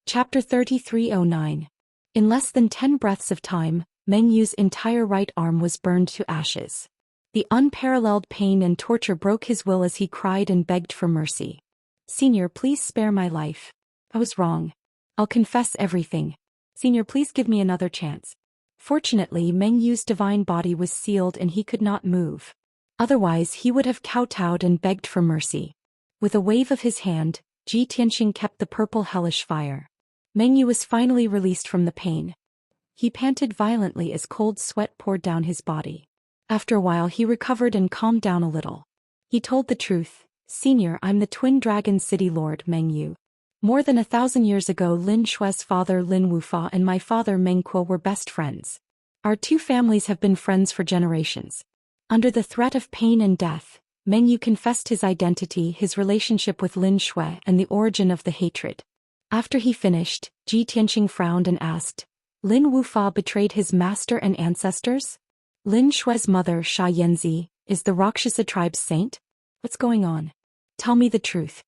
Chapter 3309. In less than 10 breaths of time, Meng Yu's entire right arm was burned to ashes. The unparalleled pain and torture broke his will as he cried and begged for mercy. "Senior, please spare my life. I was wrong. I'll confess everything. Senior, please give me another chance." Fortunately, Meng Yu's divine body was sealed and he could not move. Otherwise, he would have kowtowed and begged for mercy. With a wave of his hand, Ji Tianxing kept the purple hellish fire. Meng Yu was finally released from the pain. He panted violently as cold sweat poured down his body. After a while he recovered and calmed down a little. He told the truth. "Senior, I'm the Twin Dragon City Lord, Meng Yu. More than 1,000 years ago Lin Shue's father Lin Wufa and my father Meng Kuo were best friends. Our two families have been friends for generations." Under the threat of pain and death, Meng Yu confessed his identity, his relationship with Lin Shui, and the origin of the hatred. After he finished, Ji Tianxing frowned and asked, "Lin Wufa betrayed his master and ancestors? Lin Shui's mother Xianxia is the Rakshasa tribe's saint? What's going on? Tell me the truth."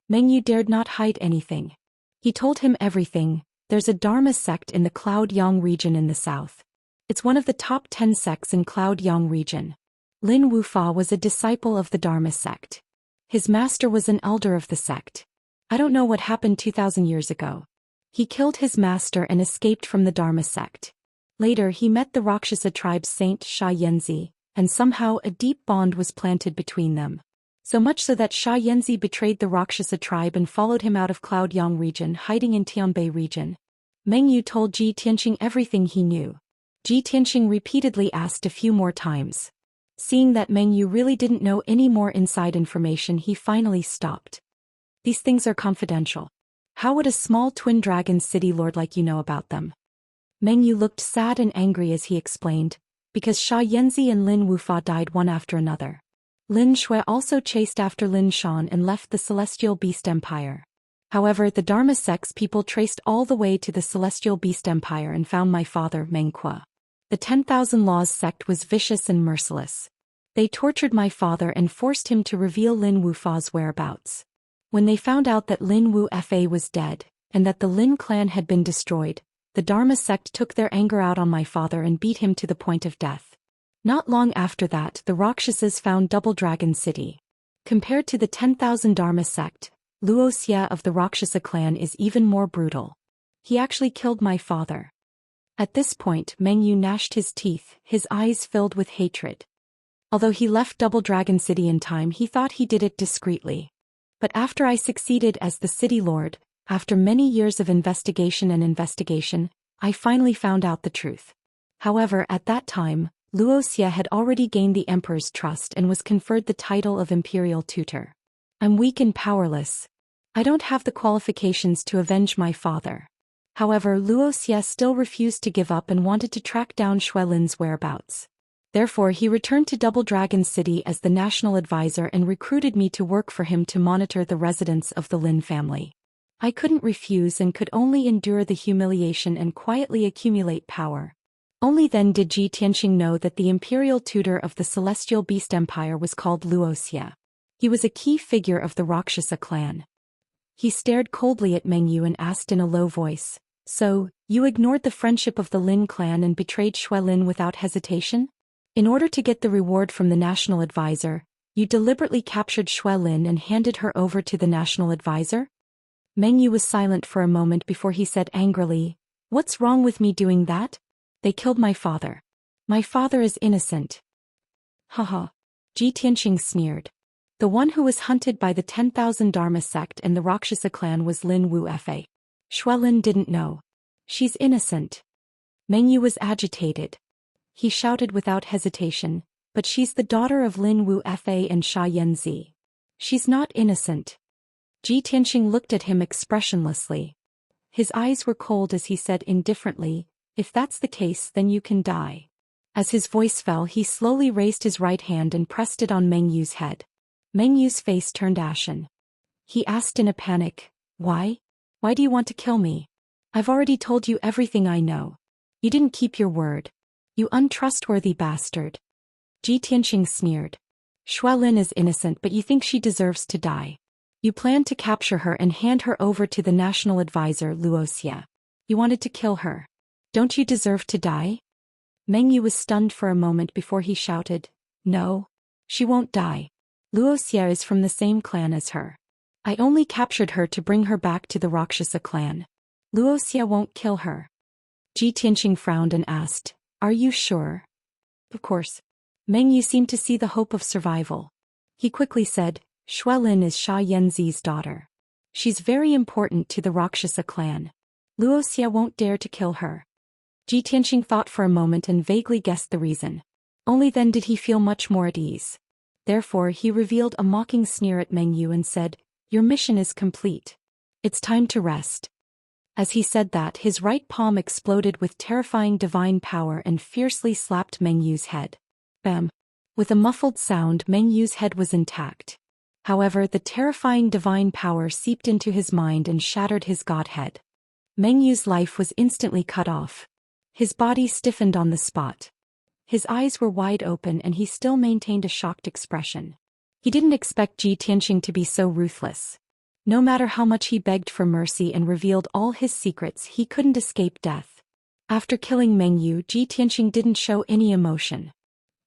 Meng Yu dared not hide anything. He told him everything. "There's a Dharma sect in the Cloud Yang region in the south. It's one of the top 10 sects in Cloud Yang region. Lin Wufa was a disciple of the Dharma sect. His master was an elder of the sect. I don't know what happened 2,000 years ago. He killed his master and escaped from the Dharma sect. Later he met the Rakshasa tribe's saint Xianxia, and somehow a deep bond was planted between them. So much so that Xianxia betrayed the Rakshasa tribe and followed him out of Cloud Yang region, hiding in Tianbei region." Meng Yu told Ji Tianxing everything he knew. Ji Tianxing repeatedly asked a few more times. Seeing that Meng Yu really didn't know any more inside information, he finally stopped. "These things are confidential. How would a small Twin Dragon City Lord like you know about them?" Meng Yu looked sad and angry as he explained, "Because Xianxia and Lin Wufa died one after another. Lin Shui also chased after Lin Shan and left the Celestial Beast Empire. However, the Dharma sect's people traced all the way to the Celestial Beast Empire and found my father, Meng Kuo. The 10,000 Laws sect was vicious and merciless. They tortured my father and forced him to reveal Lin Wufa's whereabouts. When they found out that Lin Wu Fa was dead, and that the Lin clan had been destroyed, the Dharma sect took their anger out on my father and beat him to the point of death. Not long after that, the Rakshasas found Double Dragon City. Compared to the 10,000 Dharma sect, Wuxia of the Rakshasa clan is even more brutal. He actually killed my father." At this point, Meng Yu gnashed his teeth, his eyes filled with hatred. Although he left Double Dragon City in time, he thought he did it discreetly. "But after I succeeded as the city lord, after many years of investigation, I finally found out the truth. However, at that time, Wuxia had already gained the emperor's trust and was conferred the title of imperial tutor. I'm weak and powerless. I don't have the qualifications to avenge my father." However, Wuxia still refused to give up and wanted to track down Shui Lin's whereabouts. Therefore he returned to Double Dragon City as the national advisor and recruited me to work for him to monitor the residents of the Lin family. I couldn't refuse and could only endure the humiliation and quietly accumulate power. Only then did Ji Tianxing know that the imperial tutor of the Celestial Beast Empire was called Wuxia. He was a key figure of the Rakshasa clan. He stared coldly at Meng Yu and asked in a low voice, "So, you ignored the friendship of the Lin clan and betrayed Shui Lin without hesitation? In order to get the reward from the national advisor, you deliberately captured Shui Lin and handed her over to the national advisor?" Meng Yu was silent for a moment before he said angrily, "What's wrong with me doing that? They killed my father. My father is innocent." "Haha." Ji Tianxing sneered. "The one who was hunted by the 10,000 Dharma sect and the Rakshasa clan was Lin Wu Fa. Shui Lin didn't know. She's innocent." Meng Yu was agitated. He shouted without hesitation, "But she's the daughter of Lin Wu Fa and Xianxia. She's not innocent." Ji Tianxing looked at him expressionlessly. His eyes were cold as he said indifferently, "If that's the case, then you can die." As his voice fell, he slowly raised his right hand and pressed it on Meng Yu's head. Meng Yu's face turned ashen. He asked in a panic, "Why? Why do you want to kill me? I've already told you everything I know. You didn't keep your word. You untrustworthy bastard." Ji Tianxing sneered. "Shui Lin is innocent, but you think she deserves to die. You planned to capture her and hand her over to the national advisor Luo Xia. You wanted to kill her. Don't you deserve to die? Meng Yu was stunned for a moment before he shouted, No. She won't die. Luo Xia is from the same clan as her. I only captured her to bring her back to the Rakshasa clan. Luo Xia won't kill her. Ji Tianqing frowned and asked, Are you sure? Of course. Meng Yu seemed to see the hope of survival. He quickly said, Xuelin is Sha Yanzi's daughter. She's very important to the Rakshasa clan. Luo Xia won't dare to kill her. Ji Tianqing thought for a moment and vaguely guessed the reason. Only then did he feel much more at ease. Therefore he revealed a mocking sneer at Meng Yu and said, Your mission is complete. It's time to rest. As he said that, his right palm exploded with terrifying divine power and fiercely slapped Meng Yu's head. Bam! With a muffled sound, Meng Yu's head was intact. However, the terrifying divine power seeped into his mind and shattered his godhead. Meng Yu's life was instantly cut off. His body stiffened on the spot. His eyes were wide open and he still maintained a shocked expression. He didn't expect Ji Tianqing to be so ruthless. No matter how much he begged for mercy and revealed all his secrets, he couldn't escape death. After killing Meng Yu, Ji Tianqing didn't show any emotion.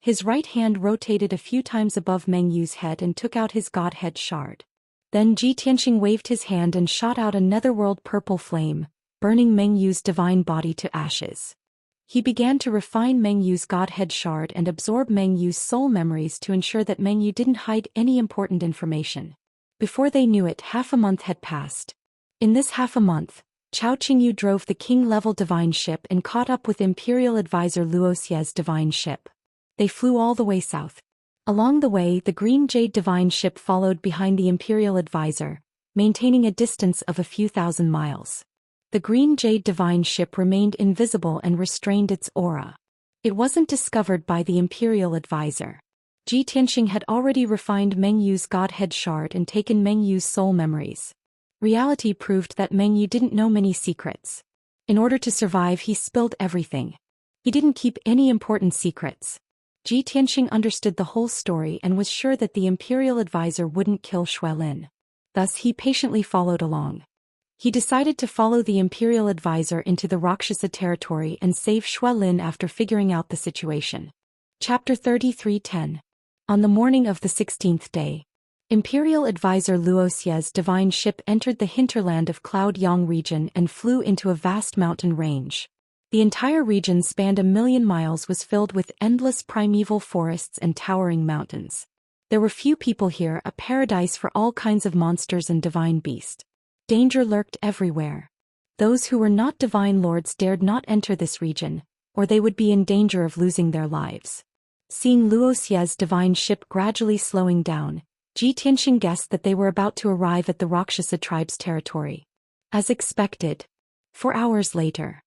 His right hand rotated a few times above Meng Yu's head and took out his godhead shard. Then Ji Tianqing waved his hand and shot out a netherworld purple flame, burning Meng Yu's divine body to ashes. He began to refine Meng Yu's godhead shard and absorb Meng Yu's soul memories to ensure that Meng Yu didn't hide any important information. Before they knew it, half a month had passed. In this half a month, Chao Qingyu drove the king-level divine ship and caught up with Imperial Advisor Luo Xia's divine ship. They flew all the way south. Along the way, the Green Jade divine ship followed behind the Imperial Advisor, maintaining a distance of a few thousand miles. The Green Jade divine ship remained invisible and restrained its aura. It wasn't discovered by the Imperial Advisor. Ji Tianqing had already refined Meng Yu's godhead shard and taken Meng Yu's soul memories. Reality proved that Meng Yu didn't know many secrets. In order to survive, he spilled everything. He didn't keep any important secrets. Ji Tianqing understood the whole story and was sure that the Imperial Advisor wouldn't kill Xuelin. Thus he patiently followed along. He decided to follow the Imperial Advisor into the Rakshasa territory and save Xuelin after figuring out the situation. Chapter 33:10. On the morning of the 16th day, Imperial Advisor Luo Xia's divine ship entered the hinterland of Cloud Yang region and flew into a vast mountain range. The entire region spanned 1,000,000 miles, was filled with endless primeval forests and towering mountains. There were few people here, a paradise for all kinds of monsters and divine beasts. Danger lurked everywhere. Those who were not divine lords dared not enter this region, or they would be in danger of losing their lives. Seeing Luo Xia's divine ship gradually slowing down, Ji Tianqing guessed that they were about to arrive at the Rakshasa tribe's territory. As expected, 4 hours later,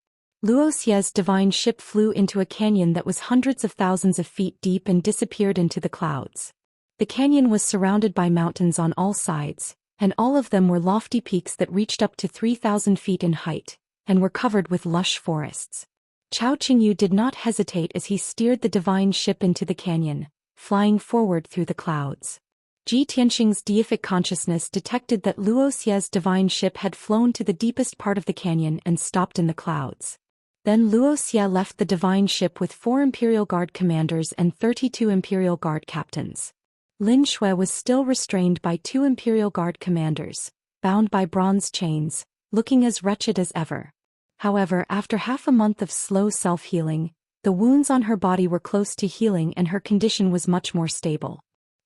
Luo Xia's divine ship flew into a canyon that was hundreds of thousands of feet deep and disappeared into the clouds. The canyon was surrounded by mountains on all sides, and all of them were lofty peaks that reached up to 3,000 feet in height, and were covered with lush forests. Chao Qingyu did not hesitate as he steered the divine ship into the canyon, flying forward through the clouds. Ji Tianqing's deific consciousness detected that Luo Xia's divine ship had flown to the deepest part of the canyon and stopped in the clouds. Then Luo Xia left the divine ship with 4 Imperial Guard commanders and 32 Imperial Guard captains. Lin Shui was still restrained by 2 Imperial Guard commanders, bound by bronze chains, looking as wretched as ever. However, after half a month of slow self-healing, the wounds on her body were close to healing and her condition was much more stable.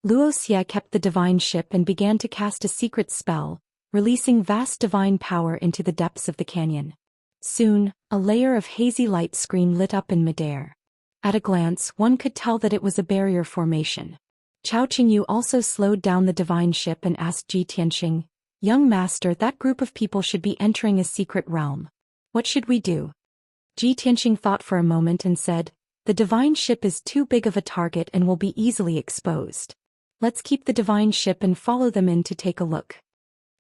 Luo Xia kept the divine ship and began to cast a secret spell, releasing vast divine power into the depths of the canyon. Soon, a layer of hazy light screen lit up in midair. At a glance, one could tell that it was a barrier formation. Chao Qingyu also slowed down the divine ship and asked Ji Tianqing, "Young master, that group of people should be entering a secret realm. What should we do?" Ji Tianqing thought for a moment and said, "The divine ship is too big of a target and will be easily exposed. Let's keep the divine ship and follow them in to take a look."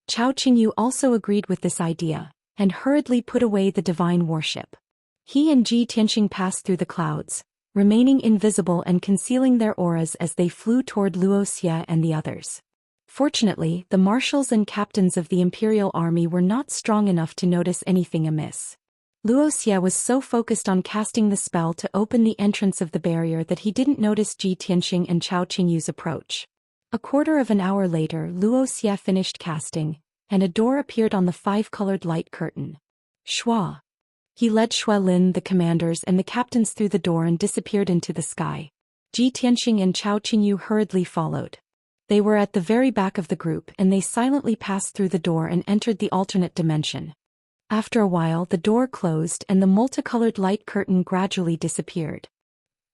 Chao Qingyu also agreed with this idea, and hurriedly put away the divine warship. He and Ji Tianqing passed through the clouds, remaining invisible and concealing their auras as they flew toward Luo Xia and the others. Fortunately, the marshals and captains of the imperial army were not strong enough to notice anything amiss. Wuxia was so focused on casting the spell to open the entrance of the barrier that he didn't notice Ji Tianxing and Chao Qingyu's approach. A quarter of an hour later, Wuxia finished casting, and a door appeared on the five-colored light curtain. Shua. He led Shui Lin, the commanders and the captains through the door and disappeared into the sky. Ji Tianxing and Chao Qingyu hurriedly followed. They were at the very back of the group and they silently passed through the door and entered the alternate dimension. After a while the door closed and the multicolored light curtain gradually disappeared.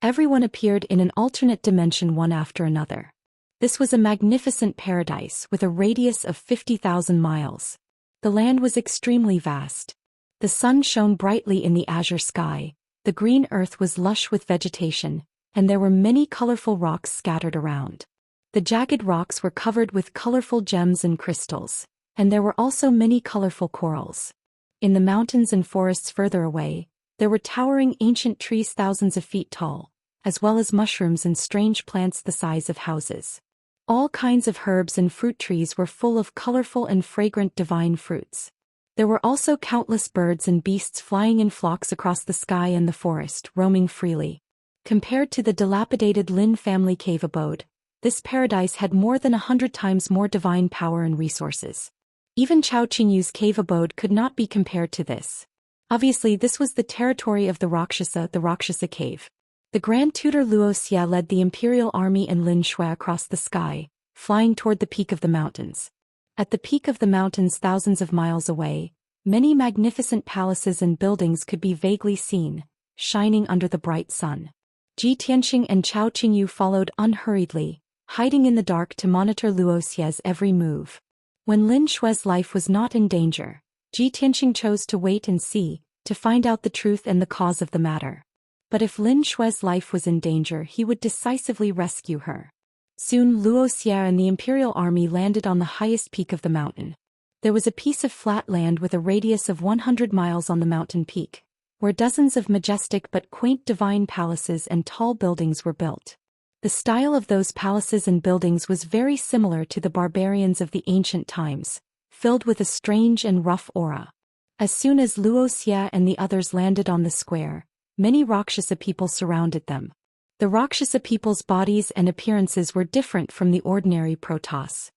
Everyone appeared in an alternate dimension one after another. This was a magnificent paradise with a radius of 50,000 miles. The land was extremely vast. The sun shone brightly in the azure sky, the green earth was lush with vegetation, and there were many colorful rocks scattered around. The jagged rocks were covered with colorful gems and crystals, and there were also many colorful corals. In the mountains and forests further away, there were towering ancient trees thousands of feet tall, as well as mushrooms and strange plants the size of houses. All kinds of herbs and fruit trees were full of colorful and fragrant divine fruits. There were also countless birds and beasts flying in flocks across the sky and the forest, roaming freely. Compared to the dilapidated Lin family cave abode, this paradise had more than 100 times more divine power and resources. Even Chao Qingyu's cave abode could not be compared to this. Obviously this was the territory of the Rakshasa cave. The Grand Tutor Wuxia led the imperial army and Lin Shui across the sky, flying toward the peak of the mountains. At the peak of the mountains thousands of miles away, many magnificent palaces and buildings could be vaguely seen, shining under the bright sun. Ji Tianxing and Chao Qingyu followed unhurriedly, hiding in the dark to monitor Wuxia's every move. When Lin Shui's life was not in danger, Ji Tianxing chose to wait and see, to find out the truth and the cause of the matter. But if Lin Shui's life was in danger, he would decisively rescue her. Soon Wuxia and the imperial army landed on the highest peak of the mountain. There was a piece of flat land with a radius of 100 miles on the mountain peak, where dozens of majestic but quaint divine palaces and tall buildings were built. The style of those palaces and buildings was very similar to the barbarians of the ancient times, filled with a strange and rough aura. As soon as Wuxia and the others landed on the square, many Rakshasa people surrounded them. The Rakshasa people's bodies and appearances were different from the ordinary Protoss.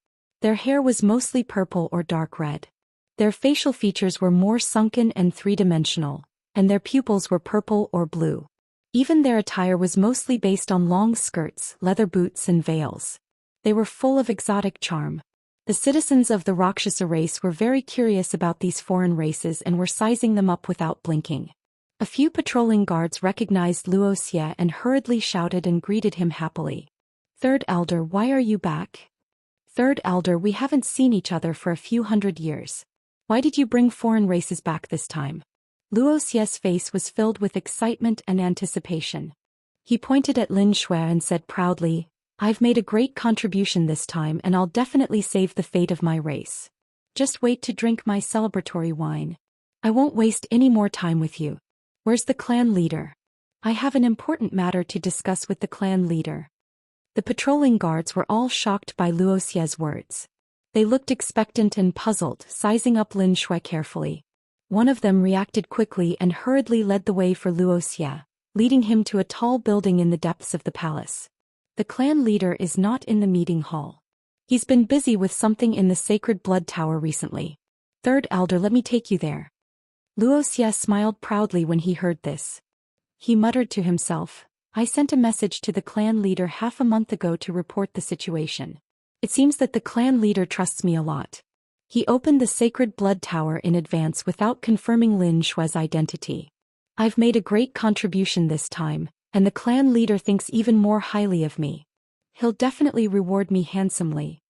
Their hair was mostly purple or dark red. Their facial features were more sunken and three-dimensional, and their pupils were purple or blue. Even their attire was mostly based on long skirts, leather boots and veils. They were full of exotic charm. The citizens of the Rakshasa race were very curious about these foreign races and were sizing them up without blinking. A few patrolling guards recognized Wuxia and hurriedly shouted and greeted him happily. "Third Elder, why are you back?" "Third Elder, we haven't seen each other for a few hundred years. Why did you bring foreign races back this time?" Wuxia's face was filled with excitement and anticipation. He pointed at Lin Shui and said proudly, "I've made a great contribution this time and I'll definitely save the fate of my race. Just wait to drink my celebratory wine. I won't waste any more time with you. Where's the clan leader? I have an important matter to discuss with the clan leader." The patrolling guards were all shocked by Wuxia's words. They looked expectant and puzzled, sizing up Lin Shui carefully. One of them reacted quickly and hurriedly led the way for Wuxia, leading him to a tall building in the depths of the palace. "The clan leader is not in the meeting hall. He's been busy with something in the sacred blood tower recently. Third Elder, let me take you there." Wuxia smiled proudly when he heard this. He muttered to himself, "I sent a message to the clan leader half a month ago to report the situation. It seems that the clan leader trusts me a lot." He opened the sacred blood tower in advance without confirming Lin Shui's identity. "I've made a great contribution this time, and the clan leader thinks even more highly of me. He'll definitely reward me handsomely."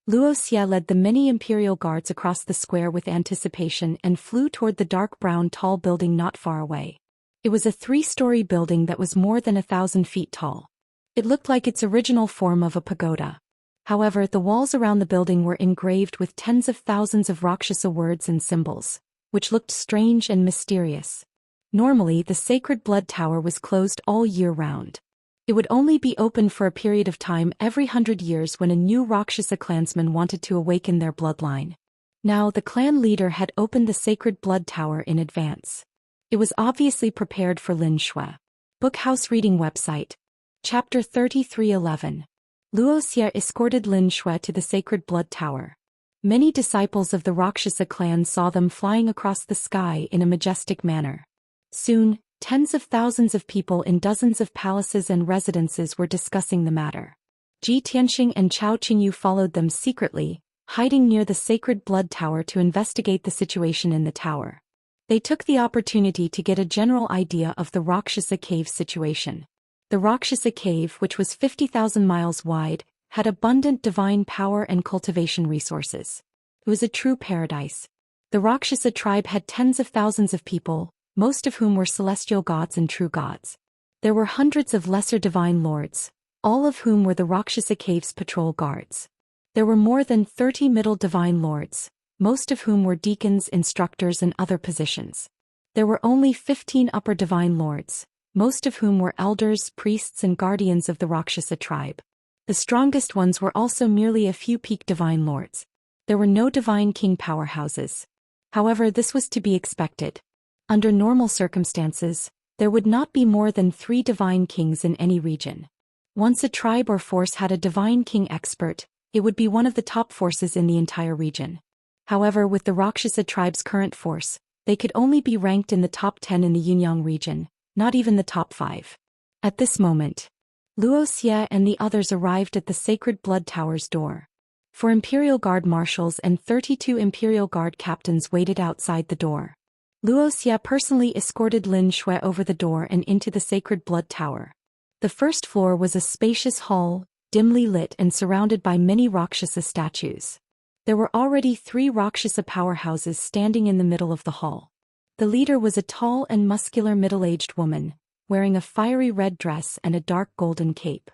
Wuxia led the many imperial guards across the square with anticipation and flew toward the dark brown tall building not far away. It was a 3-story building that was more than 1,000 feet tall. It looked like its original form of a pagoda. However, the walls around the building were engraved with tens of thousands of Rakshasa words and symbols, which looked strange and mysterious. Normally, the sacred blood tower was closed all year round. It would only be open for a period of time every 100 years when a new Rakshasa clansman wanted to awaken their bloodline. Now the clan leader had opened the sacred blood tower in advance. It was obviously prepared for Lin Shui. Bookhouse Reading Website. Chapter 33:11. Wuxia escorted Lin Shui to the sacred blood tower. Many disciples of the Rakshasa clan saw them flying across the sky in a majestic manner. Soon, tens of thousands of people in dozens of palaces and residences were discussing the matter. Ji Tianxing and Chao Qingyu followed them secretly, hiding near the sacred blood tower to investigate the situation in the tower. They took the opportunity to get a general idea of the Rakshasa cave situation. The Rakshasa cave, which was 50,000 miles wide, had abundant divine power and cultivation resources. It was a true paradise. The Rakshasa tribe had tens of thousands of people, most of whom were celestial gods and true gods. There were hundreds of lesser divine lords, all of whom were the Rakshasa cave's patrol guards. There were more than 30 middle divine lords, most of whom were deacons, instructors, and other positions. There were only 15 upper divine lords, most of whom were elders, priests, and guardians of the Rakshasa tribe. The strongest ones were also merely a few peak divine lords. There were no divine king powerhouses. However, this was to be expected. Under normal circumstances, there would not be more than 3 divine kings in any region. Once a tribe or force had a divine king expert, it would be one of the top forces in the entire region. However, with the Rakshasa tribe's current force, they could only be ranked in the top 10 in the Yunyang region, not even the top 5. At this moment, Wuxia and the others arrived at the sacred blood tower's door. 4 Imperial Guard marshals and 32 Imperial Guard captains waited outside the door. Wuxia personally escorted Lin Shui over the door and into the sacred blood tower. The first floor was a spacious hall, dimly lit and surrounded by many Rakshasa statues. There were already 3 Rakshasa powerhouses standing in the middle of the hall. The leader was a tall and muscular middle-aged woman, wearing a fiery red dress and a dark golden cape.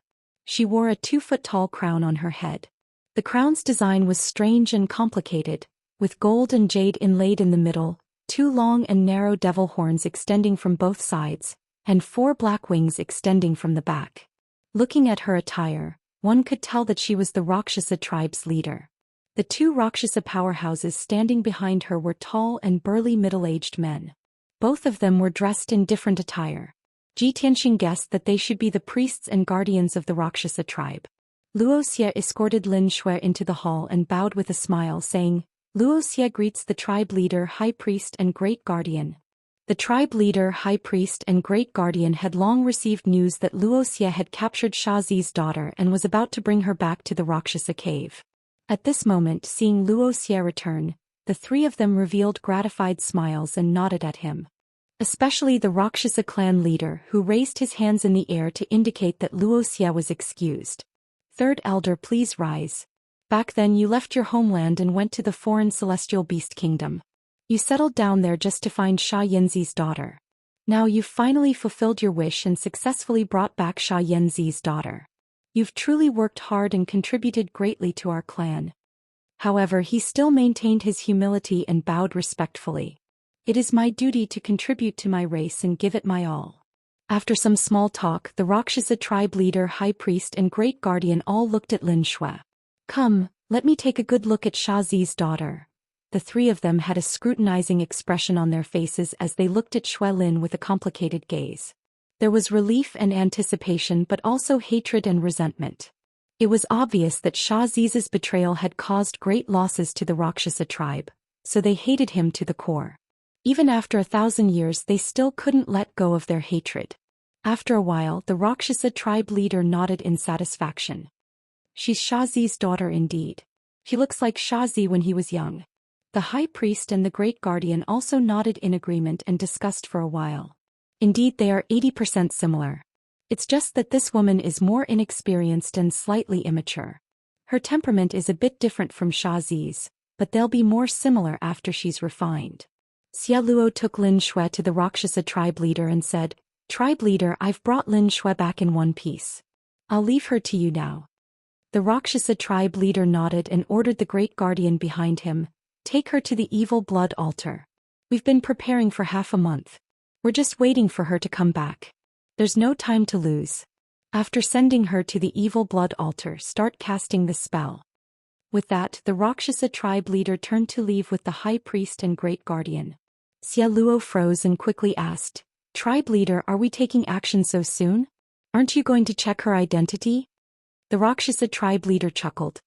She wore a 2-foot-tall crown on her head. The crown's design was strange and complicated, with gold and jade inlaid in the middle, 2 long and narrow devil horns extending from both sides, and 4 black wings extending from the back. Looking at her attire, one could tell that she was the Rakshasa tribe's leader. The 2 Rakshasa powerhouses standing behind her were tall and burly middle-aged men. Both of them were dressed in different attire. Ji Tianxing guessed that they should be the priests and guardians of the Rakshasa tribe. Wuxia escorted Lin Shui into the hall and bowed with a smile, saying, "Wuxia greets the tribe leader, high priest and great guardian." The tribe leader, high priest and great guardian had long received news that Wuxia had captured Xiaxi's daughter and was about to bring her back to the Rakshasa cave. At this moment, seeing Wuxia return, the 3 of them revealed gratified smiles and nodded at him. Especially the Rakshasa clan leader, who raised his hands in the air to indicate that Wuxia was excused. "Third elder, please rise. Back then you left your homeland and went to the foreign celestial beast kingdom. You settled down there just to find Xianxia's daughter. Now you've finally fulfilled your wish and successfully brought back Xianxia's daughter. You've truly worked hard and contributed greatly to our clan." However, he still maintained his humility and bowed respectfully. "It is my duty to contribute to my race and give it my all." After some small talk, the Rakshasa tribe leader, high priest and great guardian all looked at Lin Shui. "Come, let me take a good look at Xiaxi's daughter." The 3 of them had a scrutinizing expression on their faces as they looked at Shui Lin with a complicated gaze. There was relief and anticipation, but also hatred and resentment. It was obvious that Xiaxi's betrayal had caused great losses to the Rakshasa tribe, so they hated him to the core. Even after 1,000 years, they still couldn't let go of their hatred. After a while, the Rakshasa tribe leader nodded in satisfaction. "She's Xiaxi's daughter indeed. She looks like Xiaxi when he was young." The high priest and the great guardian also nodded in agreement and discussed for a while. Indeed, they are 80% similar. It's just that this woman is more inexperienced and slightly immature. Her temperament is a bit different from Xiaxi's, but they'll be more similar after she's refined. Xia Luo took Lin Shui to the Rakshasa tribe leader and said, "Tribe leader, I've brought Lin Shui back in one piece. I'll leave her to you now." The Rakshasa tribe leader nodded and ordered the great guardian behind him, "Take her to the evil blood altar. We've been preparing for half a month. We're just waiting for her to come back. There's no time to lose." After sending her to the evil blood altar, start casting the spell. With that, the Rakshasa tribe leader turned to leave with the high priest and great guardian. Xia Luo froze and quickly asked, "Tribe leader, are we taking action so soon? Aren't you going to check her identity?" The Rakshasa tribe leader chuckled.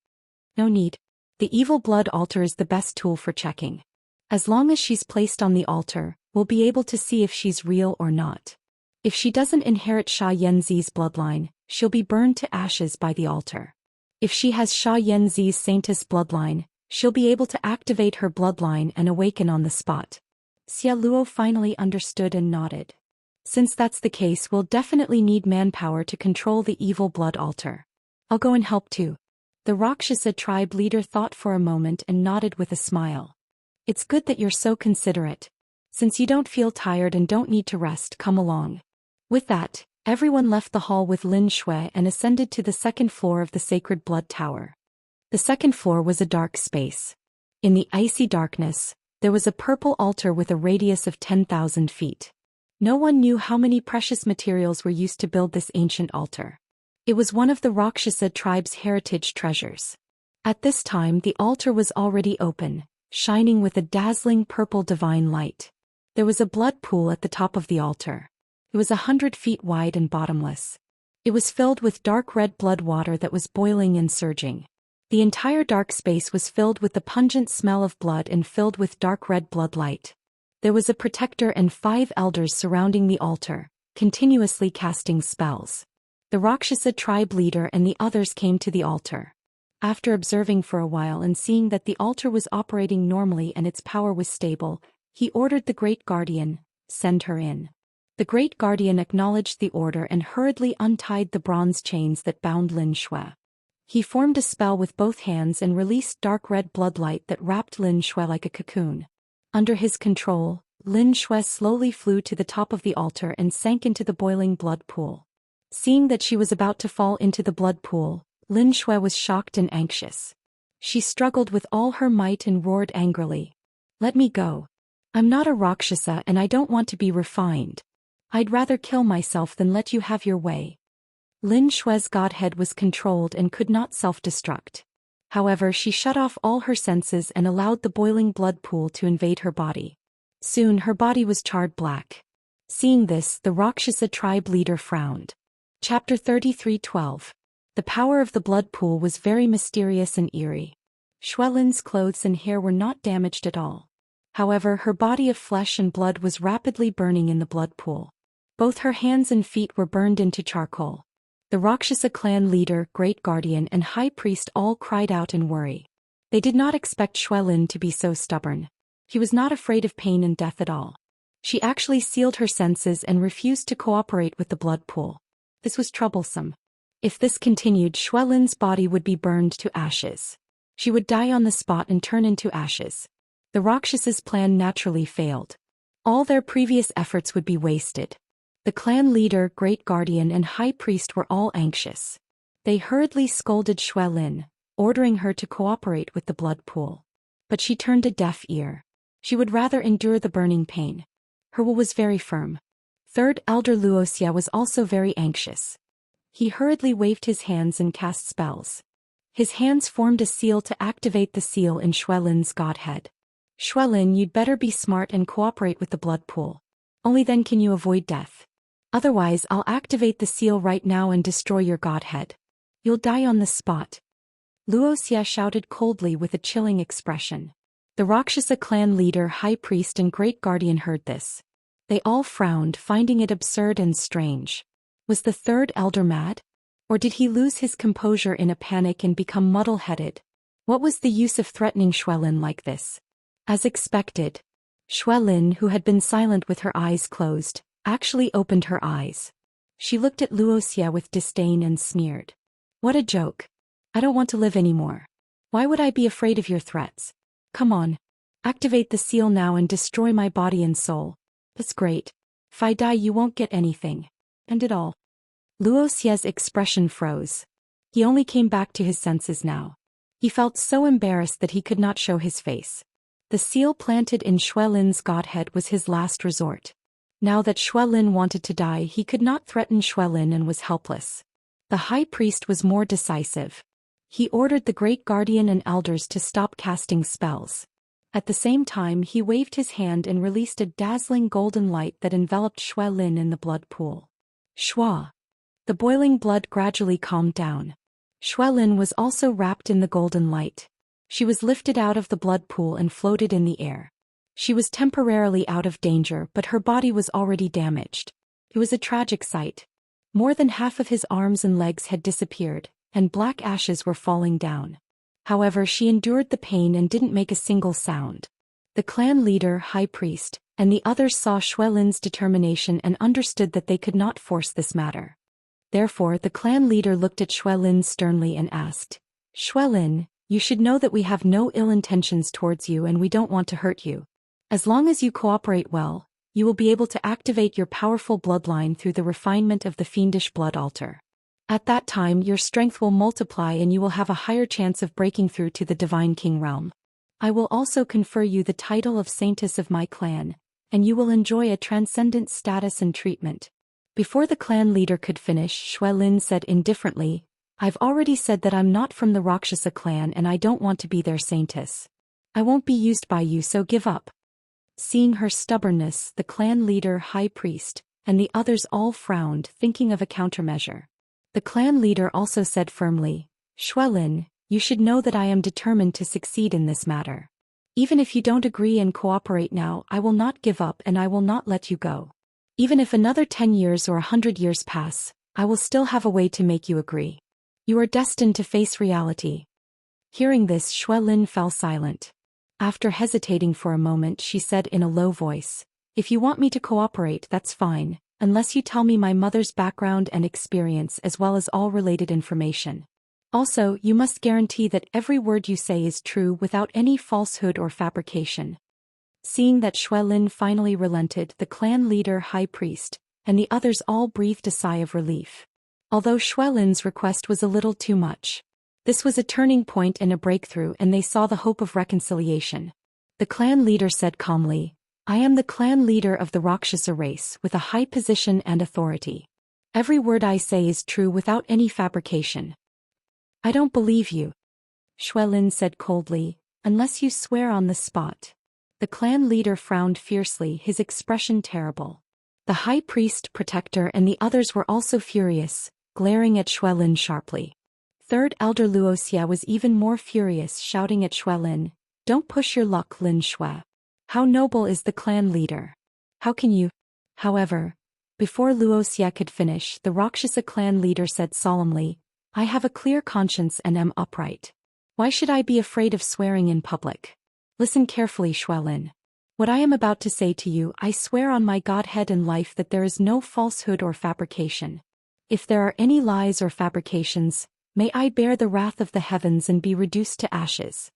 "No need. The evil blood altar is the best tool for checking. As long as she's placed on the altar, we'll be able to see if she's real or not. If she doesn't inherit Sha Yanzi's bloodline, she'll be burned to ashes by the altar. If she has Sha Yanzi's saintess bloodline, she'll be able to activate her bloodline and awaken on the spot." Xia Luo finally understood and nodded. "Since that's the case, we'll definitely need manpower to control the evil blood altar. I'll go and help too." The Rakshasa tribe leader thought for a moment and nodded with a smile. "It's good that you're so considerate. Since you don't feel tired and don't need to rest, come along." With that, everyone left the hall with Lin Shui and ascended to the second floor of the Sacred Blood Tower. The second floor was a dark space. In the icy darkness, there was a purple altar with a radius of 10,000 feet. No one knew how many precious materials were used to build this ancient altar. It was one of the Rakshasa tribe's heritage treasures. At this time, the altar was already open, shining with a dazzling purple divine light. There was a blood pool at the top of the altar. It was 100 feet wide and bottomless. It was filled with dark red blood water that was boiling and surging. The entire dark space was filled with the pungent smell of blood and filled with dark red blood light. There was a protector and 5 elders surrounding the altar, continuously casting spells. The Rakshasa tribe leader and the others came to the altar. After observing for a while and seeing that the altar was operating normally and its power was stable, he ordered the Great Guardian, "Send her in." The Great Guardian acknowledged the order and hurriedly untied the bronze chains that bound Lin Shui. He formed a spell with both hands and released dark red bloodlight that wrapped Lin Shui like a cocoon. Under his control, Lin Shui slowly flew to the top of the altar and sank into the boiling blood pool. Seeing that she was about to fall into the blood pool, Lin Shui was shocked and anxious. She struggled with all her might and roared angrily, "Let me go. I'm not a Rakshasa and I don't want to be refined. I'd rather kill myself than let you have your way." Lin Shui's godhead was controlled and could not self-destruct. However, she shut off all her senses and allowed the boiling blood pool to invade her body. Soon her body was charred black. Seeing this, the Rakshasa tribe leader frowned. Chapter 33:12. The power of the blood pool was very mysterious and eerie. Xuelin's clothes and hair were not damaged at all. However, her body of flesh and blood was rapidly burning in the blood pool. Both her hands and feet were burned into charcoal. The Rakshasa clan leader, Great Guardian and High Priest all cried out in worry. They did not expect Xuelin to be so stubborn. He was not afraid of pain and death at all. She actually sealed her senses and refused to cooperate with the blood pool. This was troublesome. If this continued, Xuelin's body would be burned to ashes. She would die on the spot and turn into ashes. The Rakshas's plan naturally failed. All their previous efforts would be wasted. The clan leader, Great Guardian and High Priest were all anxious. They hurriedly scolded Xuelin, ordering her to cooperate with the blood pool. But she turned a deaf ear. She would rather endure the burning pain. Her will was very firm. Third Elder Wuxia was also very anxious. He hurriedly waved his hands and cast spells. His hands formed a seal to activate the seal in Xuelin's godhead. "Xuelin, you'd better be smart and cooperate with the blood pool. Only then can you avoid death. Otherwise, I'll activate the seal right now and destroy your godhead. You'll die on the spot." Wuxia shouted coldly with a chilling expression. The Rakshasa clan leader, High Priest and Great Guardian heard this. They all frowned, finding it absurd and strange. Was the third elder mad? Or did he lose his composure in a panic and become muddle-headed? What was the use of threatening Xuelin like this? As expected, Xuelin, who had been silent with her eyes closed, actually opened her eyes. She looked at Wuxia with disdain and sneered. "What a joke. I don't want to live anymore. Why would I be afraid of your threats? Come on. Activate the seal now and destroy my body and soul. That's great. If I die, you won't get anything. End it all." Wuxia's expression froze. He only came back to his senses now. He felt so embarrassed that he could not show his face. The seal planted in Xuelin's godhead was his last resort. Now that Xuelin wanted to die, he could not threaten Xuelin and was helpless. The high priest was more decisive. He ordered the great guardian and elders to stop casting spells. At the same time he waved his hand and released a dazzling golden light that enveloped Xue Lin in the blood pool. Shua! The boiling blood gradually calmed down. Xue Lin was also wrapped in the golden light. She was lifted out of the blood pool and floated in the air. She was temporarily out of danger, but her body was already damaged. It was a tragic sight. More than half of his arms and legs had disappeared, and black ashes were falling down. However, she endured the pain and didn't make a single sound. The clan leader, high priest, and the others saw Xue Lin's determination and understood that they could not force this matter. Therefore, the clan leader looked at Xue Lin sternly and asked, "Xue Lin, you should know that we have no ill intentions towards you and we don't want to hurt you. As long as you cooperate well, you will be able to activate your powerful bloodline through the refinement of the fiendish blood altar. At that time your strength will multiply and you will have a higher chance of breaking through to the Divine King realm. I will also confer you the title of Saintess of my clan, and you will enjoy a transcendent status and treatment." Before the clan leader could finish, Xue Lin said indifferently, "I've already said that I'm not from the Rakshasa clan and I don't want to be their saintess. I won't be used by you, so give up." Seeing her stubbornness, the clan leader, high priest, and the others all frowned, thinking of a countermeasure. The clan leader also said firmly, "Xue Lin, you should know that I am determined to succeed in this matter. Even if you don't agree and cooperate now, I will not give up and I will not let you go. Even if another 10 years or 100 years pass, I will still have a way to make you agree. You are destined to face reality." Hearing this, Xue Lin fell silent. After hesitating for a moment, she said in a low voice, "If you want me to cooperate, that's fine, unless you tell me my mother's background and experience as well as all related information. Also, you must guarantee that every word you say is true without any falsehood or fabrication." Seeing that Xue Lin finally relented, the clan leader, high priest, and the others all breathed a sigh of relief. Although Xue Lin's request was a little too much, this was a turning point and a breakthrough, and they saw the hope of reconciliation. The clan leader said calmly, "I am the clan leader of the Rakshasa race with a high position and authority. Every word I say is true without any fabrication." "I don't believe you," Xue Lin said coldly, "unless you swear on the spot." The clan leader frowned fiercely, his expression terrible. The high priest, protector, and the others were also furious, glaring at Xue Lin sharply. Third elder Wuxia was even more furious, shouting at Xue Lin, "Don't push your luck, Lin Xue. How noble is the clan leader? How can you?" However, before Wuxia could finish, the Rakshasa clan leader said solemnly, "I have a clear conscience and am upright. Why should I be afraid of swearing in public? Listen carefully, Xue Lin. What I am about to say to you, I swear on my Godhead and life that there is no falsehood or fabrication. If there are any lies or fabrications, may I bear the wrath of the heavens and be reduced to ashes."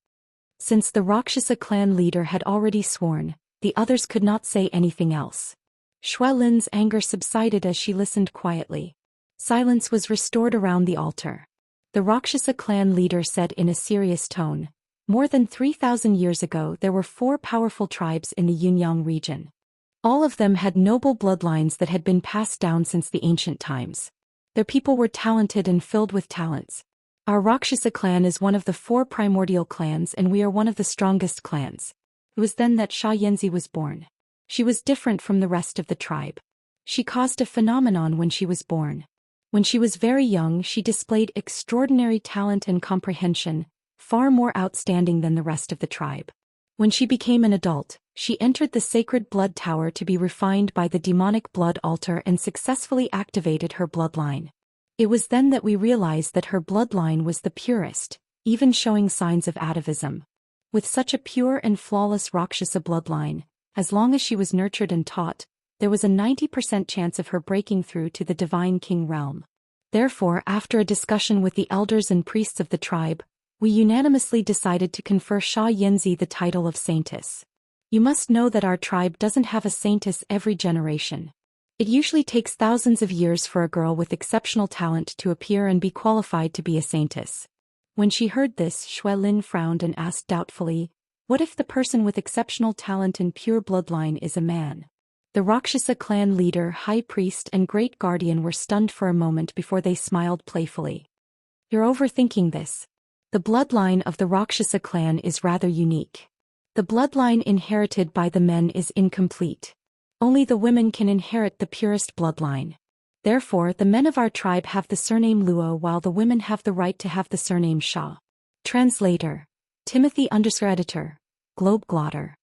Since the Rakshasa clan leader had already sworn, the others could not say anything else. Xue Lin's anger subsided as she listened quietly. Silence was restored around the altar. The Rakshasa clan leader said in a serious tone, "More than 3,000 years ago there were 4 powerful tribes in the Yunyang region. All of them had noble bloodlines that had been passed down since the ancient times. Their people were talented and filled with talents. Our Rakshasa clan is one of the 4 primordial clans and we are one of the strongest clans. It was then that Xianxia was born. She was different from the rest of the tribe. She caused a phenomenon when she was born. When she was very young, she displayed extraordinary talent and comprehension, far more outstanding than the rest of the tribe. When she became an adult, she entered the sacred blood tower to be refined by the demonic blood altar and successfully activated her bloodline. It was then that we realized that her bloodline was the purest, even showing signs of atavism. With such a pure and flawless Rakshasa bloodline, as long as she was nurtured and taught, there was a 90% chance of her breaking through to the Divine King realm. Therefore, after a discussion with the elders and priests of the tribe, we unanimously decided to confer Xianxia the title of Saintess. You must know that our tribe doesn't have a saintess every generation. It usually takes thousands of years for a girl with exceptional talent to appear and be qualified to be a saintess." When she heard this, Xue Lin frowned and asked doubtfully, "What if the person with exceptional talent and pure bloodline is a man?" The Rakshasa clan leader, high priest and great guardian were stunned for a moment before they smiled playfully. You're overthinking this. The bloodline of the Rakshasa clan is rather unique. The bloodline inherited by the men is incomplete. Only the women can inherit the purest bloodline. Therefore, the men of our tribe have the surname Luo while the women have the right to have the surname Xia. Translator. Timothy_editor. Globeglotter.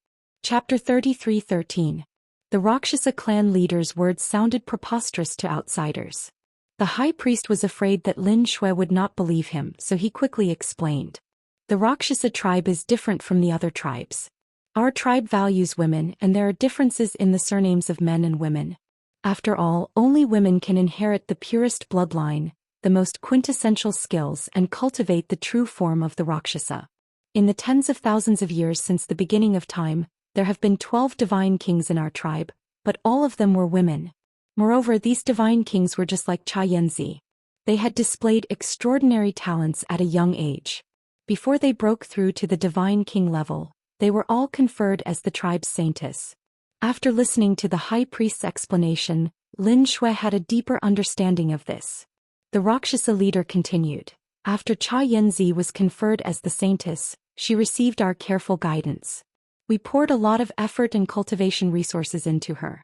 Chapter 33:13. The Rakshasa clan leader's words sounded preposterous to outsiders. The high priest was afraid that Lin Shui would not believe him, so he quickly explained. The Rakshasa tribe is different from the other tribes. Our tribe values women and there are differences in the surnames of men and women. After all, only women can inherit the purest bloodline, the most quintessential skills and cultivate the true form of the Rakshasa. In the tens of thousands of years since the beginning of time, there have been 12 divine kings in our tribe, but all of them were women. Moreover, these divine kings were just like Xianxia. They had displayed extraordinary talents at a young age. Before they broke through to the divine king level, they were all conferred as the tribe's saintess. After listening to the high priest's explanation, Lin Shui had a deeper understanding of this. The Rakshasa leader continued. After Xianxia was conferred as the saintess, she received our careful guidance. We poured a lot of effort and cultivation resources into her.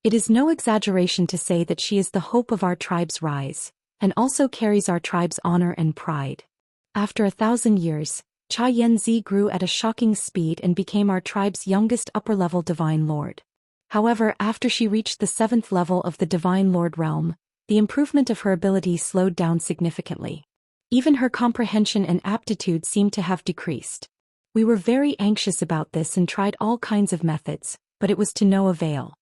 It is no exaggeration to say that she is the hope of our tribe's rise, and also carries our tribe's honor and pride. After 1,000 years, Xianxia grew at a shocking speed and became our tribe's youngest upper-level divine lord. However, after she reached the 7th level of the divine lord realm, the improvement of her ability slowed down significantly. Even her comprehension and aptitude seemed to have decreased. We were very anxious about this and tried all kinds of methods, but it was to no avail.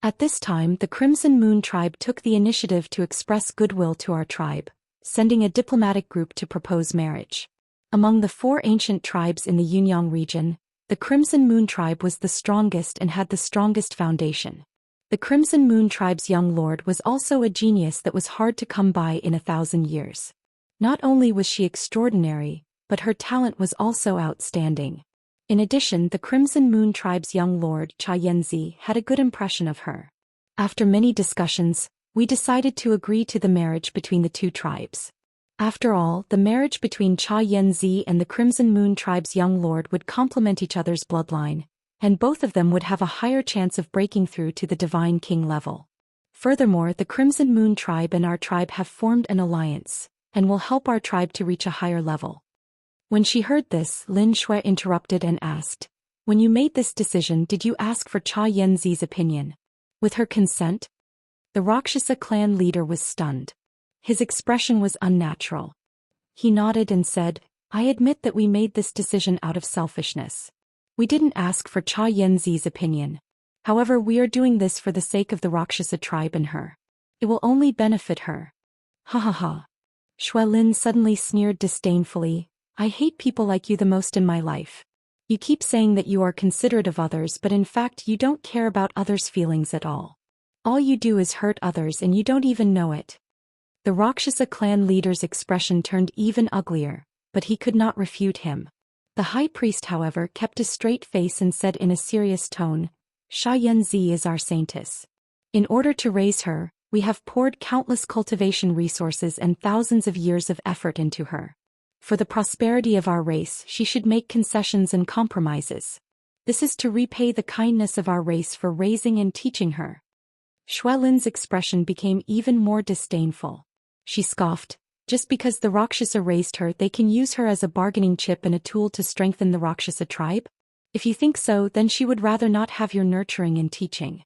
At this time, the Crimson Moon tribe took the initiative to express goodwill to our tribe, sending a diplomatic group to propose marriage. Among the 4 ancient tribes in the Yunyang region, the Crimson Moon tribe was the strongest and had the strongest foundation. The Crimson Moon tribe's young lord was also a genius that was hard to come by in 1,000 years. Not only was she extraordinary, but her talent was also outstanding. In addition, the Crimson Moon tribe's young lord, Xianxia, had a good impression of her. After many discussions, we decided to agree to the marriage between the 2 tribes. After all, the marriage between Xianxia and the Crimson Moon tribe's young lord would complement each other's bloodline, and both of them would have a higher chance of breaking through to the divine king level. Furthermore, the Crimson Moon tribe and our tribe have formed an alliance, and will help our tribe to reach a higher level. When she heard this, Lin Shui interrupted and asked, "When you made this decision, did you ask for Xianxia's opinion? With her consent?" The Rakshasa clan leader was stunned. His expression was unnatural. He nodded and said, "I admit that we made this decision out of selfishness. We didn't ask for Xianxia's opinion. However, we are doing this for the sake of the Rakshasa tribe and her. It will only benefit her." Ha ha ha. Shui Lin suddenly sneered disdainfully. "I hate people like you the most in my life. You keep saying that you are considerate of others, but in fact you don't care about others' feelings at all. All you do is hurt others and you don't even know it." The Rakshasa clan leader's expression turned even uglier, but he could not refute him. The high priest, however, kept a straight face and said in a serious tone, "Xianxia is our saintess. In order to raise her, we have poured countless cultivation resources and thousands of years of effort into her. For the prosperity of our race, she should make concessions and compromises. This is to repay the kindness of our race for raising and teaching her." Shui Lin's expression became even more disdainful. She scoffed, "Just because the Rakshasa raised her, they can use her as a bargaining chip and a tool to strengthen the Rakshasa tribe? If you think so, then she would rather not have your nurturing and teaching."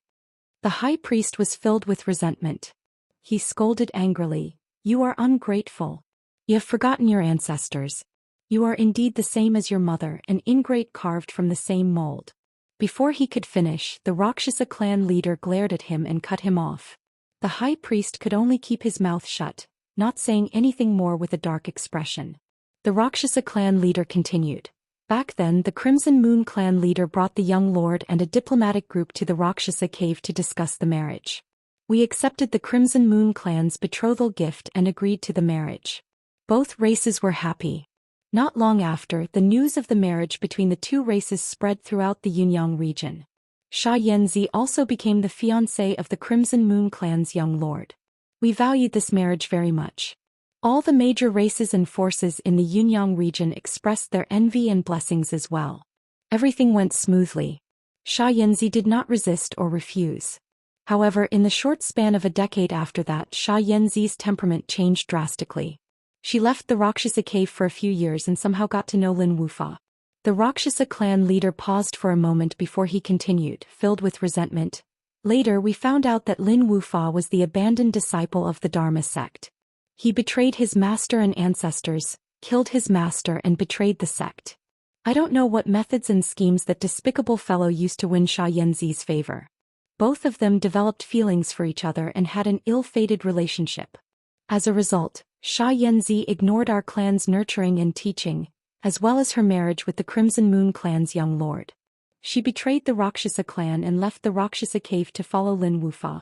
The high priest was filled with resentment. He scolded angrily, "You are ungrateful. You have forgotten your ancestors. You are indeed the same as your mother, an ingrate carved from the same mold." Before he could finish, the Rakshasa clan leader glared at him and cut him off. The high priest could only keep his mouth shut, not saying anything more with a dark expression. The Rakshasa clan leader continued. Back then, the Crimson Moon clan leader brought the young lord and a diplomatic group to the Rakshasa cave to discuss the marriage. We accepted the Crimson Moon clan's betrothal gift and agreed to the marriage. Both races were happy. Not long after, the news of the marriage between the 2 races spread throughout the Yunyang region. Xianxia also became the fiancée of the Crimson Moon clan's young lord. We valued this marriage very much. All the major races and forces in the Yunyang region expressed their envy and blessings as well. Everything went smoothly. Xianxia did not resist or refuse. However, in the short span of a decade after that, Xianxia's temperament changed drastically. She left the Rakshasa cave for a few years and somehow got to know Lin Wufa. The Rakshasa clan leader paused for a moment before he continued, filled with resentment. Later we found out that Lin Wufa was the abandoned disciple of the Dharma sect. He betrayed his master and ancestors, killed his master and betrayed the sect. I don't know what methods and schemes that despicable fellow used to win Xianxia's favor. Both of them developed feelings for each other and had an ill-fated relationship. As a result, Xianxia ignored our clan's nurturing and teaching, as well as her marriage with the Crimson Moon clan's young lord. She betrayed the Rakshasa clan and left the Rakshasa cave to follow Lin Wufa.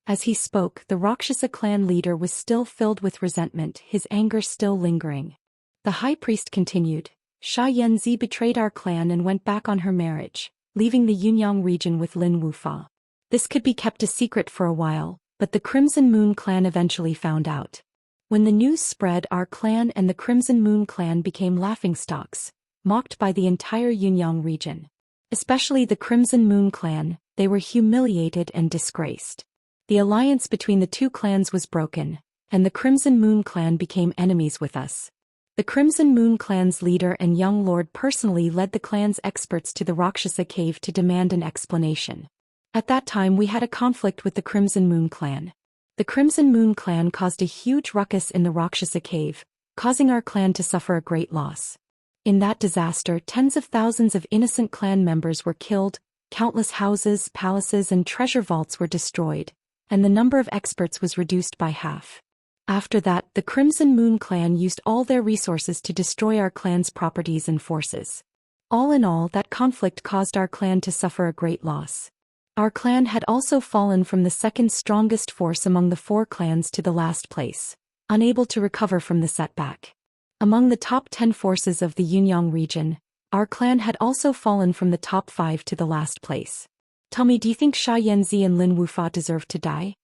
As he spoke, the Rakshasa clan leader was still filled with resentment, his anger still lingering. The high priest continued, Xianxia betrayed our clan and went back on her marriage, leaving the Yunyang region with Lin Wufa. This could be kept a secret for a while, but the Crimson Moon clan eventually found out. When the news spread, our clan and the Crimson Moon clan became laughingstocks, mocked by the entire Yunyang region. Especially the Crimson Moon clan, they were humiliated and disgraced. The alliance between the two clans was broken, and the Crimson Moon clan became enemies with us. The Crimson Moon clan's leader and young lord personally led the clan's experts to the Rakshasa cave to demand an explanation. At that time we had a conflict with the Crimson Moon clan. The Crimson Moon clan caused a huge ruckus in the Rakshasa cave, causing our clan to suffer a great loss. In that disaster, tens of thousands of innocent clan members were killed, countless houses, palaces and treasure vaults were destroyed, and the number of experts was reduced by half. After that, the Crimson Moon clan used all their resources to destroy our clan's properties and forces. All in all, that conflict caused our clan to suffer a great loss. Our clan had also fallen from the second strongest force among the 4 clans to the last place, unable to recover from the setback. Among the top 10 forces of the Yunyang region, our clan had also fallen from the top 5 to the last place. Tell me, do you think Xianxia and Lin Wufa deserved to die?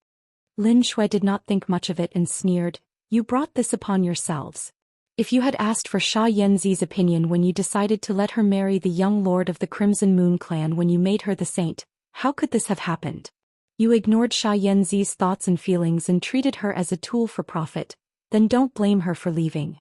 Lin Shui did not think much of it and sneered, You brought this upon yourselves. If you had asked for Xianxia's opinion when you decided to let her marry the young lord of the Crimson Moon clan when you made her the saint, how could this have happened? You ignored Xianxia's thoughts and feelings and treated her as a tool for profit, then don't blame her for leaving.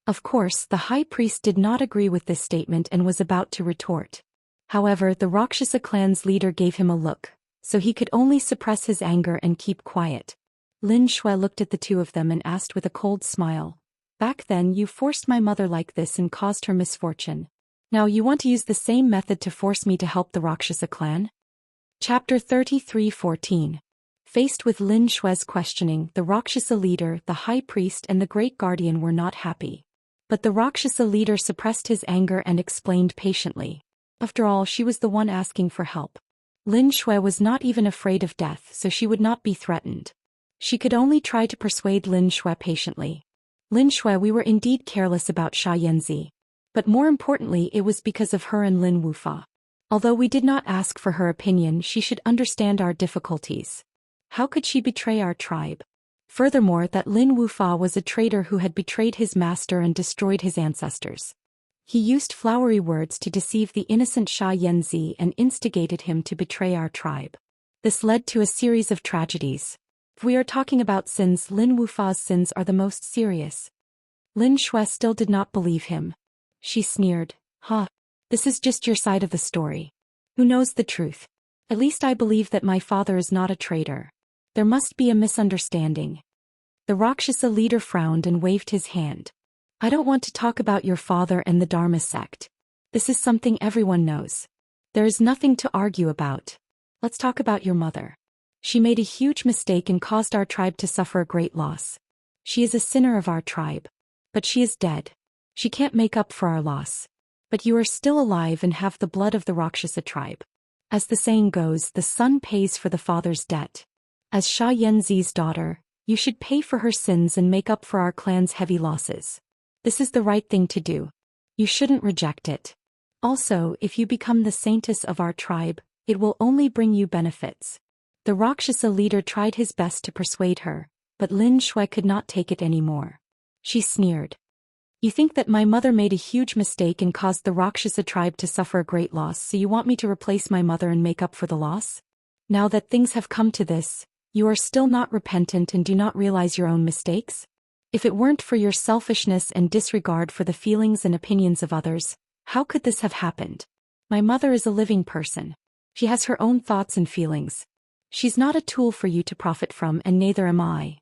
Of course, the high priest did not agree with this statement and was about to retort. However, the Rakshasa clan's leader gave him a look, so he could only suppress his anger and keep quiet. Lin Shui looked at the two of them and asked with a cold smile, Back then you forced my mother like this and caused her misfortune. Now you want to use the same method to force me to help the Rakshasa clan? Chapter 33:14. Faced with Lin Shui's questioning, the Rakshasa leader, the high priest and the great guardian were not happy. But the Rakshasa leader suppressed his anger and explained patiently. After all, she was the one asking for help. Lin Shui was not even afraid of death, so she would not be threatened. She could only try to persuade Lin Shui patiently. Lin Shui, we were indeed careless about Xianxia. But more importantly, it was because of her and Lin Wufa. Although we did not ask for her opinion, she should understand our difficulties. How could she betray our tribe? Furthermore, that Lin Wufa was a traitor who had betrayed his master and destroyed his ancestors. He used flowery words to deceive the innocent Xianxia and instigated him to betray our tribe. This led to a series of tragedies. If we are talking about sins, Lin Wufa's sins are the most serious. Lin Shui still did not believe him. She sneered, This is just your side of the story. Who knows the truth? At least I believe that my father is not a traitor. There must be a misunderstanding. The Rakshasa leader frowned and waved his hand. I don't want to talk about your father and the Dharma sect. This is something everyone knows. There is nothing to argue about. Let's talk about your mother. She made a huge mistake and caused our tribe to suffer a great loss. She is a sinner of our tribe. But she is dead. She can't make up for our loss. But you are still alive and have the blood of the Rakshasa tribe. As the saying goes, the son pays for the father's debt. As Xianxia's daughter, you should pay for her sins and make up for our clan's heavy losses. This is the right thing to do. You shouldn't reject it. Also, if you become the saintess of our tribe, It will only bring you benefits. The Rakshasa leader tried his best to persuade her, but Lin Shui could not take it anymore. She sneered. You think that my mother made a huge mistake and caused the Rakshasa tribe to suffer a great loss, so you want me to replace my mother and make up for the loss? Now that things have come to this, you are still not repentant and do not realize your own mistakes? If it weren't for your selfishness and disregard for the feelings and opinions of others, how could this have happened? My mother is a living person. She has her own thoughts and feelings. She's not a tool for you to profit from, and neither am I.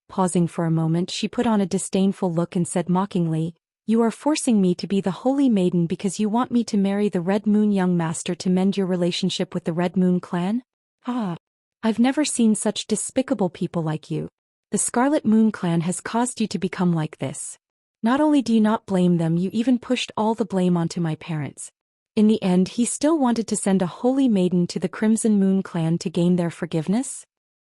Pausing for a moment, she put on a disdainful look and said mockingly, You are forcing me to be the holy maiden because you want me to marry the Red Moon young master to mend your relationship with the Red Moon clan? Ah! I've never seen such despicable people like you. The Scarlet Moon clan has caused you to become like this. Not only do you not blame them, you even pushed all the blame onto my parents. In the end, he still wanted to send a holy maiden to the Crimson Moon clan to gain their forgiveness?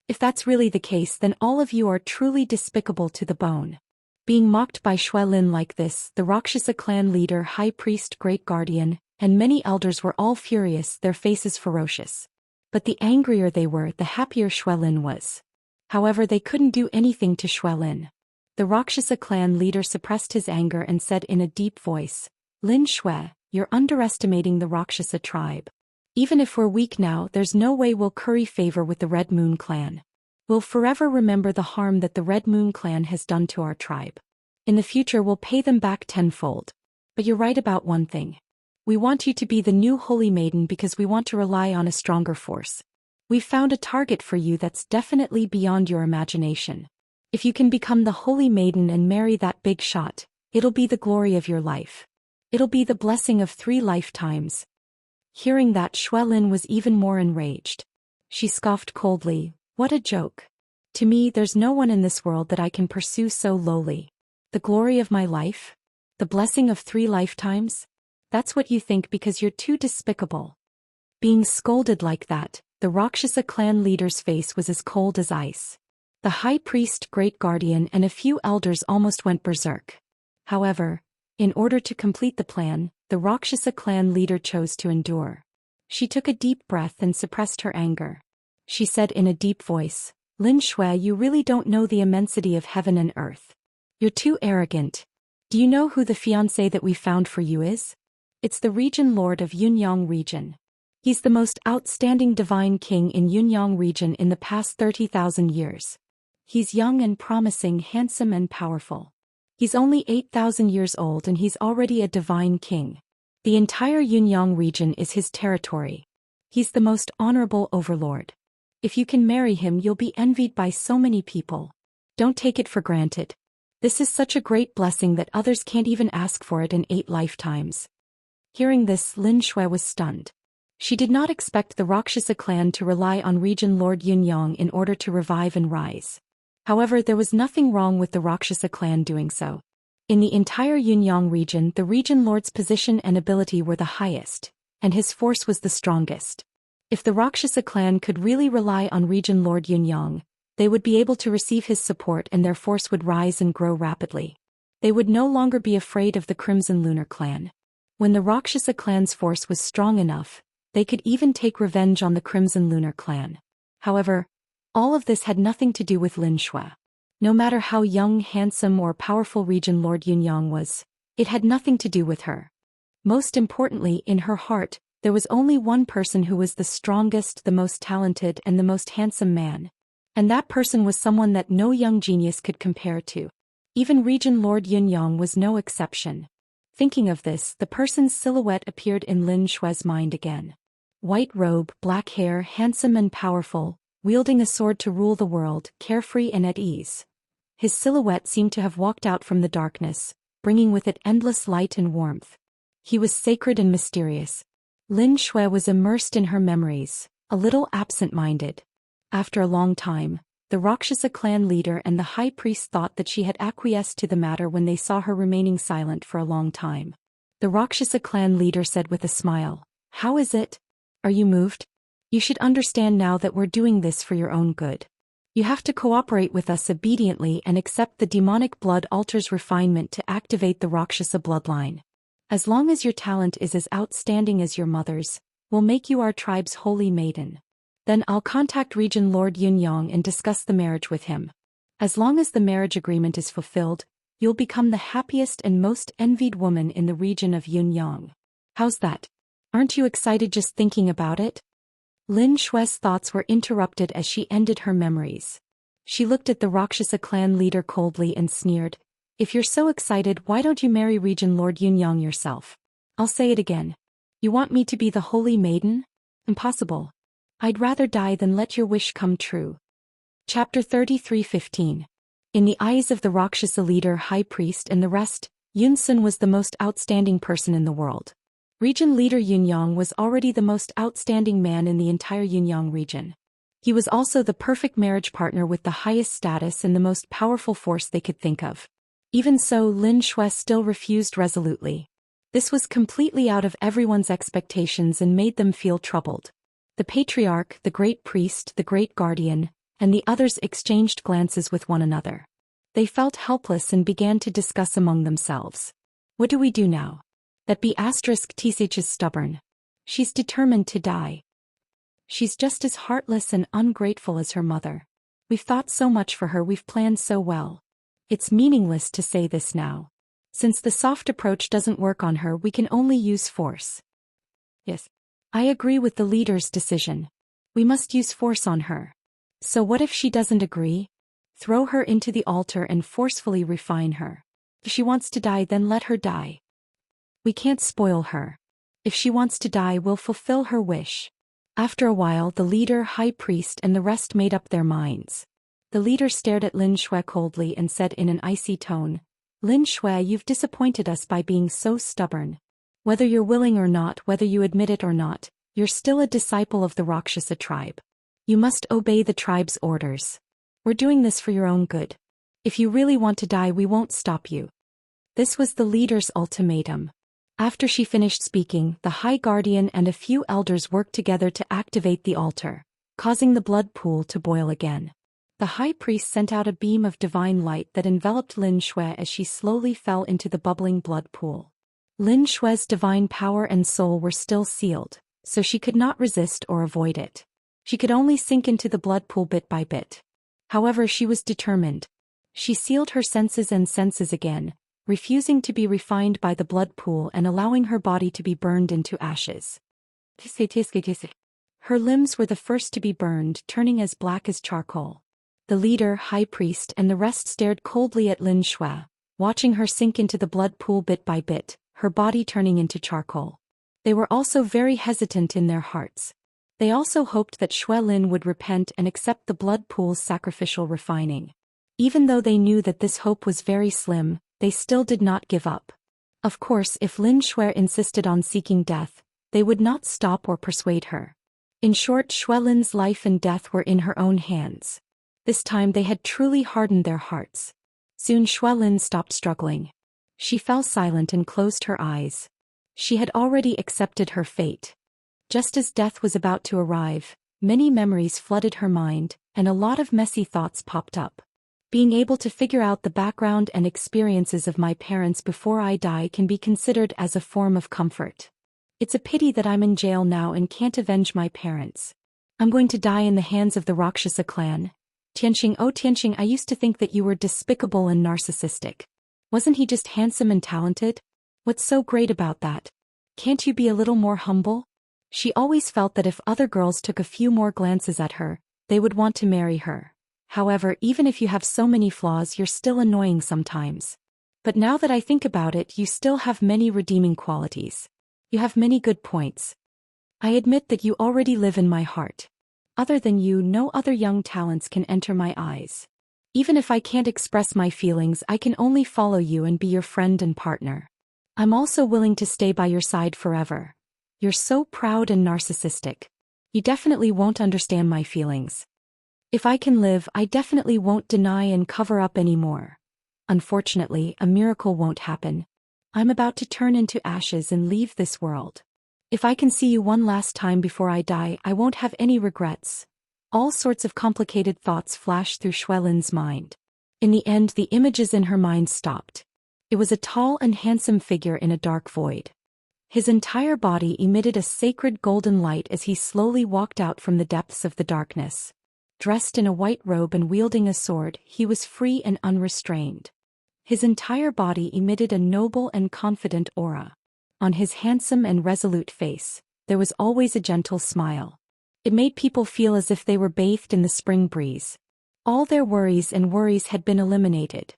If that's really the case, then all of you are truly despicable to the bone. Being mocked by Shui Lin like this, the Rakshasa clan leader, high priest, great guardian, and many elders were all furious, their faces ferocious. But the angrier they were, the happier Shui Lin was. However, they couldn't do anything to Shui Lin. The Rakshasa clan leader suppressed his anger and said in a deep voice, Lin Shui, you're underestimating the Rakshasa tribe. Even if we're weak now, there's no way we'll curry favor with the Red Moon clan. We'll forever remember the harm that the Red Moon clan has done to our tribe. In the future we'll pay them back tenfold. But you're right about one thing. We want you to be the new holy maiden because we want to rely on a stronger force. We've found a target for you that's definitely beyond your imagination. If you can become the holy maiden and marry that big shot, it'll be the glory of your life. It'll be the blessing of 3 lifetimes. Hearing that, Shui Lin was even more enraged. She scoffed coldly, What a joke. To me, there's no one in this world that I can pursue so lowly. The glory of my life? The blessing of 3 lifetimes? That's what you think because you're too despicable. Being scolded like that, the Rakshasa clan leader's face was as cold as ice. The high priest, great guardian, and a few elders almost went berserk. However, in order to complete the plan, the Rakshasa clan leader chose to endure. She took a deep breath and suppressed her anger. She said in a deep voice, Lin Shui, you really don't know the immensity of heaven and earth. You're too arrogant. Do you know who the fiancé that we found for you is? It's the Region Lord of Yunyang region. He's the most outstanding divine king in Yunyang region in the past 30,000 years. He's young and promising, handsome and powerful. He's only 8,000 years old and he's already a divine king. The entire Yunyang region is his territory. He's the most honorable overlord. If you can marry him, you'll be envied by so many people. Don't take it for granted. This is such a great blessing that others can't even ask for it in 8 lifetimes. Hearing this, Lin Shui was stunned. She did not expect the Rakshasa clan to rely on Region Lord Yunyang in order to revive and rise. However, there was nothing wrong with the Rakshasa clan doing so. In the entire Yunyang region, the Region Lord's position and ability were the highest, and his force was the strongest. If the Rakshasa clan could really rely on Region Lord Yunyang, they would be able to receive his support and their force would rise and grow rapidly. They would no longer be afraid of the Crimson Lunar clan. When the Rakshasa clan's force was strong enough, they could even take revenge on the Crimson Lunar clan. However, all of this had nothing to do with Lin Shui. No matter how young, handsome, or powerful Region Lord Yunyang was, it had nothing to do with her. Most importantly, in her heart, there was only one person who was the strongest, the most talented, and the most handsome man. And that person was someone that no young genius could compare to. Even Region Lord Yunyang was no exception. Thinking of this, the person's silhouette appeared in Lin Shui's mind again. White robe, black hair, handsome and powerful, wielding a sword to rule the world, carefree and at ease. His silhouette seemed to have walked out from the darkness, bringing with it endless light and warmth. He was sacred and mysterious. Lin Shui was immersed in her memories, a little absent-minded. After a long time, the Rakshasa clan leader and the high priest thought that she had acquiesced to the matter when they saw her remaining silent for a long time. The Rakshasa clan leader said with a smile, "How is it? Are you moved? You should understand now that we're doing this for your own good. You have to cooperate with us obediently and accept the demonic blood altar's refinement to activate the Rakshasa bloodline. As long as your talent is as outstanding as your mother's, We'll make you our tribe's holy maiden. Then I'll contact Regent Lord Yunyang and discuss the marriage with him. As long as the marriage agreement is fulfilled, you'll become the happiest and most envied woman in the region of Yunyang. How's that? Aren't you excited just thinking about it? Lin Shue's thoughts were interrupted as she ended her memories. She looked at the Rakshasa clan leader coldly and sneered, "If you're so excited, why don't you marry Regent Lord Yunyang yourself?" I'll say it again. You want me to be the holy maiden? Impossible. I'd rather die than let your wish come true. Chapter 33:15. In the eyes of the Rakshasa leader, high priest and the rest, Yunsun was the most outstanding person in the world. Region leader Yunyang was already the most outstanding man in the entire Yunyang region. He was also the perfect marriage partner with the highest status and the most powerful force they could think of. Even so, Lin Shui still refused resolutely. This was completely out of everyone's expectations and made them feel troubled. The patriarch, the great priest, the great guardian, and the others exchanged glances with one another. They felt helpless and began to discuss among themselves. What do we do now? That B*TsH is stubborn. She's determined to die. She's just as heartless and ungrateful as her mother. We've thought so much for her, we've planned so well. It's meaningless to say this now. Since the soft approach doesn't work on her, we can only use force. Yes. I agree with the leader's decision. We must use force on her. So what if she doesn't agree? Throw her into the altar and forcefully refine her. If she wants to die, then let her die. We can't spoil her. If she wants to die, we'll fulfill her wish. After a while, the leader, high priest, and the rest made up their minds. The leader stared at Lin Shui coldly and said in an icy tone, "Lin Shui, you've disappointed us by being so stubborn. Whether you're willing or not, whether you admit it or not, you're still a disciple of the Rakshasa tribe. You must obey the tribe's orders. We're doing this for your own good. If you really want to die, we won't stop you." This was the leader's ultimatum. After she finished speaking, the High Guardian and a few elders worked together to activate the altar, causing the blood pool to boil again. The high priest sent out a beam of divine light that enveloped Lin Shui as she slowly fell into the bubbling blood pool. Lin Shui's divine power and soul were still sealed, so she could not resist or avoid it. She could only sink into the blood pool bit by bit. However, she was determined. She sealed her senses and senses again, refusing to be refined by the blood pool and allowing her body to be burned into ashes. Her limbs were the first to be burned, turning as black as charcoal. The leader, high priest, and the rest stared coldly at Lin Shui, watching her sink into the blood pool bit by bit, her body turning into charcoal. They were also very hesitant in their hearts. They also hoped that Shui Lin would repent and accept the blood pool's sacrificial refining. Even though they knew that this hope was very slim, they still did not give up. Of course, if Lin Shui insisted on seeking death, they would not stop or persuade her. In short, Shui Lin's life and death were in her own hands. This time they had truly hardened their hearts. Soon Shui Lin stopped struggling. She fell silent and closed her eyes. She had already accepted her fate. Just as death was about to arrive, many memories flooded her mind, and a lot of messy thoughts popped up. Being able to figure out the background and experiences of my parents before I die can be considered as a form of comfort. It's a pity that I'm in jail now and can't avenge my parents. I'm going to die in the hands of the Rakshasa clan. Tianxing, oh Tianxing, I used to think that you were despicable and narcissistic. Wasn't he just handsome and talented? What's so great about that? Can't you be a little more humble? She always felt that if other girls took a few more glances at her, they would want to marry her. However, even if you have so many flaws, you're still annoying sometimes. But now that I think about it, you still have many redeeming qualities. You have many good points. I admit that you already live in my heart. Other than you, no other young talents can enter my eyes. Even if I can't express my feelings, I can only follow you and be your friend and partner. I'm also willing to stay by your side forever. You're so proud and narcissistic. You definitely won't understand my feelings. If I can live, I definitely won't deny and cover up anymore. Unfortunately, a miracle won't happen. I'm about to turn into ashes and leave this world. If I can see you one last time before I die, I won't have any regrets. All sorts of complicated thoughts flashed through Shui Lin's mind. In the end, the images in her mind stopped. It was a tall and handsome figure in a dark void. His entire body emitted a sacred golden light as he slowly walked out from the depths of the darkness. Dressed in a white robe and wielding a sword, he was free and unrestrained. His entire body emitted a noble and confident aura. On his handsome and resolute face, there was always a gentle smile. It made people feel as if they were bathed in the spring breeze. All their worries had been eliminated.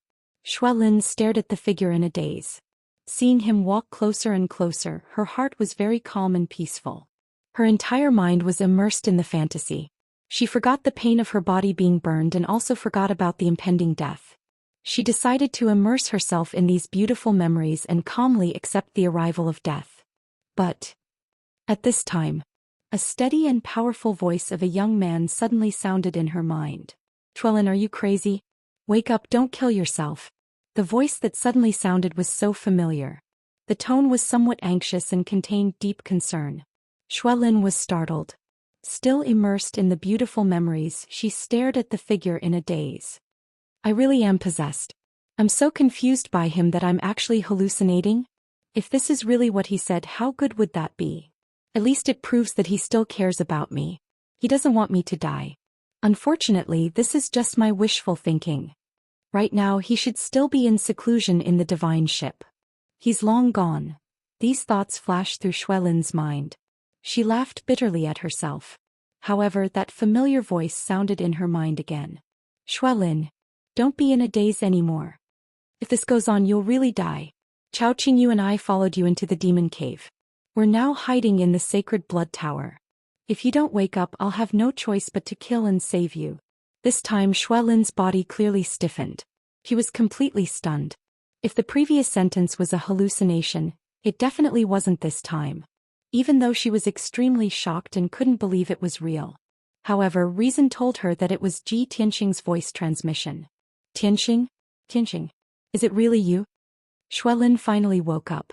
Xuelin stared at the figure in a daze. Seeing him walk closer and closer, her heart was very calm and peaceful. Her entire mind was immersed in the fantasy. She forgot the pain of her body being burned and also forgot about the impending death. She decided to immerse herself in these beautiful memories and calmly accept the arrival of death. But at this time, a steady and powerful voice of a young man suddenly sounded in her mind. "Xuelin, are you crazy? Wake up, don't kill yourself." The voice that suddenly sounded was so familiar. The tone was somewhat anxious and contained deep concern. Xuelin was startled. Still immersed in the beautiful memories, she stared at the figure in a daze. "I really am possessed. I'm so confused by him that I'm actually hallucinating? If this is really what he said, how good would that be? At least it proves that he still cares about me. He doesn't want me to die. Unfortunately, this is just my wishful thinking. Right now he should still be in seclusion in the divine ship. He's long gone." These thoughts flashed through Xuelin's mind. She laughed bitterly at herself. However, that familiar voice sounded in her mind again. "Xuelin, don't be in a daze anymore. If this goes on, you'll really die. Chao-Qing, you and I followed you into the demon cave. We're now hiding in the sacred blood tower. If you don't wake up, I'll have no choice but to kill and save you." This time Xuelin's body clearly stiffened. He was completely stunned. If the previous sentence was a hallucination, it definitely wasn't this time. Even though she was extremely shocked and couldn't believe it was real. However, reason told her that it was Ji Tianxing's voice transmission. "Tianxing? Tianxing? Is it really you?" Xuelin finally woke up.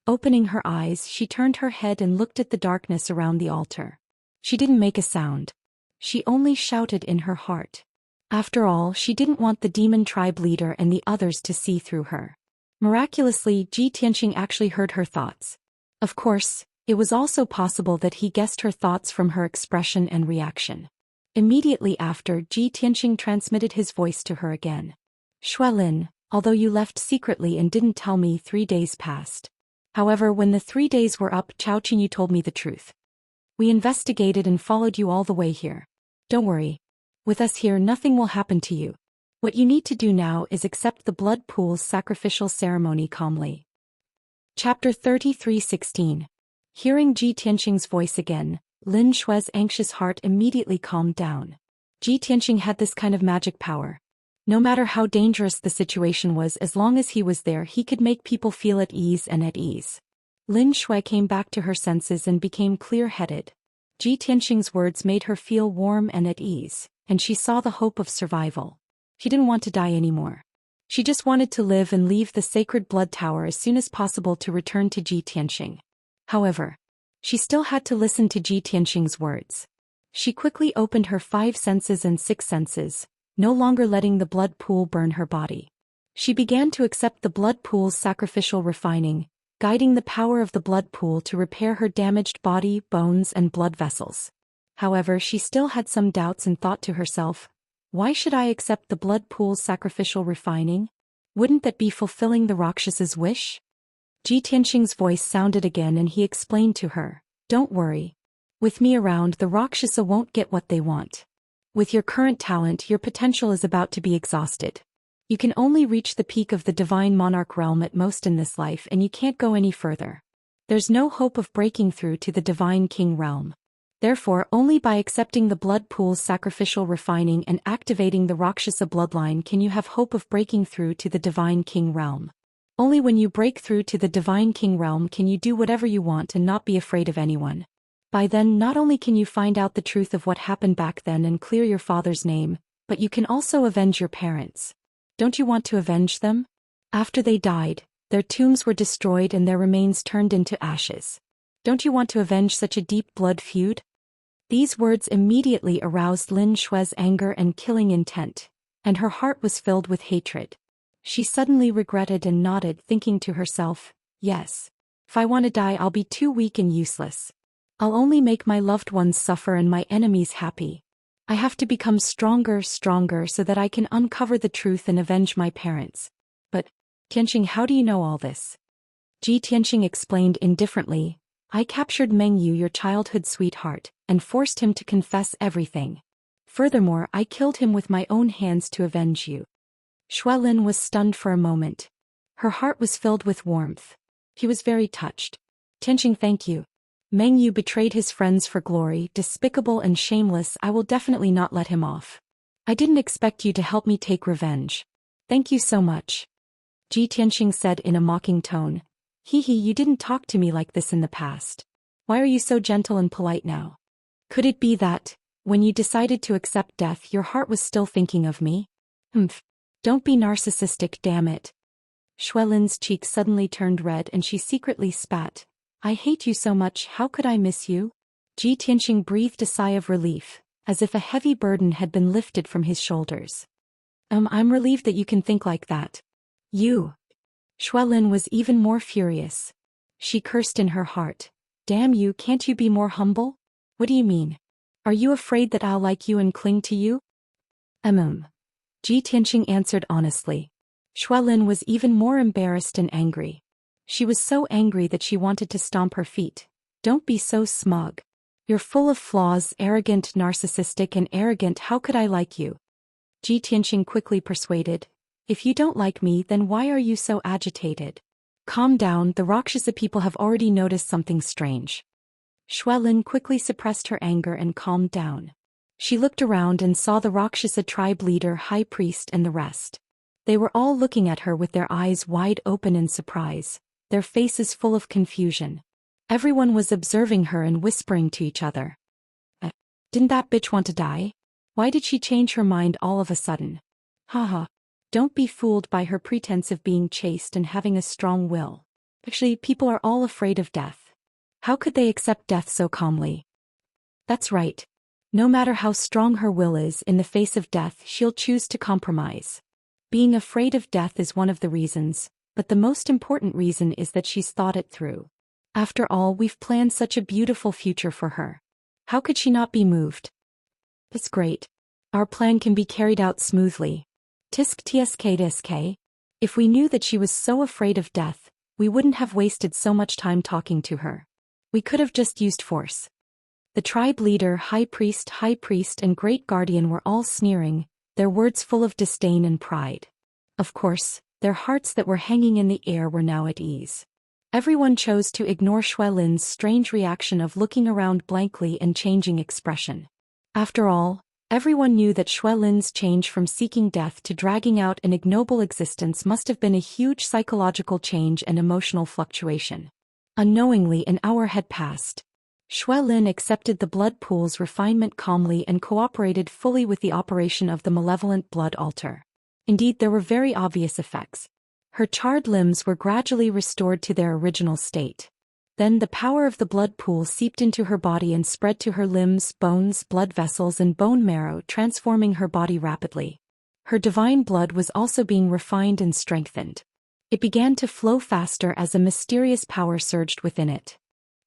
Opening her eyes, she turned her head and looked at the darkness around the altar. She didn't make a sound. She only shouted in her heart. After all, she didn't want the demon tribe leader and the others to see through her. Miraculously, Ji Tianxing actually heard her thoughts. Of course, it was also possible that he guessed her thoughts from her expression and reaction. Immediately after, Ji Tianxing transmitted his voice to her again. "Xuelin, although you left secretly and didn't tell me, 3 days passed. However, when the 3 days were up, Chao-Qing, you told me the truth. We investigated and followed you all the way here. Don't worry. With us here, nothing will happen to you. What you need to do now is accept the blood pool's sacrificial ceremony calmly." Chapter 33:16. Hearing Ji Tianxing's voice again, Lin Shui's anxious heart immediately calmed down. Ji Tianxing had this kind of magic power. No matter how dangerous the situation was, as long as he was there, he could make people feel at ease and at ease. Lin Shui came back to her senses and became clear-headed. Ji Tianxing's words made her feel warm and at ease, and she saw the hope of survival. She didn't want to die anymore. She just wanted to live and leave the sacred blood tower as soon as possible to return to Ji Tianxing. However, she still had to listen to Ji Tianxing's words. She quickly opened her 5 senses and 6 senses, no longer letting the blood pool burn her body. She began to accept the blood pool's sacrificial refining, guiding the power of the blood pool to repair her damaged body, bones, and blood vessels. However, she still had some doubts and thought to herself, "Why should I accept the blood pool's sacrificial refining? Wouldn't that be fulfilling the Rakshasa's wish?" Ji Tianxing's voice sounded again and he explained to her, "Don't worry. With me around, the Rakshasa won't get what they want. With your current talent, your potential is about to be exhausted. You can only reach the peak of the divine monarch realm at most in this life, and you can't go any further. There's no hope of breaking through to the divine king realm. Therefore, only by accepting the blood pool's sacrificial refining and activating the Rakshasa bloodline can you have hope of breaking through to the divine king realm. Only when you break through to the divine king realm can you do whatever you want and not be afraid of anyone. By then, not only can you find out the truth of what happened back then and clear your father's name, but you can also avenge your parents. Don't you want to avenge them? After they died, their tombs were destroyed and their remains turned into ashes. Don't you want to avenge such a deep blood feud?" These words immediately aroused Lin Shui's anger and killing intent, and her heart was filled with hatred. She suddenly regretted and nodded, thinking to herself, "Yes. If I want to die, I'll be too weak and useless. I'll only make my loved ones suffer and my enemies happy. I have to become stronger so that I can uncover the truth and avenge my parents. But, Tianxing, how do you know all this? Tianxing explained indifferently. I captured Meng Yu, your childhood sweetheart, and forced him to confess everything. Furthermore, I killed him with my own hands to avenge you. Xuelin was stunned for a moment. Her heart was filled with warmth. He was very touched. Tianxing, thank you. Meng Yu betrayed his friends for glory, despicable and shameless. I will definitely not let him off. I didn't expect you to help me take revenge. Thank you so much. Tianxing said in a mocking tone. You didn't talk to me like this in the past. Why are you so gentle and polite now? Could it be that, when you decided to accept death, your heart was still thinking of me? Don't be narcissistic, damn it. Xuelin's cheeks suddenly turned red and she secretly spat. I hate you so much, how could I miss you? Tianxing breathed a sigh of relief, as if a heavy burden had been lifted from his shoulders. I'm relieved that you can think like that. You. Xuelin was even more furious. She cursed in her heart. Damn you, can't you be more humble? What do you mean? Are you afraid that I'll like you and cling to you? Tianxing answered honestly. Xuelin was even more embarrassed and angry. She was so angry that she wanted to stomp her feet. Don't be so smug. You're full of flaws, arrogant, narcissistic and arrogant. How could I like you? Tianxing quickly persuaded. If you don't like me, then why are you so agitated? Calm down, the Rakshasa people have already noticed something strange. Xuelin quickly suppressed her anger and calmed down. She looked around and saw the Rakshasa tribe leader, high priest and the rest. They were all looking at her with their eyes wide open in surprise, their faces full of confusion. Everyone was observing her and whispering to each other. Didn't that bitch want to die? Why did she change her mind all of a sudden? Haha. Don't be fooled by her pretense of being chaste and having a strong will. Actually, people are all afraid of death. How could they accept death so calmly? That's right. No matter how strong her will is, in the face of death, she'll choose to compromise. Being afraid of death is one of the reasons, but the most important reason is that she's thought it through. After all, we've planned such a beautiful future for her. How could she not be moved? That's great. Our plan can be carried out smoothly. Tisk. If we knew that she was so afraid of death, we wouldn't have wasted so much time talking to her. We could have just used force. The tribe leader, high priest and great guardian were all sneering, their words full of disdain and pride. Of course, their hearts that were hanging in the air were now at ease. Everyone chose to ignore Xuelin's strange reaction of looking around blankly and changing expression. After all, everyone knew that Xuelin's change from seeking death to dragging out an ignoble existence must have been a huge psychological change and emotional fluctuation. Unknowingly, an hour had passed. Xuelin accepted the blood pool's refinement calmly and cooperated fully with the operation of the malevolent blood altar. Indeed, there were very obvious effects. Her charred limbs were gradually restored to their original state. Then the power of the blood pool seeped into her body and spread to her limbs, bones, blood vessels and bone marrow, transforming her body rapidly. Her divine blood was also being refined and strengthened. It began to flow faster as a mysterious power surged within it.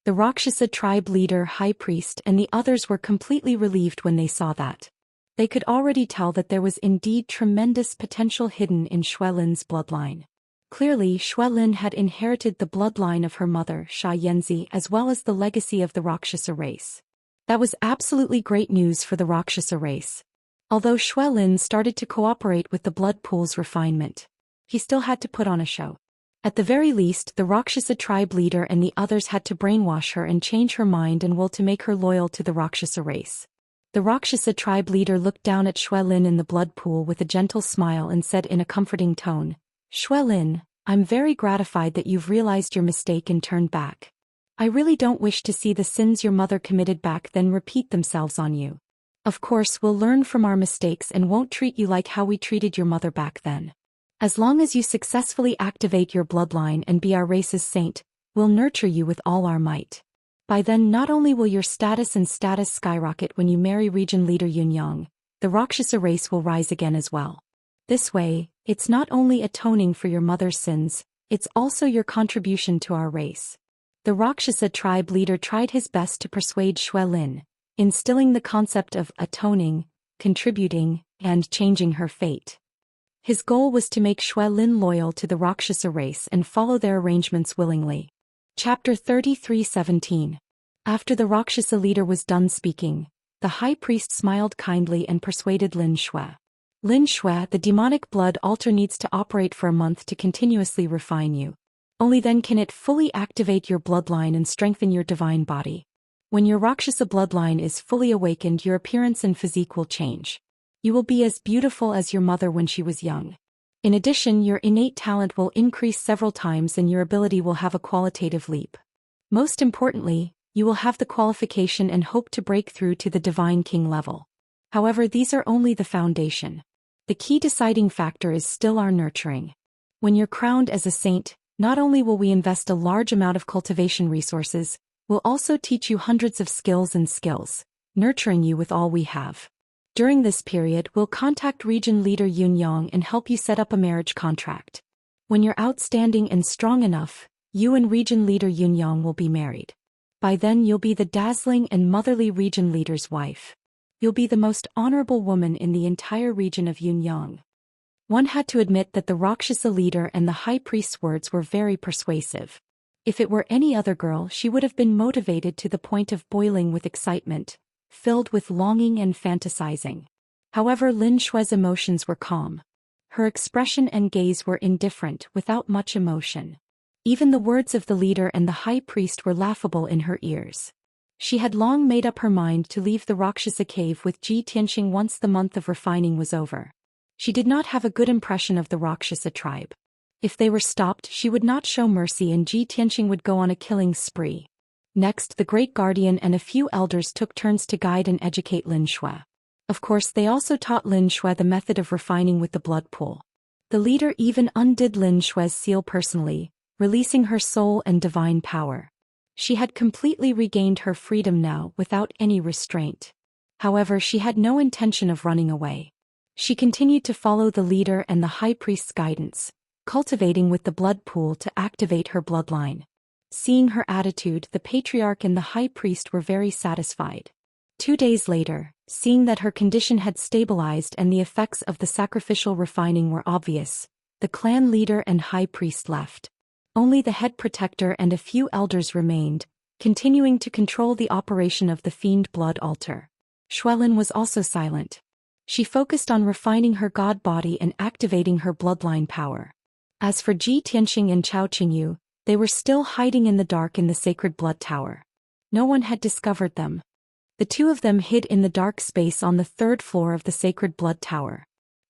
The Rakshasa tribe leader, high priest and the others were completely relieved when they saw that. They could already tell that there was indeed tremendous potential hidden in Xuelin's bloodline. Clearly, Xuelin had inherited the bloodline of her mother, Xianxia, as well as the legacy of the Rakshasa race. That was absolutely great news for the Rakshasa race. Although Xuelin started to cooperate with the blood pool's refinement, he still had to put on a show. At the very least, the Rakshasa tribe leader and the others had to brainwash her and change her mind and will to make her loyal to the Rakshasa race. The Rakshasa tribe leader looked down at Xuelin in the blood pool with a gentle smile and said in a comforting tone, Xuelin, I'm very gratified that you've realized your mistake and turned back. I really don't wish to see the sins your mother committed back then repeat themselves on you. Of course, we'll learn from our mistakes and won't treat you like how we treated your mother back then. As long as you successfully activate your bloodline and be our race's saint, we'll nurture you with all our might. By then, not only will your status skyrocket when you marry region leader Yunyang, the Rakshasa race will rise again as well. This way, it's not only atoning for your mother's sins, it's also your contribution to our race. The Rakshasa tribe leader tried his best to persuade Shui Lin, instilling the concept of atoning, contributing, and changing her fate. His goal was to make Shui Lin loyal to the Rakshasa race and follow their arrangements willingly. Chapter 33:17. After the Rakshasa leader was done speaking, the high priest smiled kindly and persuaded Lin Shui. Lin Shui, the demonic blood altar needs to operate for a month to continuously refine you. Only then can it fully activate your bloodline and strengthen your divine body. When your Rakshasa bloodline is fully awakened, your appearance and physique will change. You will be as beautiful as your mother when she was young. In addition, your innate talent will increase several times and your ability will have a qualitative leap. Most importantly, you will have the qualification and hope to break through to the Divine King level. However, these are only the foundation. The key deciding factor is still our nurturing. When you're crowned as a saint, not only will we invest a large amount of cultivation resources, we'll also teach you hundreds of skills, nurturing you with all we have. During this period, we'll contact region leader Yun Yang and help you set up a marriage contract. When you're outstanding and strong enough, you and region leader Yun Yang will be married. By then you'll be the dazzling and motherly region leader's wife. You'll be the most honorable woman in the entire region of Yun Yang. One had to admit that the Rakshasa leader and the high priest's words were very persuasive. If it were any other girl, she would have been motivated to the point of boiling with excitement, filled with longing and fantasizing. However, Lin Shui's emotions were calm. Her expression and gaze were indifferent, without much emotion. Even the words of the leader and the high priest were laughable in her ears. She had long made up her mind to leave the Rakshasa cave with Ji Tianxing once the month of refining was over. She did not have a good impression of the Rakshasa tribe. If they were stopped, she would not show mercy and Ji Tianxing would go on a killing spree. Next, the great guardian and a few elders took turns to guide and educate Lin Shui. Of course, they also taught Lin Shui the method of refining with the blood pool. The leader even undid Lin Shui's seal personally, releasing her soul and divine power. She had completely regained her freedom now without any restraint. However, she had no intention of running away. She continued to follow the leader and the high priest's guidance, cultivating with the blood pool to activate her bloodline. Seeing her attitude, the patriarch and the high priest were very satisfied. 2 days later, seeing that her condition had stabilized and the effects of the sacrificial refining were obvious, the clan leader and high priest left. Only the head protector and a few elders remained, continuing to control the operation of the fiend blood altar. Shui Lin was also silent. She focused on refining her god body and activating her bloodline power. As for Ji Tianxing and Chao Qingyu, they were still hiding in the dark in the sacred blood tower. No one had discovered them. The two of them hid in the dark space on the 3rd floor of the sacred blood tower.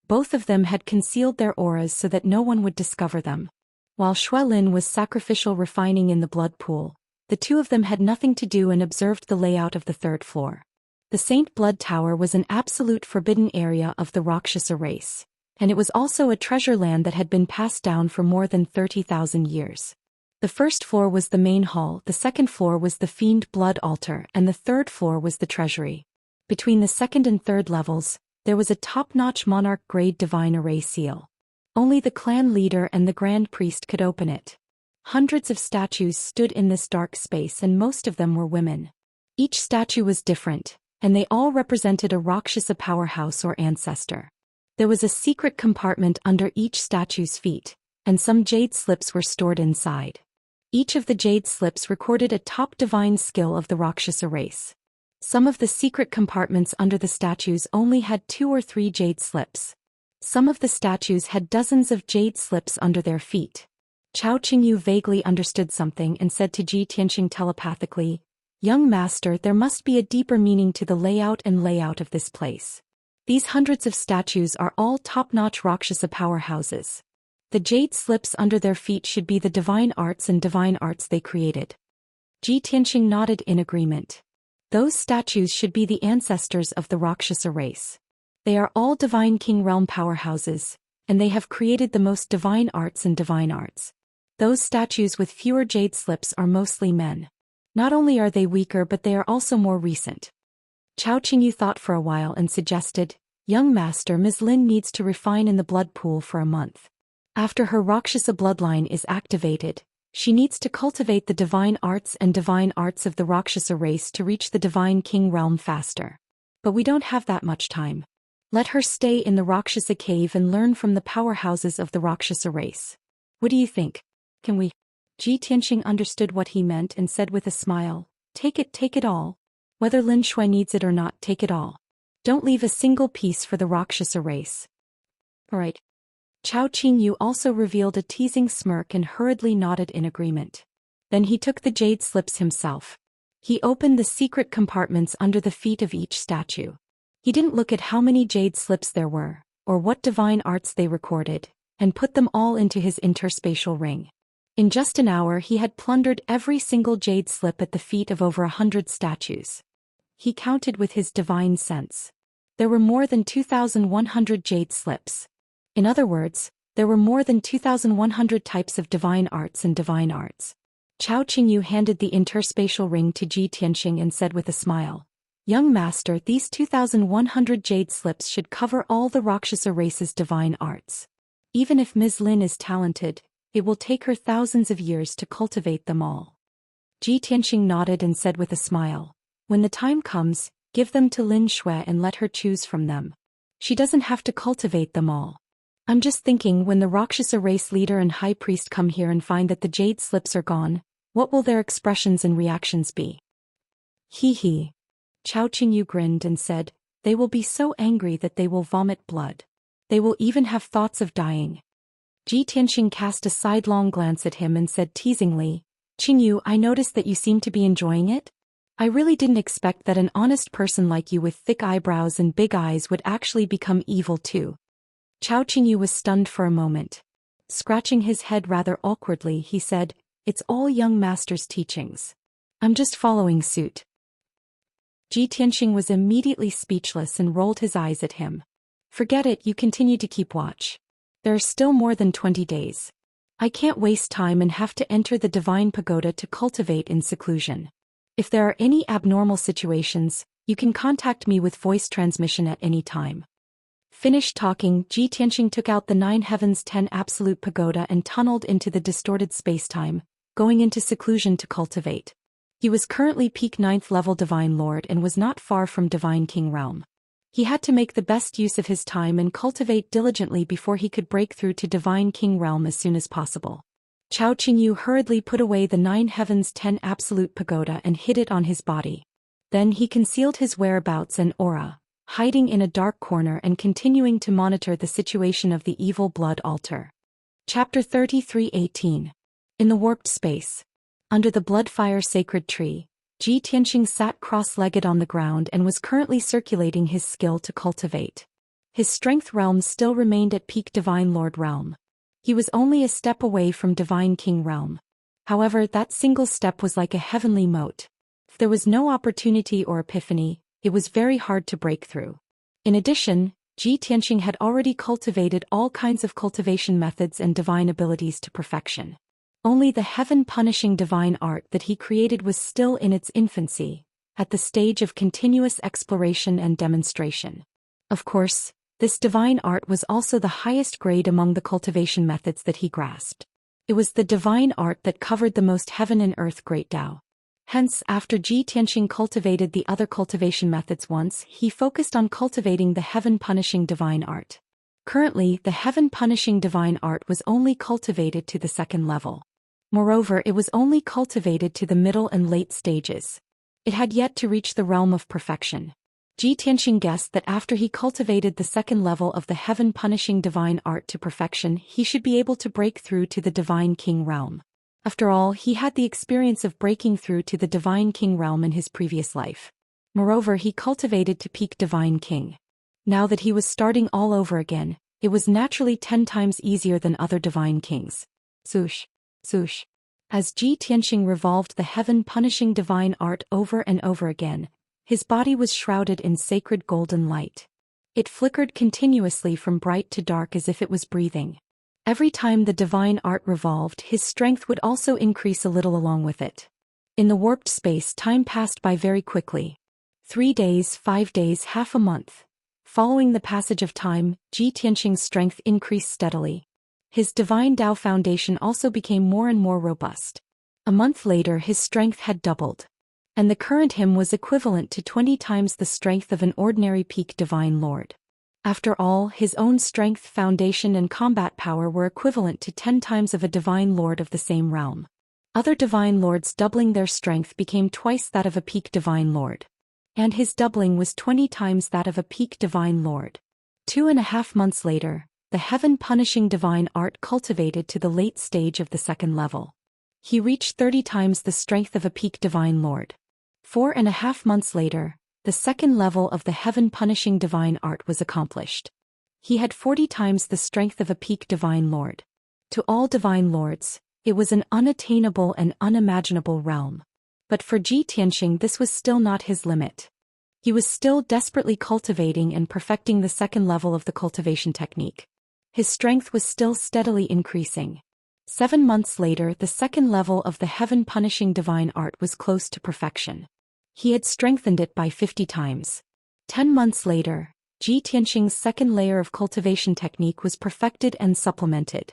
Both of them had concealed their auras so that no one would discover them. While Shui Lin was sacrificial refining in the blood pool, the two of them had nothing to do and observed the layout of the 3rd floor. The Saint Blood Tower was an absolute forbidden area of the Rakshasa race, and it was also a treasure land that had been passed down for more than 30,000 years. The 1st floor was the main hall, the 2nd floor was the fiend blood altar, and the 3rd floor was the treasury. Between the 2nd and 3rd levels, there was a top-notch monarch-grade divine array seal. Only the clan leader and the grand priest could open it. Hundreds of statues stood in this dark space and most of them were women. Each statue was different, and they all represented a Rakshasa powerhouse or ancestor. There was a secret compartment under each statue's feet, and some jade slips were stored inside. Each of the jade slips recorded a top divine skill of the Rakshasa race. Some of the secret compartments under the statues only had 2 or 3 jade slips. Some of the statues had dozens of jade slips under their feet. Chao Qingyu vaguely understood something and said to Ji Tianxing telepathically, "Young master, there must be a deeper meaning to the layout of this place. These hundreds of statues are all top-notch Rakshasa powerhouses. The jade slips under their feet should be the divine arts and divine arts they created." Ji Tianxing nodded in agreement. Those statues should be the ancestors of the Rakshasa race. They are all divine king realm powerhouses, and they have created the most divine arts and divine arts. Those statues with fewer jade slips are mostly men. Not only are they weaker but they are also more recent. Chao Qingyu thought for a while and suggested, "Young master, Ms. Lin needs to refine in the blood pool for a month. After her Rakshasa bloodline is activated, She needs to cultivate the divine arts of the Rakshasa race to reach the divine king realm faster. But we don't have that much time. Let her stay in the Rakshasa cave and learn from the powerhouses of the Rakshasa race. What do you think? Can we? Ji Tianxing understood what he meant and said with a smile, take it all. Whether Lin Shui needs it or not, take it all. Don't leave a single piece for the Rakshasa race. Alright. Chao Qingyu also revealed a teasing smirk and hurriedly nodded in agreement. Then he took the jade slips himself. He opened the secret compartments under the feet of each statue. He didn't look at how many jade slips there were, or what divine arts they recorded, and put them all into his interspatial ring. In just an hour he had plundered every single jade slip at the feet of over 100 statues. He counted with his divine sense. There were more than 2,100 jade slips. In other words, there were more than 2,100 types of divine arts and divine arts. Chao Qingyu handed the interspatial ring to Ji Tianxing and said with a smile, "Young master, these 2,100 jade slips should cover all the Rakshasa race's divine arts. Even if Ms. Lin is talented, it will take her thousands of years to cultivate them all." Ji Tianxing nodded and said with a smile, "When the time comes, give them to Lin Shui and let her choose from them. She doesn't have to cultivate them all. I'm just thinking, when the Rakshasa race leader and high priest come here and find that the jade slips are gone, what will their expressions and reactions be?" He. Chao Qingyu grinned and said, "They will be so angry that they will vomit blood. They will even have thoughts of dying." Ji Tianxing cast a sidelong glance at him and said teasingly, "Qingyu, I noticed that you seem to be enjoying it. I really didn't expect that an honest person like you with thick eyebrows and big eyes would actually become evil too." Chao Qingyu was stunned for a moment. Scratching his head rather awkwardly, he said, "It's all young master's teachings. I'm just following suit." Ji Tianxing was immediately speechless and rolled his eyes at him. "Forget it, you continue to keep watch. There are still more than 20 days. I can't waste time and have to enter the divine pagoda to cultivate in seclusion. If there are any abnormal situations, you can contact me with voice transmission at any time." Finished talking, Ji Tianxing took out the 9 Heavens 10 Absolute Pagoda and tunneled into the distorted spacetime, going into seclusion to cultivate. He was currently peak 9th level Divine Lord and was not far from Divine King realm. He had to make the best use of his time and cultivate diligently before he could break through to Divine King realm as soon as possible. Chao Qingyu hurriedly put away the 9 Heavens 10 Absolute Pagoda and hid it on his body. Then he concealed his whereabouts and aura, hiding in a dark corner and continuing to monitor the situation of the evil blood altar. Chapter 33:18. In the warped space. Under the Bloodfire Sacred Tree, Ji Tianxing sat cross-legged on the ground and was currently circulating his skill to cultivate. His strength realm still remained at peak Divine Lord realm. He was only a step away from Divine King realm. However, that single step was like a heavenly moat. If there was no opportunity or epiphany, it was very hard to break through. In addition, Ji Tianxing had already cultivated all kinds of cultivation methods and divine abilities to perfection. Only the heaven-punishing divine art that he created was still in its infancy, at the stage of continuous exploration and demonstration. Of course, this divine art was also the highest grade among the cultivation methods that he grasped. It was the divine art that covered the most heaven and earth great Tao. Hence, after Ji Tianxing cultivated the other cultivation methods once, he focused on cultivating the heaven-punishing divine art. Currently, the heaven-punishing divine art was only cultivated to the 2nd level. Moreover, it was only cultivated to the middle and late stages. It had yet to reach the realm of perfection. Ji Tianxing guessed that after he cultivated the 2nd level of the heaven-punishing divine art to perfection, he should be able to break through to the Divine King realm. After all, he had the experience of breaking through to the Divine King realm in his previous life. Moreover, he cultivated to peak Divine King. Now that he was starting all over again, it was naturally 10 times easier than other Divine Kings. Swoosh, swoosh. As Ji Tianxing revolved the heaven-punishing divine art over and over again, his body was shrouded in sacred golden light. It flickered continuously from bright to dark as if it was breathing. Every time the divine art revolved, his strength would also increase a little along with it. In the warped space, time passed by very quickly. 3 days, 5 days, half a month. Following the passage of time, Ji Tianxing's strength increased steadily. His divine Tao foundation also became more and more robust. A month later his strength had doubled. And the current him was equivalent to 20 times the strength of an ordinary peak divine lord. After all, his own strength, foundation and combat power were equivalent to 10 times of a divine lord of the same realm. Other divine lords doubling their strength became twice that of a peak divine lord. And his doubling was 20 times that of a peak divine lord. 2.5 months later, the heaven-punishing divine art cultivated to the late stage of the second level. He reached 30 times the strength of a peak divine lord. 4.5 months later, the second level of the heaven-punishing divine art was accomplished. He had 40 times the strength of a peak divine lord. To all divine lords, it was an unattainable and unimaginable realm. But for Zhi Tianxing this was still not his limit. He was still desperately cultivating and perfecting the second level of the cultivation technique. His strength was still steadily increasing. 7 months later the second level of the heaven-punishing divine art was close to perfection. He had strengthened it by 50 times. 10 months later, Zhi Tianxing's second layer of cultivation technique was perfected and supplemented.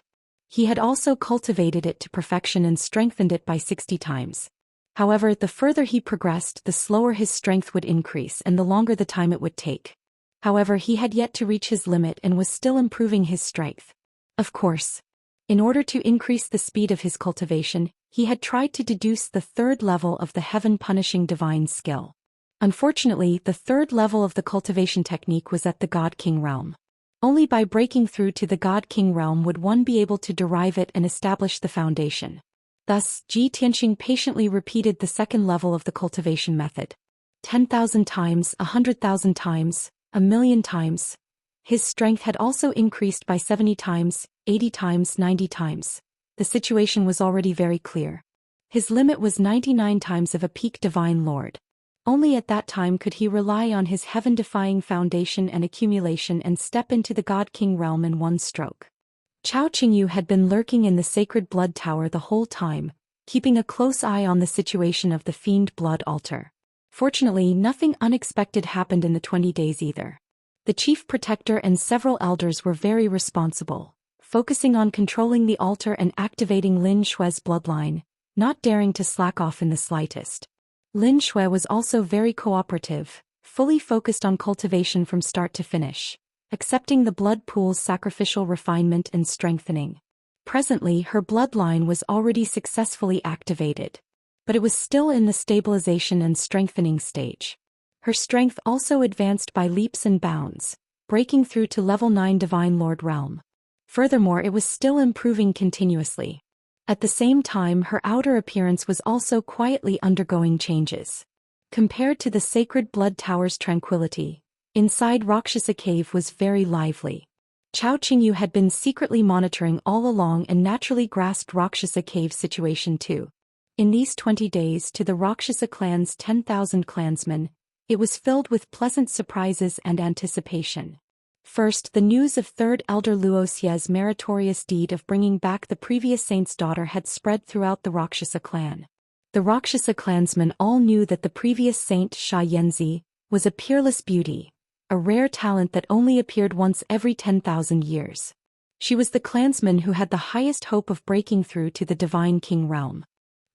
He had also cultivated it to perfection and strengthened it by 60 times. However, the further he progressed, the slower his strength would increase and the longer the time it would take. However, he had yet to reach his limit and was still improving his strength. Of course, in order to increase the speed of his cultivation, he had tried to deduce the third level of the heaven-punishing divine skill. Unfortunately, the third level of the cultivation technique was at the God King realm. Only by breaking through to the God King realm would one be able to derive it and establish the foundation. Thus, Zhi Tianxing patiently repeated the second level of the cultivation method. 10,000 times, 100,000 times, 1,000,000 times. His strength had also increased by 70 times, 80 times, 90 times. The situation was already very clear. His limit was 99 times of a peak divine lord. Only at that time could he rely on his heaven-defying foundation and accumulation and step into the God King realm in one stroke. Chao Qingyu had been lurking in the sacred blood tower the whole time, keeping a close eye on the situation of the fiend blood altar. Fortunately, nothing unexpected happened in the 20 days either. The chief protector and several elders were very responsible, focusing on controlling the altar and activating Lin Xue's bloodline, not daring to slack off in the slightest. Lin Xue was also very cooperative, fully focused on cultivation from start to finish, accepting the blood pool's sacrificial refinement and strengthening. Presently her bloodline was already successfully activated, but it was still in the stabilization and strengthening stage. Her strength also advanced by leaps and bounds, breaking through to level 9 Divine Lord realm. Furthermore, it was still improving continuously. At the same time, her outer appearance was also quietly undergoing changes. Compared to the sacred blood tower's tranquility, inside Rakshasa cave was very lively. Chao Qingyu had been secretly monitoring all along and naturally grasped Rakshasa cave's situation too. In these 20 days to the Rakshasa clan's 10,000 clansmen, it was filled with pleasant surprises and anticipation. First, the news of third elder Luo Xie's meritorious deed of bringing back the previous saint's daughter had spread throughout the Rakshasa clan. The Rakshasa clansmen all knew that the previous saint Xianxia was a peerless beauty, a rare talent that only appeared once every 10,000 years. She was the clansman who had the highest hope of breaking through to the Divine King realm.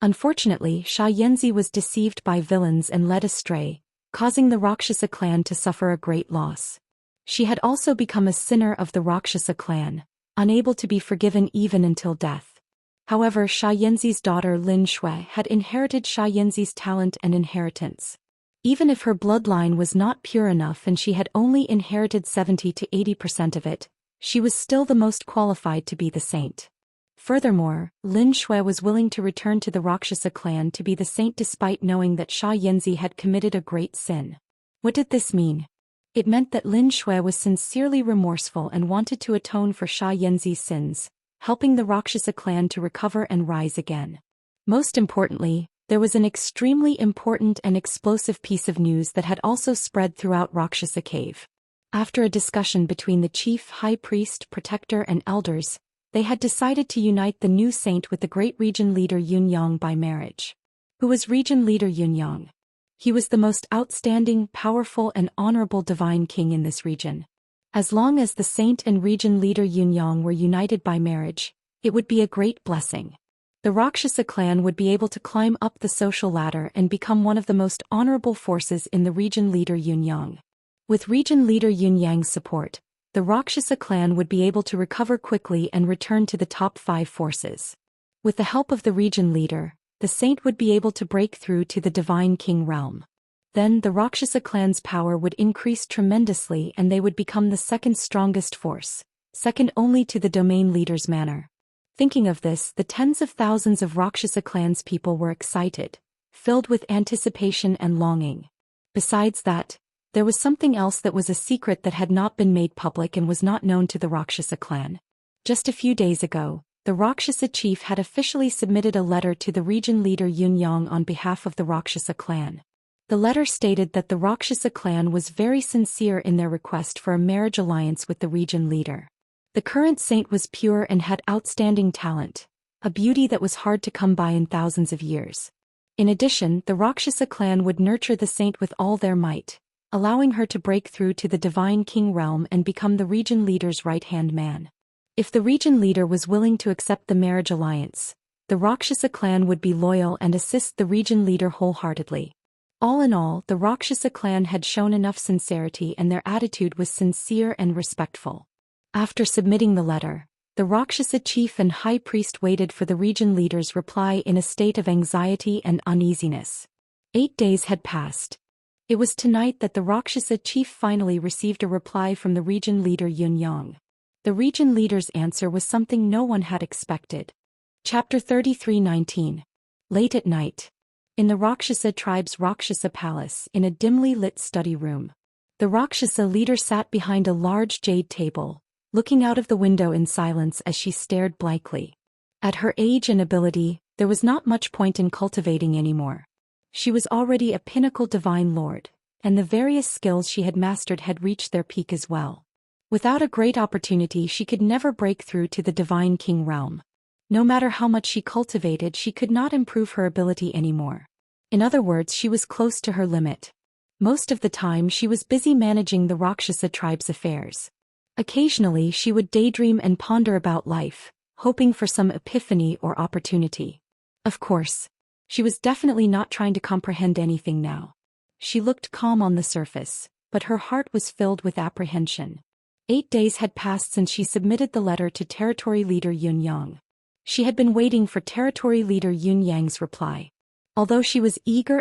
Unfortunately, Xianxia was deceived by villains and led astray, causing the Rakshasa clan to suffer a great loss. She had also become a sinner of the Rakshasa clan, unable to be forgiven even until death. However, Xianxia's daughter Lin Xue had inherited Xianxia's talent and inheritance. Even if her bloodline was not pure enough and she had only inherited 70 to 80% of it, she was still the most qualified to be the saint. Furthermore, Lin Xue was willing to return to the Rakshasa clan to be the saint despite knowing that Xianxia had committed a great sin. What did this mean? It meant that Lin Xue was sincerely remorseful and wanted to atone for Xianxia's sins, helping the Rakshasa clan to recover and rise again. Most importantly, there was an extremely important and explosive piece of news that had also spread throughout Rakshasa cave. After a discussion between the chief high priest, protector and elders, they had decided to unite the new saint with the great region leader Yunyang by marriage. Who was region leader Yunyang? He was the most outstanding, powerful and honorable divine king in this region. As long as the saint and region leader Yunyang were united by marriage, it would be a great blessing. The Rakshasa clan would be able to climb up the social ladder and become one of the most honorable forces in the region leader Yunyang. With region leader Yunyang's support, the Rakshasa clan would be able to recover quickly and return to the top 5 forces. With the help of the region leader, the saint would be able to break through to the divine king realm. Then the Rakshasa clan's power would increase tremendously and they would become the second strongest force, second only to the domain leader's manor. Thinking of this, the tens of thousands of Rakshasa clan's people were excited, filled with anticipation and longing. Besides that, there was something else that was a secret that had not been made public and was not known to the Rakshasa clan. Just a few days ago, the Rakshasa chief had officially submitted a letter to the region leader Yunyang on behalf of the Rakshasa clan. The letter stated that the Rakshasa clan was very sincere in their request for a marriage alliance with the region leader. The current saint was pure and had outstanding talent, a beauty that was hard to come by in thousands of years. In addition, the Rakshasa clan would nurture the saint with all their might, allowing her to break through to the divine king realm and become the region leader's right-hand man. If the region leader was willing to accept the marriage alliance, the Rakshasa clan would be loyal and assist the region leader wholeheartedly. All in all, the Rakshasa clan had shown enough sincerity and their attitude was sincere and respectful. After submitting the letter, the Rakshasa chief and high priest waited for the region leader's reply in a state of anxiety and uneasiness. 8 days had passed. It was tonight that the Rakshasa chief finally received a reply from the region leader Yunyang. The region leader's answer was something no one had expected. Chapter 33:19. Late at night. In the Rakshasa tribe's Rakshasa palace, in a dimly lit study room. The Rakshasa leader sat behind a large jade table, looking out of the window in silence as she stared blankly. At her age and ability, there was not much point in cultivating anymore. She was already a pinnacle divine lord, and the various skills she had mastered had reached their peak as well. Without a great opportunity, she could never break through to the divine king realm. No matter how much she cultivated, she could not improve her ability anymore. In other words, she was close to her limit. Most of the time, she was busy managing the Rakshasa tribe's affairs. Occasionally, she would daydream and ponder about life, hoping for some epiphany or opportunity. Of course, she was definitely not trying to comprehend anything now. She looked calm on the surface, but her heart was filled with apprehension. 8 days had passed since she submitted the letter to Territory Leader Yunyang. She had been waiting for Territory Leader Yunyang's reply. Although she was eager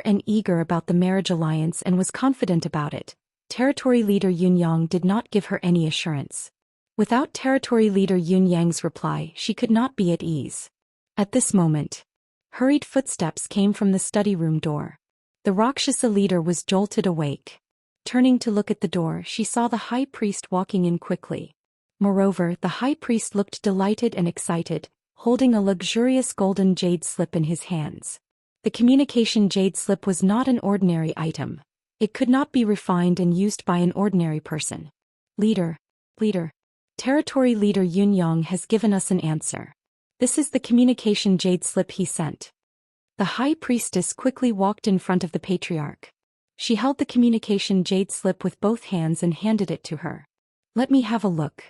about the marriage alliance and was confident about it, Territory Leader Yunyang did not give her any assurance. Without Territory Leader Yunyang's reply, she could not be at ease. At this moment, hurried footsteps came from the study room door. The Rakshasa leader was jolted awake. Turning to look at the door, she saw the high priest walking in quickly. Moreover, the high priest looked delighted and excited, holding a luxurious golden jade slip in his hands. The communication jade slip was not an ordinary item. It could not be refined and used by an ordinary person. Leader. Territory Leader Yunyang has given us an answer. This is the communication jade slip he sent. The high priestess quickly walked in front of the patriarch. She held the communication jade slip with both hands and handed it to her. Let me have a look.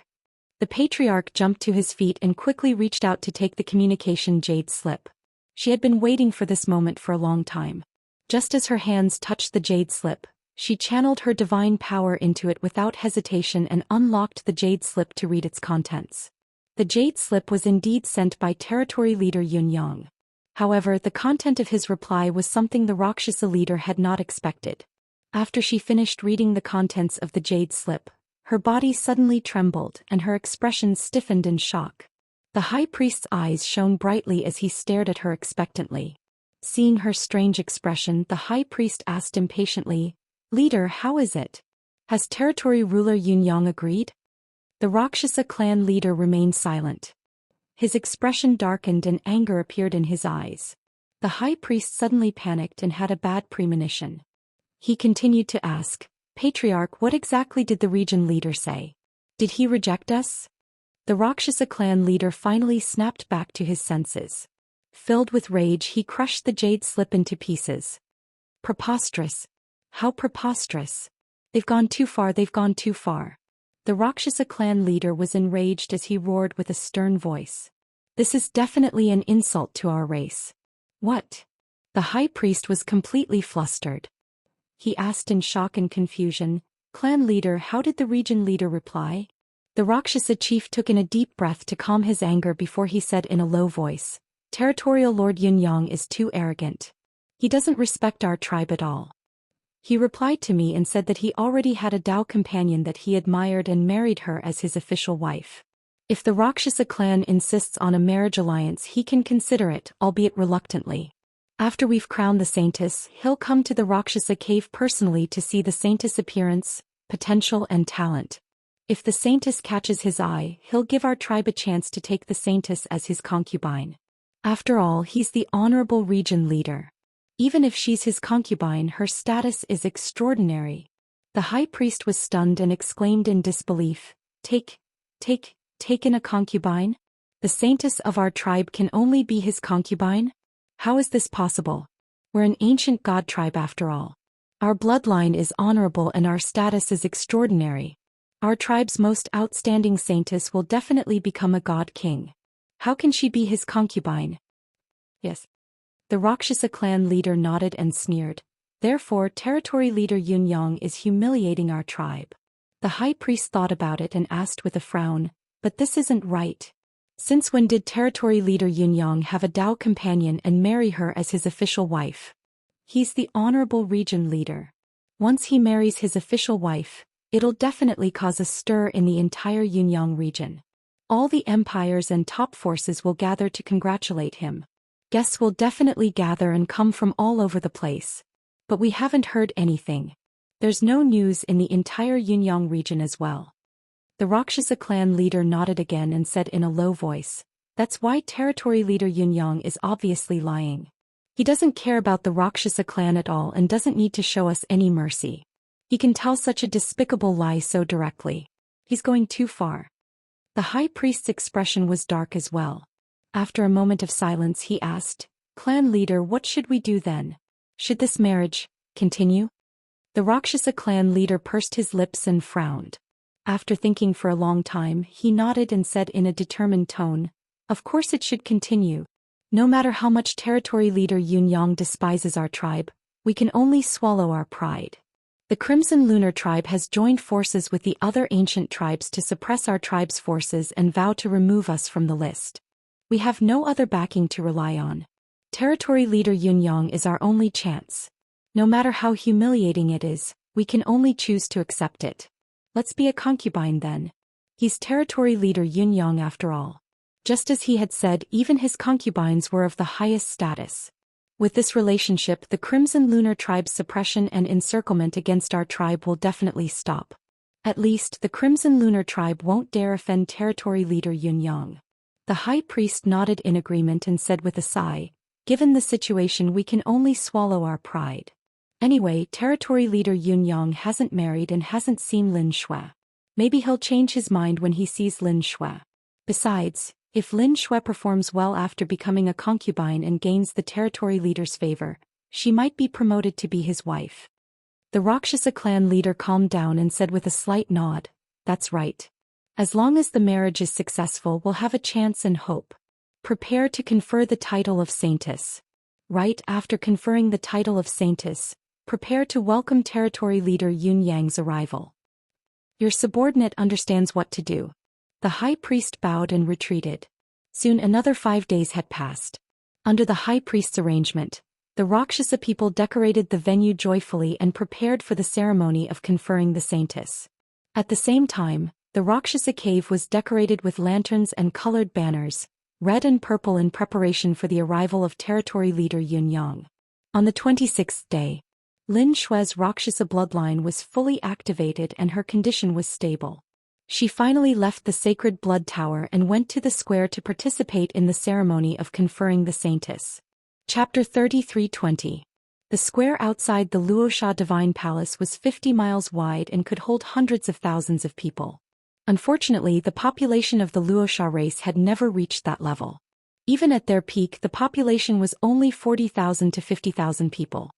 The patriarch jumped to his feet and quickly reached out to take the communication jade slip. She had been waiting for this moment for a long time. Just as her hands touched the jade slip, she channeled her divine power into it without hesitation and unlocked the jade slip to read its contents. The jade slip was indeed sent by Territory Leader Yunyang. However, the content of his reply was something the Rakshasa leader had not expected. After she finished reading the contents of the jade slip, her body suddenly trembled and her expression stiffened in shock. The high priest's eyes shone brightly as he stared at her expectantly. Seeing her strange expression, the high priest asked impatiently, "Leader, how is it? Has territory ruler Yunyang agreed?" The Rakshasa clan leader remained silent. His expression darkened and anger appeared in his eyes. The high priest suddenly panicked and had a bad premonition. He continued to ask, "Patriarch, what exactly did the region leader say? Did he reject us?" The Rakshasa clan leader finally snapped back to his senses. Filled with rage, he crushed the jade slip into pieces. Preposterous. How preposterous. They've gone too far. The Rakshasa clan leader was enraged as he roared with a stern voice. This is definitely an insult to our race. What? The high priest was completely flustered. He asked in shock and confusion, Clan leader, how did the region leader reply? The Rakshasa chief took in a deep breath to calm his anger before he said in a low voice, Territorial Lord Yunyang is too arrogant. He doesn't respect our tribe at all. He replied to me and said that he already had a Dao companion that he admired and married her as his official wife. If the Rakshasa clan insists on a marriage alliance, he can consider it, albeit reluctantly. After we've crowned the saintess, he'll come to the Rakshasa cave personally to see the saintess' appearance, potential and talent. If the saintess catches his eye, he'll give our tribe a chance to take the saintess as his concubine. After all, he's the honorable region leader. Even if she's his concubine, her status is extraordinary. The high priest was stunned and exclaimed in disbelief, Taken a concubine? The saintess of our tribe can only be his concubine? How is this possible? We're an ancient god tribe after all. Our bloodline is honorable and our status is extraordinary. Our tribe's most outstanding saintess will definitely become a god king. How can she be his concubine? Yes. The Rakshasa clan leader nodded and sneered. Therefore, territory leader Yunyang is humiliating our tribe. The high priest thought about it and asked with a frown, but this isn't right. Since when did territory leader Yunyang have a Dao companion and marry her as his official wife? He's the honorable region leader. Once he marries his official wife, it'll definitely cause a stir in the entire Yunyang region. All the empires and top forces will gather to congratulate him. Guests will definitely gather and come from all over the place. But we haven't heard anything. There's no news in the entire Yunyang region as well. The Rakshasa clan leader nodded again and said in a low voice, That's why territory leader Yunyang is obviously lying. He doesn't care about the Rakshasa clan at all and doesn't need to show us any mercy. He can tell such a despicable lie so directly. He's going too far. The high priest's expression was dark as well. After a moment of silence he asked, Clan leader, what should we do then? Should this marriage continue? The Rakshasa clan leader pursed his lips and frowned. After thinking for a long time, he nodded and said in a determined tone, Of course it should continue. No matter how much territory leader Yunyang despises our tribe, we can only swallow our pride. The Crimson Lunar tribe has joined forces with the other ancient tribes to suppress our tribe's forces and vow to remove us from the list. We have no other backing to rely on. Territory leader Yunyang is our only chance. No matter how humiliating it is, we can only choose to accept it. Let's be a concubine then. He's territory leader Yunyang after all. Just as he had said, even his concubines were of the highest status. With this relationship, the Crimson Lunar tribe's suppression and encirclement against our tribe will definitely stop. At least, the Crimson Lunar tribe won't dare offend territory leader Yunyang. The high priest nodded in agreement and said with a sigh, Given the situation, we can only swallow our pride. Anyway, territory leader Yunyang hasn't married and hasn't seen Lin Shui. Maybe he'll change his mind when he sees Lin Shui. Besides, if Lin Shui performs well after becoming a concubine and gains the territory leader's favor, she might be promoted to be his wife. The Rakshasa clan leader calmed down and said with a slight nod, That's right. As long as the marriage is successful, we'll have a chance and hope. Prepare to confer the title of saintess. Right after conferring the title of saintess, prepare to welcome territory leader Yunyang's arrival. Your subordinate understands what to do. The high priest bowed and retreated. Soon another 5 days had passed. Under the high priest's arrangement, the Rakshasa people decorated the venue joyfully and prepared for the ceremony of conferring the saintess. At the same time, the Rakshasa cave was decorated with lanterns and colored banners, red and purple, in preparation for the arrival of territory leader Yunyang. On the 26th day, Lin Shui's Rakshasa bloodline was fully activated and her condition was stable. She finally left the sacred blood tower and went to the square to participate in the ceremony of conferring the saintess. Chapter 33:20. The square outside the Luosha Divine Palace was 50 miles wide and could hold hundreds of thousands of people. Unfortunately, the population of the Luosha race had never reached that level. Even at their peak, the population was only 40,000 to 50,000 people.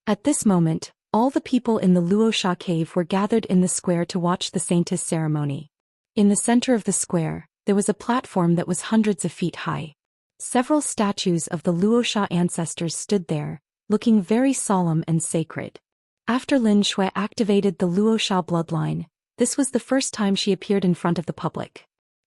At this moment, All the people in the Luoxia cave were gathered in the square to watch the Saintess ceremony. In the center of the square, there was a platform that was hundreds of feet high. Several statues of the Luoxia ancestors stood there, looking very solemn and sacred. After Lin Shui activated the Luoxia bloodline, this was the first time she appeared in front of the public.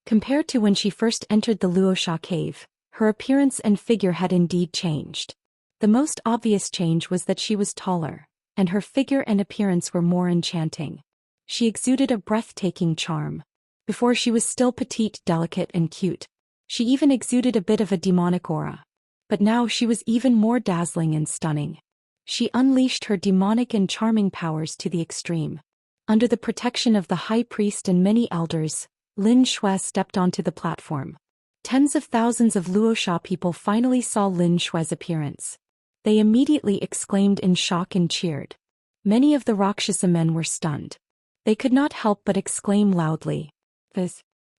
Compared to when she first entered the Luoxia cave, her appearance and figure had indeed changed. The most obvious change was that she was taller, and her figure and appearance were more enchanting. She exuded a breathtaking charm. Before she was still petite, delicate and cute. She even exuded a bit of a demonic aura. But now she was even more dazzling and stunning. She unleashed her demonic and charming powers to the extreme. Under the protection of the high priest and many elders, Lin Shui stepped onto the platform. Tens of thousands of Luoxia people finally saw Lin Shui's appearance. They immediately exclaimed in shock and cheered. Many of the Rakshasa men were stunned. They could not help but exclaim loudly.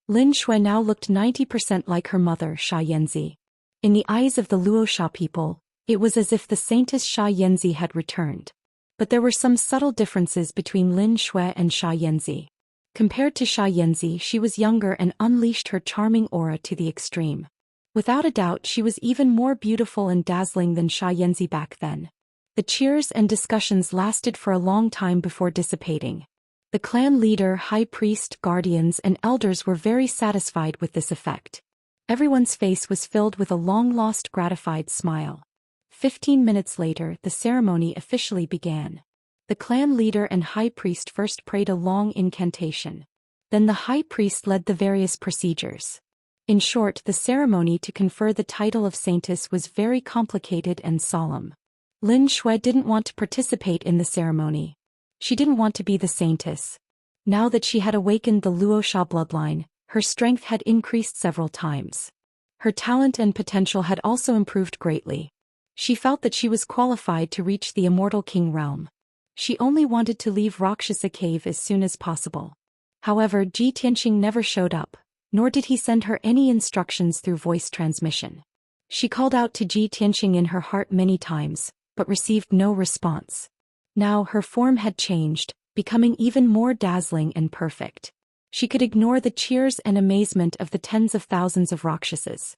Lin Shui now looked 90% like her mother Xianxia. In the eyes of the Luoxia people, it was as if the Saintess Xianxia had returned. But there were some subtle differences between Lin Shui and Xianxia. Compared to Xianxia, she was younger and unleashed her charming aura to the extreme. Without a doubt, she was even more beautiful and dazzling than Xianxia back then. The cheers and discussions lasted for a long time before dissipating. The clan leader, high priest, guardians, and elders were very satisfied with this effect. Everyone's face was filled with a long-lost gratified smile. 15 minutes later, the ceremony officially began. The clan leader and high priest first prayed a long incantation. Then the high priest led the various procedures. In short, the ceremony to confer the title of Saintess was very complicated and solemn. Lin Shui didn't want to participate in the ceremony. She didn't want to be the Saintess. Now that she had awakened the Luoxia bloodline, her strength had increased several times. Her talent and potential had also improved greatly. She felt that she was qualified to reach the Immortal King realm. She only wanted to leave Rakshasa cave as soon as possible. However, Ji Tianqing never showed up, nor did he send her any instructions through voice transmission. She called out to Ji Tianqing in her heart many times, but received no response. Now her form had changed, becoming even more dazzling and perfect. She could ignore the cheers and amazement of the tens of thousands of Rakshasas.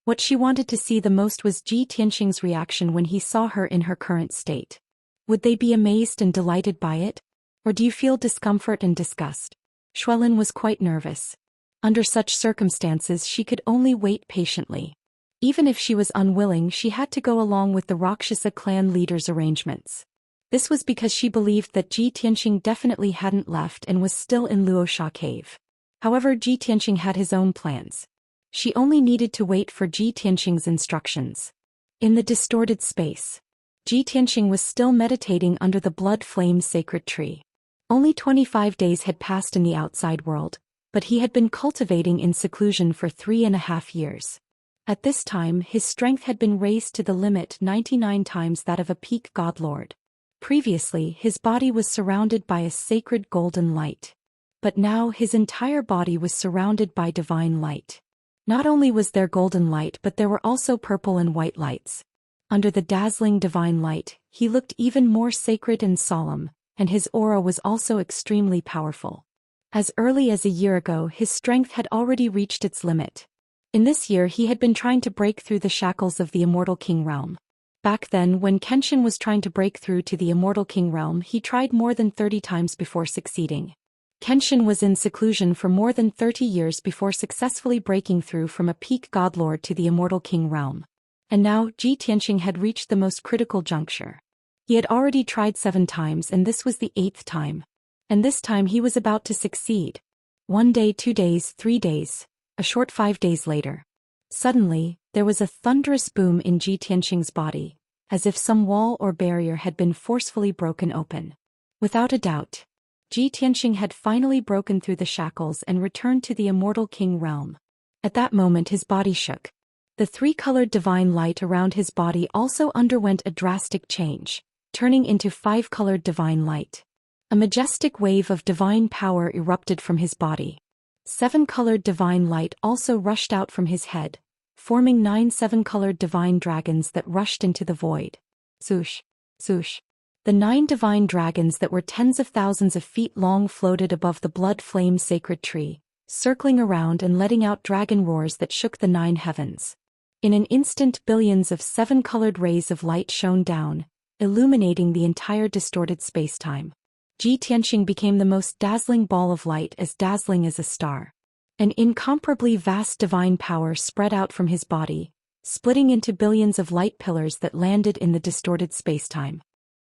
What she wanted to see the most was Ji Tianqing's reaction when he saw her in her current state. Would they be amazed and delighted by it? Or do you feel discomfort and disgust? Xuelin was quite nervous. Under such circumstances she could only wait patiently. Even if she was unwilling, she had to go along with the Rakshasa clan leader's arrangements. This was because she believed that Ji Tianqing definitely hadn't left and was still in Luoxia cave. However, Ji Tianqing had his own plans. She only needed to wait for Ji Tianqing's instructions. In the distorted space, Ji Tianqing was still meditating under the blood flame sacred tree. Only 25 days had passed in the outside world, but he had been cultivating in seclusion for 3.5 years. At this time, his strength had been raised to the limit 99 times that of a peak godlord. Previously, his body was surrounded by a sacred golden light. But now his entire body was surrounded by divine light. Not only was there golden light, but there were also purple and white lights. Under the dazzling divine light, he looked even more sacred and solemn, and his aura was also extremely powerful. As early as a year ago, his strength had already reached its limit. In this year he had been trying to break through the shackles of the Immortal King realm. Back then, when Kenshin was trying to break through to the Immortal King realm, he tried more than 30 times before succeeding. Kenshin was in seclusion for more than 30 years before successfully breaking through from a peak godlord to the Immortal King realm. And now, Ji Tianqing had reached the most critical juncture. He had already tried 7 times and this was the 8th time. And this time he was about to succeed. 1 day, 2 days, 3 days, a short 5 days later. Suddenly, there was a thunderous boom in Ji Tianqing's body, as if some wall or barrier had been forcefully broken open. Without a doubt, Ji Tianqing had finally broken through the shackles and returned to the Immortal King realm. At that moment his body shook. The 3-colored divine light around his body also underwent a drastic change, turning into 5-colored divine light. A majestic wave of divine power erupted from his body. 7-colored divine light also rushed out from his head, forming 9 7-colored divine dragons that rushed into the void. Swoosh, swoosh. The 9 divine dragons that were tens of thousands of feet long floated above the blood flame sacred tree, circling around and letting out dragon roars that shook the 9 heavens. In an instant, billions of 7-colored rays of light shone down, illuminating the entire distorted spacetime. Xianxia became the most dazzling ball of light, as dazzling as a star. An incomparably vast divine power spread out from his body, splitting into billions of light pillars that landed in the distorted spacetime.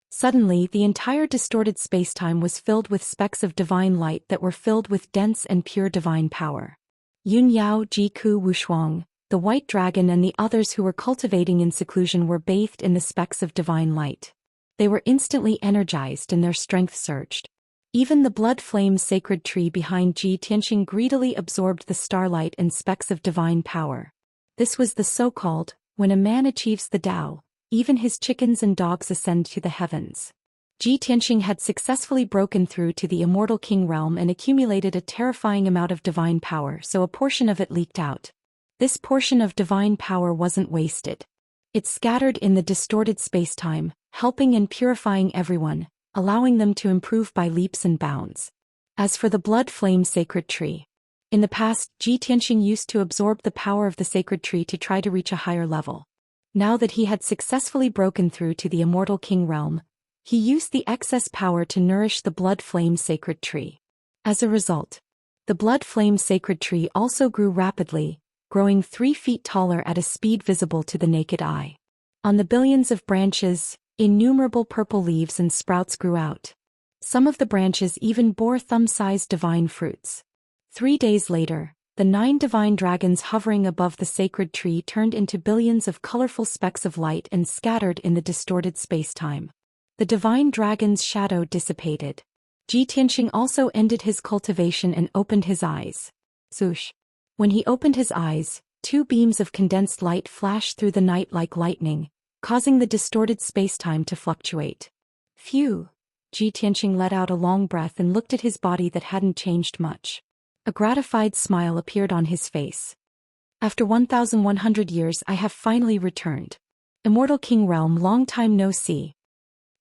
Suddenly, the entire distorted spacetime was filled with specks of divine light that were filled with dense and pure divine power. Yun Yao, Jiku Wushuang, the white dragon and the others who were cultivating in seclusion were bathed in the specks of divine light. They were instantly energized and their strength surged. Even the blood flame sacred tree behind Xianxia greedily absorbed the starlight and specks of divine power. This was the so-called, when a man achieves the Tao, even his chickens and dogs ascend to the heavens. Xianxia had successfully broken through to the Immortal King realm and accumulated a terrifying amount of divine power, so a portion of it leaked out. This portion of divine power wasn't wasted. It scattered in the distorted spacetime, helping and purifying everyone, allowing them to improve by leaps and bounds. As for the blood flame sacred tree, in the past, Xianxia used to absorb the power of the sacred tree to try to reach a higher level. Now that he had successfully broken through to the Immortal King realm, he used the excess power to nourish the blood flame sacred tree. As a result, the blood flame sacred tree also grew rapidly, growing 3 feet taller at a speed visible to the naked eye. On the billions of branches, innumerable purple leaves and sprouts grew out. Some of the branches even bore thumb-sized divine fruits. 3 days later, the 9 divine dragons hovering above the sacred tree turned into billions of colorful specks of light and scattered in the distorted spacetime. The divine dragon's shadow dissipated. Xianxia also ended his cultivation and opened his eyes. Swoosh. When he opened his eyes, 2 beams of condensed light flashed through the night like lightning, causing the distorted spacetime to fluctuate. Phew! Xianxia let out a long breath and looked at his body that hadn't changed much. A gratified smile appeared on his face. After 1,100 years I have finally returned. Immortal King Realm, long time no see.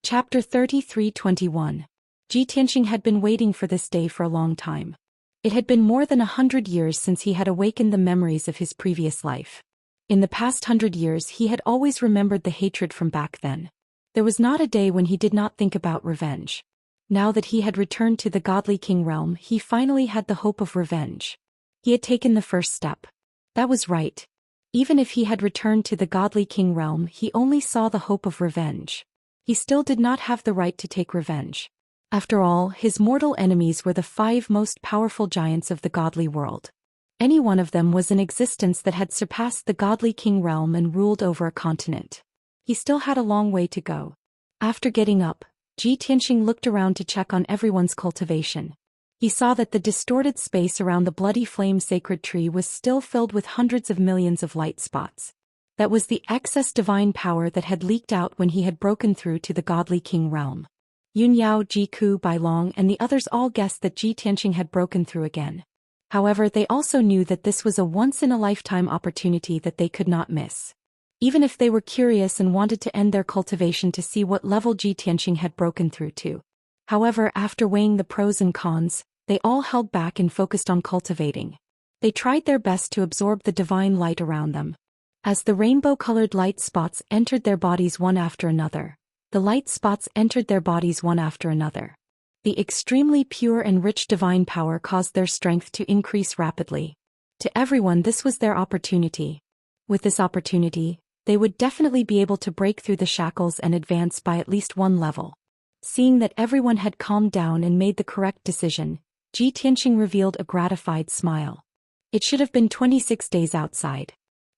Chapter 33:21. Xianxia had been waiting for this day for a long time. It had been more than 100 years since he had awakened the memories of his previous life. In the past 100 years he had always remembered the hatred from back then. There was not a day when he did not think about revenge. Now that he had returned to the godly king realm, he finally had the hope of revenge. He had taken the first step. That was right. Even if he had returned to the godly king realm, he only saw the hope of revenge. He still did not have the right to take revenge. After all, his mortal enemies were the 5 most powerful giants of the godly world. Any one of them was in existence that had surpassed the godly king realm and ruled over a continent. He still had a long way to go. After getting up, Xianxia looked around to check on everyone's cultivation. He saw that the distorted space around the bloody flame sacred tree was still filled with hundreds of millions of light spots. That was the excess divine power that had leaked out when he had broken through to the godly king realm. Yun Yao, Jiku, Bailong and the others all guessed that Xianxia had broken through again. However, they also knew that this was a once-in-a-lifetime opportunity that they could not miss. Even if they were curious and wanted to end their cultivation to see what level Xianxia had broken through to. However, after weighing the pros and cons, they all held back and focused on cultivating. They tried their best to absorb the divine light around them. As the rainbow-colored light spots entered their bodies one after another, the light spots entered their bodies one after another. The extremely pure and rich divine power caused their strength to increase rapidly. To everyone, this was their opportunity. With this opportunity, they would definitely be able to break through the shackles and advance by at least 1 level. Seeing that everyone had calmed down and made the correct decision, Xianxia revealed a gratified smile. It should have been 26 days outside.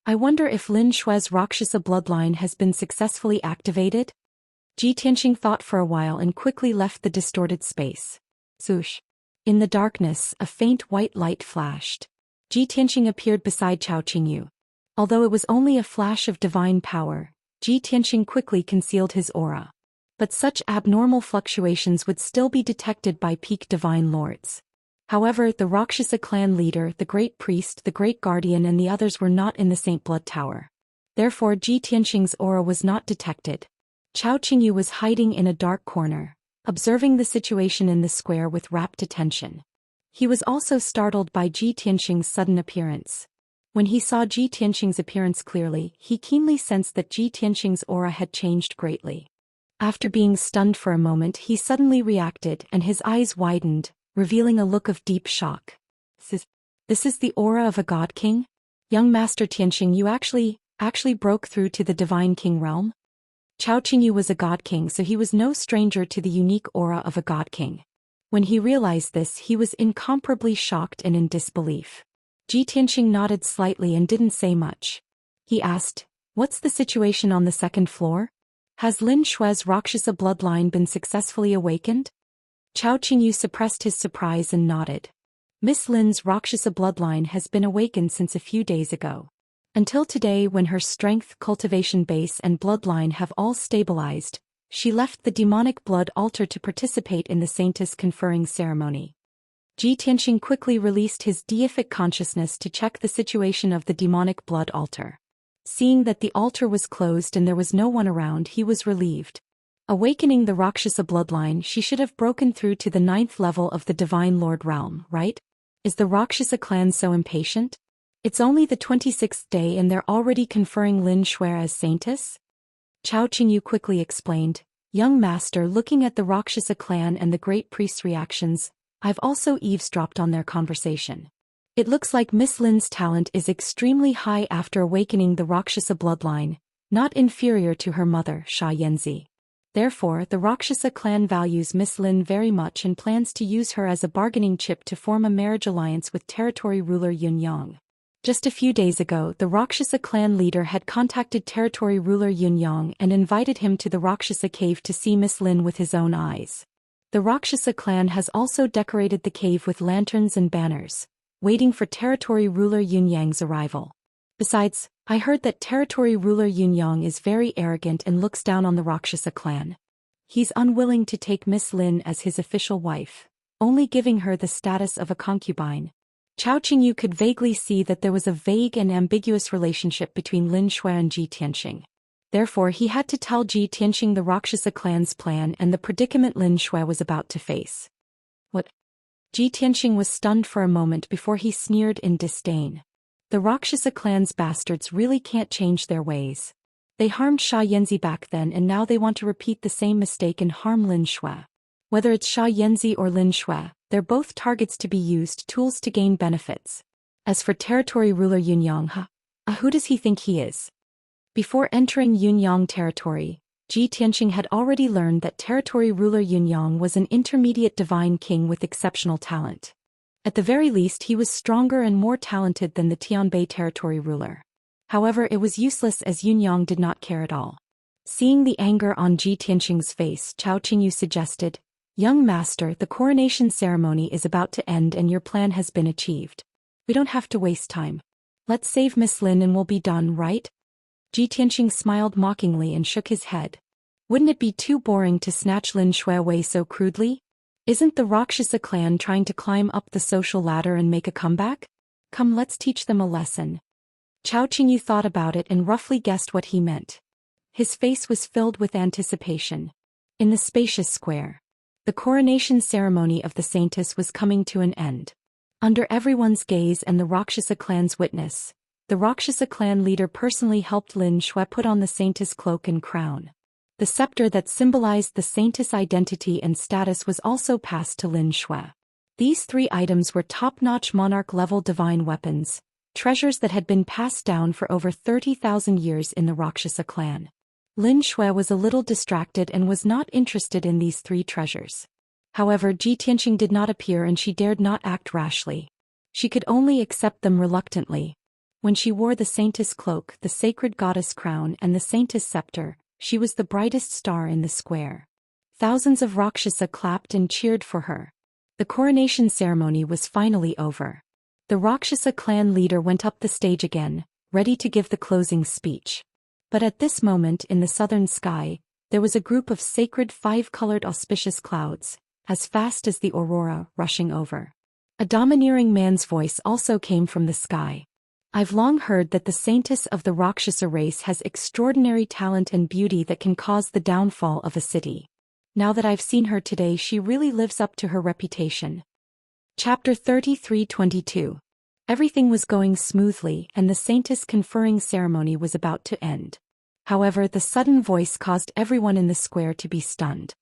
I wonder if Lin Shui's Rakshasa bloodline has been successfully activated? Xianxia thought for a while and quickly left the distorted space. Swoosh. In the darkness, a faint white light flashed. Xianxia appeared beside Chao Qingyu. Although it was only a flash of divine power, Xianxia quickly concealed his aura. But such abnormal fluctuations would still be detected by peak divine lords. However, the Rakshasa clan leader, the great priest, the great guardian and the others were not in the Saint Blood Tower. Therefore Xianxia's aura was not detected. Chao Qingyu was hiding in a dark corner, observing the situation in the square with rapt attention. He was also startled by Ji Tianxing's sudden appearance. When he saw Ji Tianxing's appearance clearly, he keenly sensed that Ji Tianxing's aura had changed greatly. After being stunned for a moment, he suddenly reacted and his eyes widened, revealing a look of deep shock. This is the aura of a god king? Young Master Tianxing, you actually broke through to the divine king realm? Chao Qingyu was a god king, so he was no stranger to the unique aura of a god king. When he realized this, he was incomparably shocked and in disbelief. Ji Tianxing nodded slightly and didn't say much. He asked, "What's the situation on the second floor? Has Lin Xue's Rakshasa bloodline been successfully awakened?" Chao Qingyu suppressed his surprise and nodded. Miss Lin's Rakshasa bloodline has been awakened since a few days ago. Until today, when her strength, cultivation base and bloodline have all stabilized, she left the demonic blood altar to participate in the saintess conferring ceremony. Ji Tianxing quickly released his deific consciousness to check the situation of the demonic blood altar. Seeing that the altar was closed and there was no one around, he was relieved. Awakening the Rakshasa bloodline, she should have broken through to the 9th level of the Divine Lord realm, right? Is the Rakshasa clan so impatient? It's only the 26th day and they're already conferring Lin Xue as saintess? Chao Qingyu quickly explained, "Young master, looking at the Rakshasa clan and the great priest's reactions, I've also eavesdropped on their conversation. It looks like Miss Lin's talent is extremely high after awakening the Rakshasa bloodline, not inferior to her mother, Xianxia. Therefore, the Rakshasa clan values Miss Lin very much and plans to use her as a bargaining chip to form a marriage alliance with territory ruler Yunyang." Just a few days ago, the Rakshasa clan leader had contacted territory ruler Yunyang and invited him to the Rakshasa cave to see Miss Lin with his own eyes. The Rakshasa clan has also decorated the cave with lanterns and banners, waiting for territory ruler Yunyang's arrival. Besides, I heard that territory ruler Yunyang is very arrogant and looks down on the Rakshasa clan. He's unwilling to take Miss Lin as his official wife, only giving her the status of a concubine. Chao Qingyu could vaguely see that there was a vague and ambiguous relationship between Lin Xue and Ji Tianxing. Therefore, he had to tell Ji Tianxing the Rakshasa clan's plan and the predicament Lin Xue was about to face. What? Ji Tianxing was stunned for a moment before he sneered in disdain. The Rakshasa clan's bastards really can't change their ways. They harmed Xianxia back then and now they want to repeat the same mistake and harm Lin Xue. Whether it's Xianxia or Lin Xue, they're both targets to be used, tools to gain benefits. As for territory ruler Yunyang, who does he think he is? Before entering Yunyang territory, Ji Tianxing had already learned that territory ruler Yunyang was an intermediate divine king with exceptional talent. At the very least, he was stronger and more talented than the Tianbei territory ruler. However, it was useless as Yunyang did not care at all. Seeing the anger on Ji Tianxing's face, Chao Qingyu suggested, "Young master, the coronation ceremony is about to end and your plan has been achieved. We don't have to waste time. Let's save Miss Lin and we'll be done, right?" Ji Tianxing smiled mockingly and shook his head. Wouldn't it be too boring to snatch Lin Xue away so crudely? Isn't the Rakshasa clan trying to climb up the social ladder and make a comeback? Come, let's teach them a lesson. Chao Qingyu thought about it and roughly guessed what he meant. His face was filled with anticipation. In the spacious square, the coronation ceremony of the saintess was coming to an end. Under everyone's gaze and the Rakshasa clan's witness, the Rakshasa clan leader personally helped Lin Xue put on the saintess cloak and crown. The scepter that symbolized the saintess' identity and status was also passed to Lin Xue. These 3 items were top-notch monarch-level divine weapons, treasures that had been passed down for over 30,000 years in the Rakshasa clan. Lin Xue was a little distracted and was not interested in these 3 treasures. However, Ji Tianxing did not appear and she dared not act rashly. She could only accept them reluctantly. When she wore the saintess cloak, the sacred goddess crown and the saintess scepter, she was the brightest star in the square. Thousands of Rakshasa clapped and cheered for her. The coronation ceremony was finally over. The Rakshasa clan leader went up the stage again, ready to give the closing speech. But at this moment in the southern sky, there was a group of sacred 5-colored auspicious clouds, as fast as the aurora, rushing over. A domineering man's voice also came from the sky. I've long heard that the saintess of the Rakshasa race has extraordinary talent and beauty that can cause the downfall of a city. Now that I've seen her today, she really lives up to her reputation. Chapter 33-22. Everything was going smoothly and the saintess conferring ceremony was about to end. However, the sudden voice caused everyone in the square to be stunned.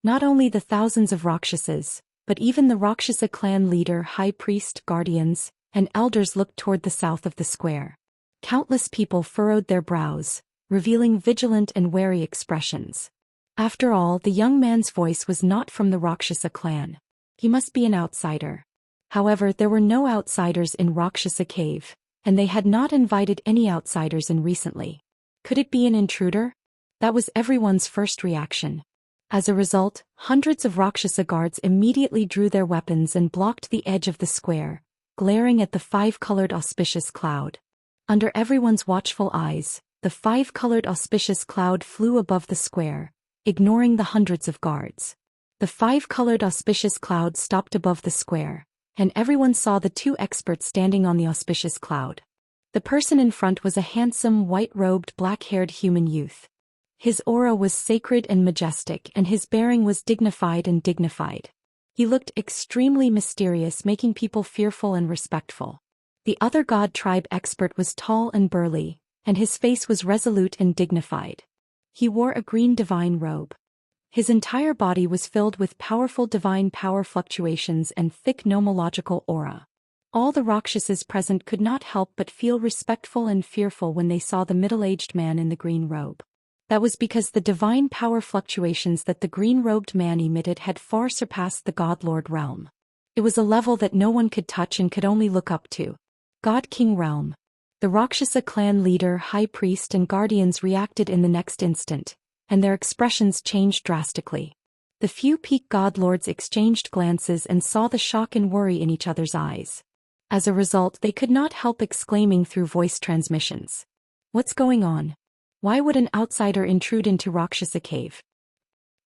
Not only the thousands of Rakshasas, but even the Rakshasa clan leader, high priest, guardians, and elders looked toward the south of the square. Countless people furrowed their brows, revealing vigilant and wary expressions. After all, the young man's voice was not from the Rakshasa clan. He must be an outsider. However, there were no outsiders in Rakshasa Cave, and they had not invited any outsiders in recently. Could it be an intruder? That was everyone's first reaction. As a result, hundreds of Rakshasa guards immediately drew their weapons and blocked the edge of the square, glaring at the five-colored auspicious cloud. Under everyone's watchful eyes, the five-colored auspicious cloud flew above the square, ignoring the hundreds of guards. The five-colored auspicious cloud stopped above the square, and everyone saw the two experts standing on the auspicious cloud. The person in front was a handsome, white-robed, black-haired human youth. His aura was sacred and majestic, and his bearing was dignified and dignified. He looked extremely mysterious, making people fearful and respectful. The other god tribe expert was tall and burly, and his face was resolute and dignified. He wore a green divine robe. His entire body was filled with powerful divine power fluctuations and thick nomological aura. All the Rakshasas present could not help but feel respectful and fearful when they saw the middle-aged man in the green robe. That was because the divine power fluctuations that the green-robed man emitted had far surpassed the God-Lord realm. It was a level that no one could touch and could only look up to. God-King realm. The Rakshasa clan leader, high priest and guardians reacted in the next instant, and their expressions changed drastically. The few peak god-lords exchanged glances and saw the shock and worry in each other's eyes. As a result, they could not help exclaiming through voice transmissions. What's going on? Why would an outsider intrude into Rakshasa Cave?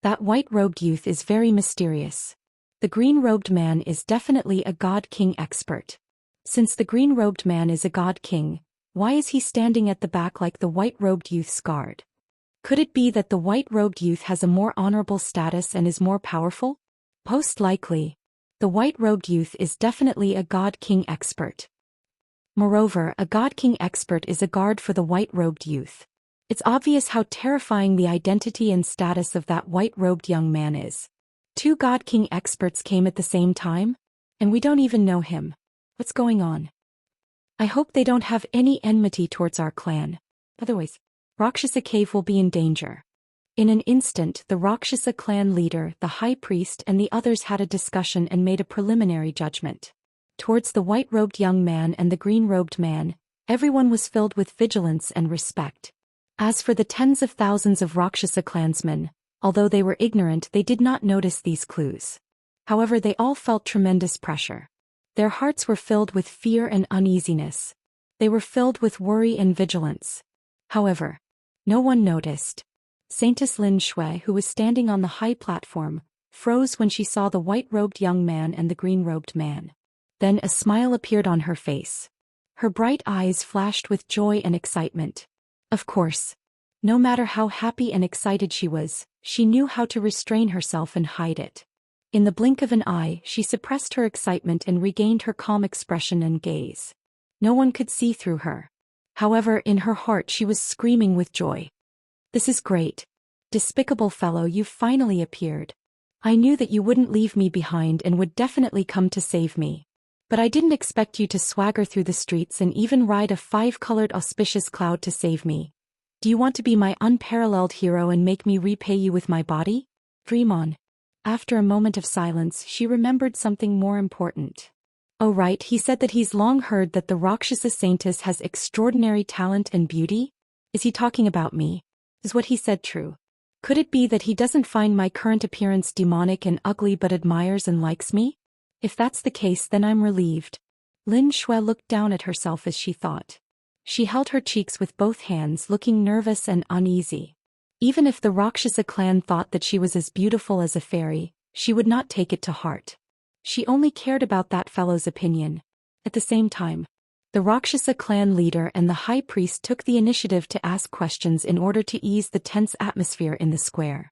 That white-robed youth is very mysterious. The green-robed man is definitely a god-king expert. Since the green-robed man is a god-king, why is he standing at the back like the white-robed youth's guard? Could it be that the white-robed youth has a more honorable status and is more powerful? Most likely. The white-robed youth is definitely a god-king expert. Moreover, a god-king expert is a guard for the white-robed youth. It's obvious how terrifying the identity and status of that white-robed young man is. Two god-king experts came at the same time? And we don't even know him. What's going on? I hope they don't have any enmity towards our clan. Otherwise, Rakshasa Cave will be in danger. In an instant, the Rakshasa clan leader, the high priest and the others had a discussion and made a preliminary judgment. Towards the white-robed young man and the green-robed man, everyone was filled with vigilance and respect. As for the tens of thousands of Rakshasa clansmen, although they were ignorant, they did not notice these clues. However, they all felt tremendous pressure. Their hearts were filled with fear and uneasiness. They were filled with worry and vigilance. However, no one noticed. Saintess Lin Shui, who was standing on the high platform, froze when she saw the white-robed young man and the green-robed man. Then a smile appeared on her face. Her bright eyes flashed with joy and excitement. Of course. No matter how happy and excited she was, she knew how to restrain herself and hide it. In the blink of an eye, she suppressed her excitement and regained her calm expression and gaze. No one could see through her. However, in her heart she was screaming with joy. This is great. Despicable fellow, you've finally appeared. I knew that you wouldn't leave me behind and would definitely come to save me. But I didn't expect you to swagger through the streets and even ride a five-colored auspicious cloud to save me. Do you want to be my unparalleled hero and make me repay you with my body? Dream on. After a moment of silence, she remembered something more important. Oh right, he said that he's long heard that the Rakshasa saintess has extraordinary talent and beauty? Is he talking about me? Is what he said true? Could it be that he doesn't find my current appearance demonic and ugly but admires and likes me? If that's the case, then I'm relieved. Lin Shui looked down at herself as she thought. She held her cheeks with both hands, looking nervous and uneasy. Even if the Rakshasa clan thought that she was as beautiful as a fairy, she would not take it to heart. She only cared about that fellow's opinion. At the same time, The Rakshasa clan leader and the high priest took the initiative to ask questions in order to ease the tense atmosphere in the square.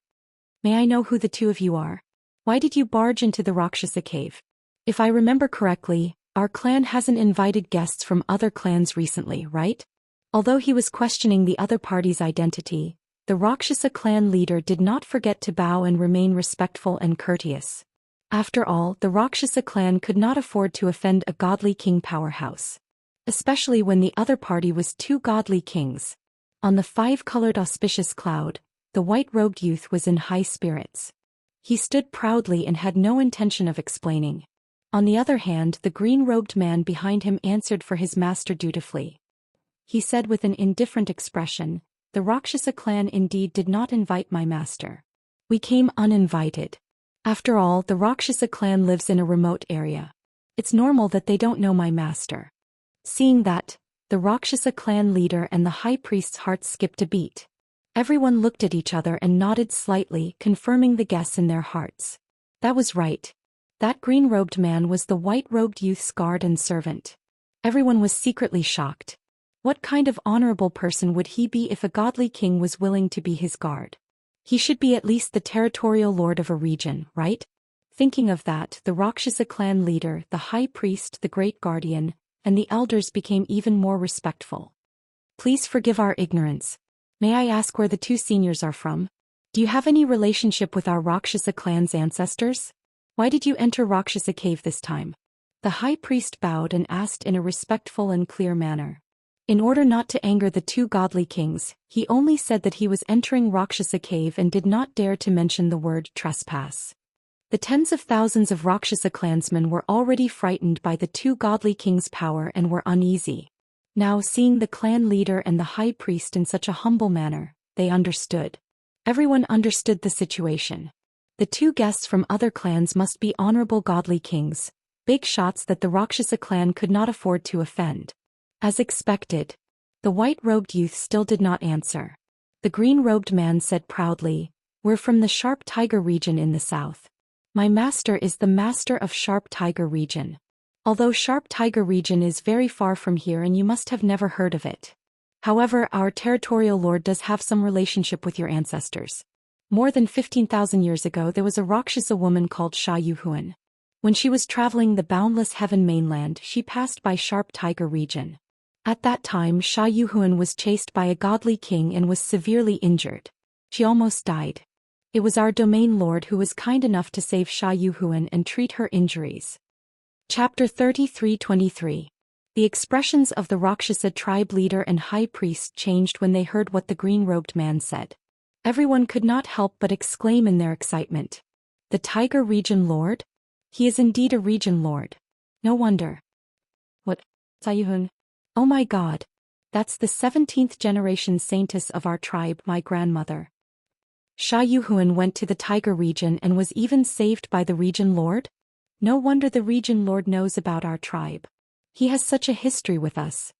May I know who the two of you are? Why did you barge into the Rakshasa cave? If I remember correctly, our clan hasn't invited guests from other clans recently, right? Although he was questioning the other party's identity, the Rakshasa clan leader did not forget to bow and remain respectful and courteous. After all, the Rakshasa clan could not afford to offend a godly king powerhouse, especially when the other party was two godly kings. On the five-colored auspicious cloud, the white-robed youth was in high spirits. He stood proudly and had no intention of explaining. On the other hand, the green-robed man behind him answered for his master dutifully. He said with an indifferent expression, "The Rakshasa clan indeed did not invite my master. We came uninvited. After all, the Rakshasa clan lives in a remote area. It's normal that they don't know my master." Seeing that, the Rakshasa clan leader and the high priest's hearts skipped a beat. Everyone looked at each other and nodded slightly, confirming the guess in their hearts. That was right. That green-robed man was the white-robed youth's guard and servant. Everyone was secretly shocked. What kind of honorable person would he be if a godly king was willing to be his guard? He should be at least the territorial lord of a region, right? Thinking of that, the Rakshasa clan leader, the high priest, the great guardian, and the elders became even more respectful. Please forgive our ignorance. May I ask where the two seniors are from? Do you have any relationship with our Rakshasa clan's ancestors? Why did you enter Rakshasa cave this time? The high priest bowed and asked in a respectful and clear manner. In order not to anger the two godly kings, he only said that he was entering Rakshasa cave and did not dare to mention the word trespass. The tens of thousands of Rakshasa clansmen were already frightened by the two godly kings' power and were uneasy. Now, seeing the clan leader and the high priest in such a humble manner, they understood. Everyone understood the situation. The two guests from other clans must be honorable godly kings, big shots that the Rakshasa clan could not afford to offend. As expected, the white-robed youth still did not answer. The green-robed man said proudly, "We're from the Sharp Tiger region in the south. My master is the master of Sharp Tiger region. Although Sharp Tiger region is very far from here and you must have never heard of it. However, our territorial lord does have some relationship with your ancestors. More than 15,000 years ago there was a Rakshasa woman called Xianxia. When she was traveling the boundless heaven mainland, she passed by Sharp Tiger region. At that time Xianxia was chased by a godly king and was severely injured. She almost died. It was our domain lord who was kind enough to save Xianxia and treat her injuries." Chapter 33-23. The expressions of the Rakshasa tribe leader and high priest changed when they heard what the green-robed man said. Everyone could not help but exclaim in their excitement. "The Tiger region lord? He is indeed a region lord. No wonder." "What? Xianxia? Oh my god. That's the 17th generation saintess of our tribe, my grandmother. Xianxia went to the Tiger region and was even saved by the region lord? No wonder the region lord knows about our tribe. He has such a history with us."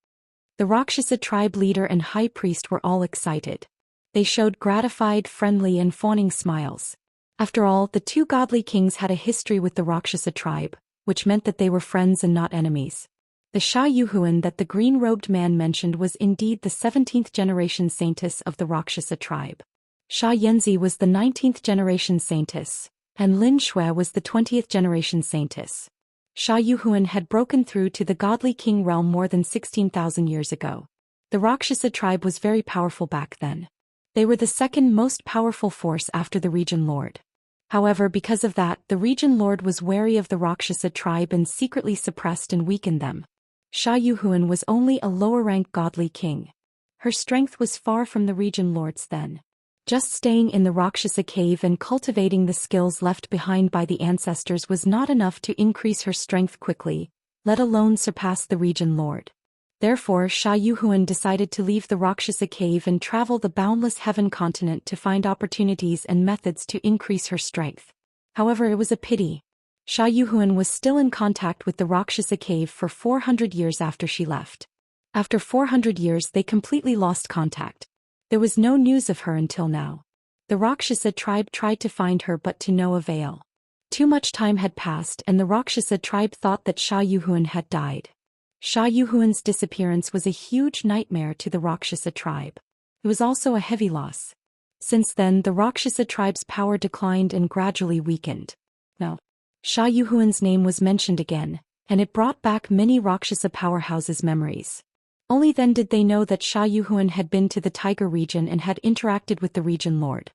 The Rakshasa tribe leader and high priest were all excited. They showed gratified, friendly and fawning smiles. After all, the two godly kings had a history with the Rakshasa tribe, which meant that they were friends and not enemies. The Xianxia that the green-robed man mentioned was indeed the 17th generation saintess of the Rakshasa tribe. Xianxia was the 19th generation saintess, and Lin Shui was the 20th generation saintess. Xianxia had broken through to the godly king realm more than 16,000 years ago. The Rakshasa tribe was very powerful back then. They were the second most powerful force after the region lord. However, because of that, the region lord was wary of the Rakshasa tribe and secretly suppressed and weakened them. Xianxia was only a lower-ranked godly king. Her strength was far from the region lord's then. Just staying in the Rakshasa cave and cultivating the skills left behind by the ancestors was not enough to increase her strength quickly, let alone surpass the region lord. Therefore, Xianxia decided to leave the Rakshasa cave and travel the boundless heaven continent to find opportunities and methods to increase her strength. However, it was a pity. Xianxia was still in contact with the Rakshasa cave for 400 years after she left. After 400 years they completely lost contact. There was no news of her until now. The Rakshasa tribe tried to find her but to no avail. Too much time had passed and the Rakshasa tribe thought that Xianxia had died. Sha Yuhuan's disappearance was a huge nightmare to the Rakshasa tribe. It was also a heavy loss. Since then, the Rakshasa tribe's power declined and gradually weakened. Now, Sha Yuhuan's name was mentioned again, and it brought back many Rakshasa powerhouses' memories. Only then did they know that Sha Yuhuan had been to the Tiger region and had interacted with the region lord.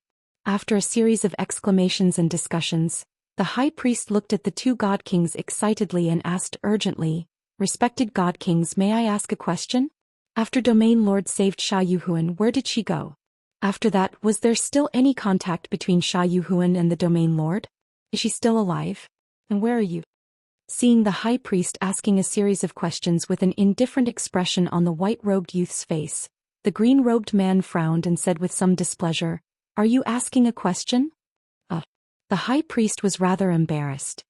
After a series of exclamations and discussions, the high priest looked at the two god kings excitedly and asked urgently, "Respected god kings, may I ask a question? After Domain Lord saved Sha Yuhuan, where did she go? After that, was there still any contact between Sha Yuhuan and the Domain Lord? Is she still alive? And where are you?" Seeing the high priest asking a series of questions with an indifferent expression on the white-robed youth's face, the green-robed man frowned and said with some displeasure, "Are you asking a question?" The high priest was rather embarrassed.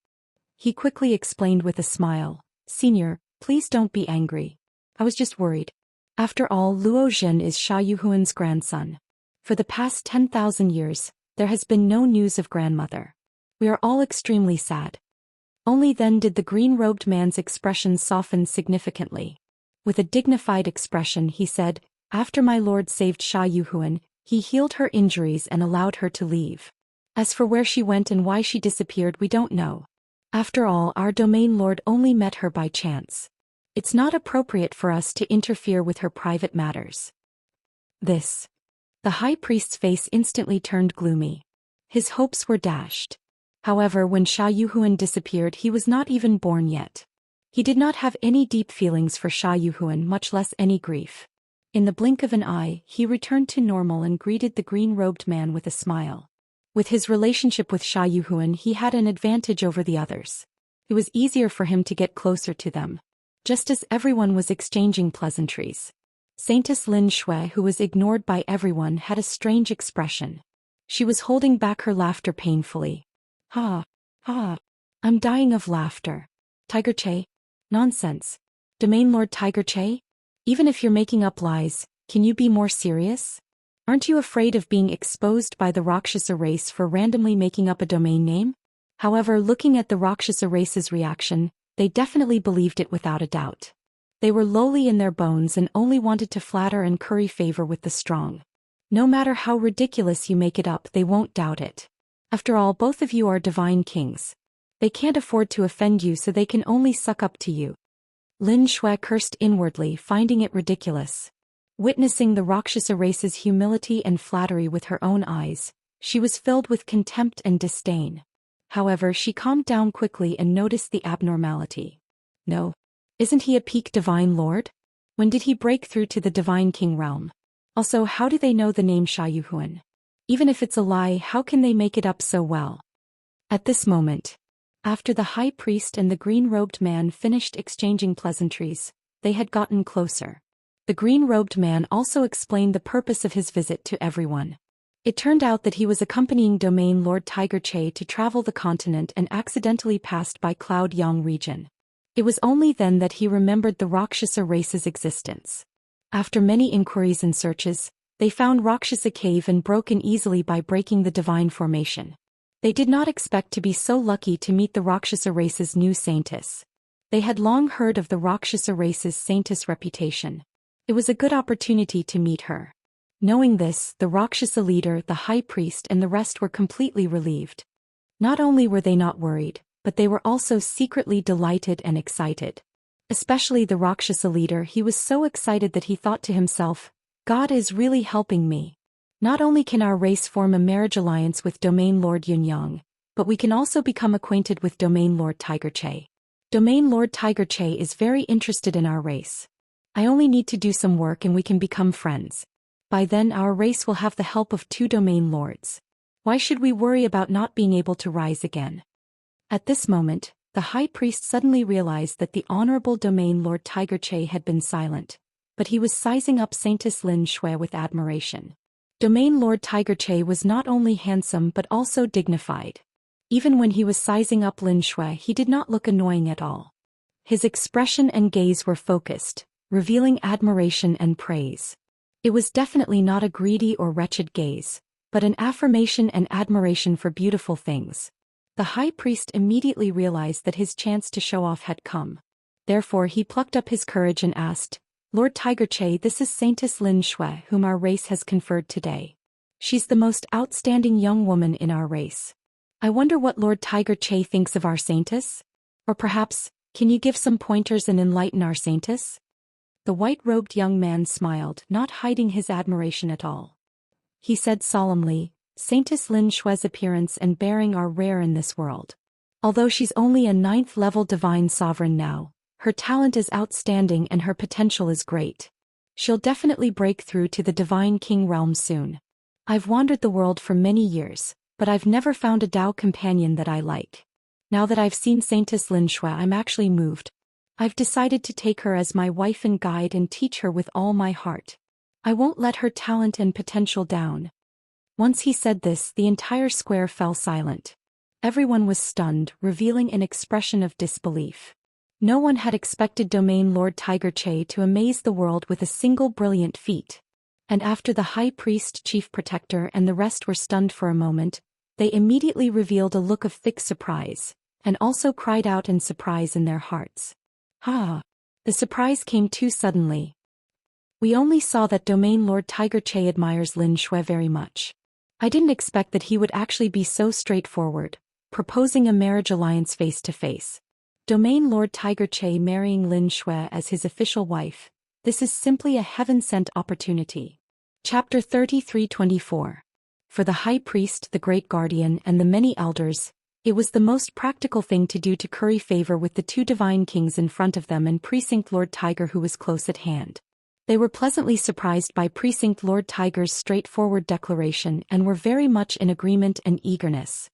He quickly explained with a smile, "Senior, please don't be angry. I was just worried. After all, Luo Zhen is Sha Yuhuan's grandson. For the past 10,000 years, there has been no news of grandmother. We are all extremely sad." Only then did the green-robed man's expression soften significantly. With a dignified expression he said, "After my lord saved Sha Yuhuan, he healed her injuries and allowed her to leave. As for where she went and why she disappeared, we don't know. After all, our domain lord only met her by chance. It's not appropriate for us to interfere with her private matters." This. The high priest's face instantly turned gloomy. His hopes were dashed. However, when Sha Yuhuan disappeared, he was not even born yet. He did not have any deep feelings for Sha Yuhuan, much less any grief. In the blink of an eye, he returned to normal and greeted the green-robed man with a smile. With his relationship with Sha Yuhuan, he had an advantage over the others. It was easier for him to get closer to them. Just as everyone was exchanging pleasantries, Saintess Lin Shui, who was ignored by everyone, had a strange expression. She was holding back her laughter painfully. "Ha, ha, I'm dying of laughter. Tiger Che? Nonsense. Domain Lord Tiger Che? Even if you're making up lies, can you be more serious? Aren't you afraid of being exposed by the Rakshasa race for randomly making up a domain name?" However, looking at the Rakshasa race's reaction, they definitely believed it without a doubt. They were lowly in their bones and only wanted to flatter and curry favor with the strong. No matter how ridiculous you make it up, they won't doubt it. After all, both of you are divine kings. They can't afford to offend you, so they can only suck up to you. Lin Shui cursed inwardly, finding it ridiculous. Witnessing the Rakshasa race's humility and flattery with her own eyes, she was filled with contempt and disdain. However, she calmed down quickly and noticed the abnormality. No. Isn't he a peak divine lord? When did he break through to the divine king realm? Also, how do they know the name Sha Yuhuan? Even if it's a lie, how can they make it up so well? At this moment, after the high priest and the green-robed man finished exchanging pleasantries, they had gotten closer. The green-robed man also explained the purpose of his visit to everyone. It turned out that he was accompanying Domain Lord Tiger Che to travel the continent and accidentally passed by Cloud Yang region. It was only then that he remembered the Rakshasa race's existence. After many inquiries and searches, they found Rakshasa cave and broke in easily by breaking the divine formation. They did not expect to be so lucky to meet the Rakshasa race's new saintess. They had long heard of the Rakshasa race's saintess reputation. It was a good opportunity to meet her. Knowing this, the Rakshasa leader, the high priest, and the rest were completely relieved. Not only were they not worried, but they were also secretly delighted and excited. Especially the Rakshasa leader, he was so excited that he thought to himself, "God is really helping me. Not only can our race form a marriage alliance with Domain Lord Yunyang, but we can also become acquainted with Domain Lord Tiger Che. Domain Lord Tiger Che is very interested in our race. I only need to do some work and we can become friends. By then our race will have the help of 2 domain lords. Why should we worry about not being able to rise again?" At this moment, the high priest suddenly realized that the honorable Domain Lord Tiger Che had been silent, but he was sizing up Saintess Lin Shui with admiration. Domain Lord Tiger Che was not only handsome but also dignified. Even when he was sizing up Lin Shui, he did not look annoying at all. His expression and gaze were focused, revealing admiration and praise. It was definitely not a greedy or wretched gaze, but an affirmation and admiration for beautiful things. The high priest immediately realized that his chance to show off had come. Therefore he plucked up his courage and asked, Lord Tiger Che, this is Saintess Lin Shui whom our race has conferred today. She's the most outstanding young woman in our race. I wonder what Lord Tiger Che thinks of our Saintess? Or perhaps, can you give some pointers and enlighten our Saintess? The white-robed young man smiled, not hiding his admiration at all. He said solemnly, Saintess Lin Shui's appearance and bearing are rare in this world. Although she's only a 9th-level divine sovereign now, her talent is outstanding and her potential is great. She'll definitely break through to the divine king realm soon. I've wandered the world for many years, but I've never found a Dao companion that I like. Now that I've seen Saintess Lin Shui, I'm actually moved. I've decided to take her as my wife and guide and teach her with all my heart. I won't let her talent and potential down. Once he said this, the entire square fell silent. Everyone was stunned, revealing an expression of disbelief. No one had expected Domain Lord Tiger Che to amaze the world with a single brilliant feat. And after the High Priest, Chief Protector and the rest were stunned for a moment, they immediately revealed a look of thick surprise, and also cried out in surprise in their hearts. Ha! The surprise came too suddenly. We only saw that Domain Lord Tiger Che admires Lin Shui very much. I didn't expect that he would actually be so straightforward, proposing a marriage alliance face to face. Domain Lord Tiger Che marrying Lin Shui as his official wife. This is simply a heaven-sent opportunity. Chapter 33-24. For the High Priest, the Great Guardian, and the many elders, it was the most practical thing to do to curry favor with the two divine kings in front of them and Precinct Lord Tiger who was close at hand. They were pleasantly surprised by Precinct Lord Tiger's straightforward declaration and were very much in agreement and eagerness.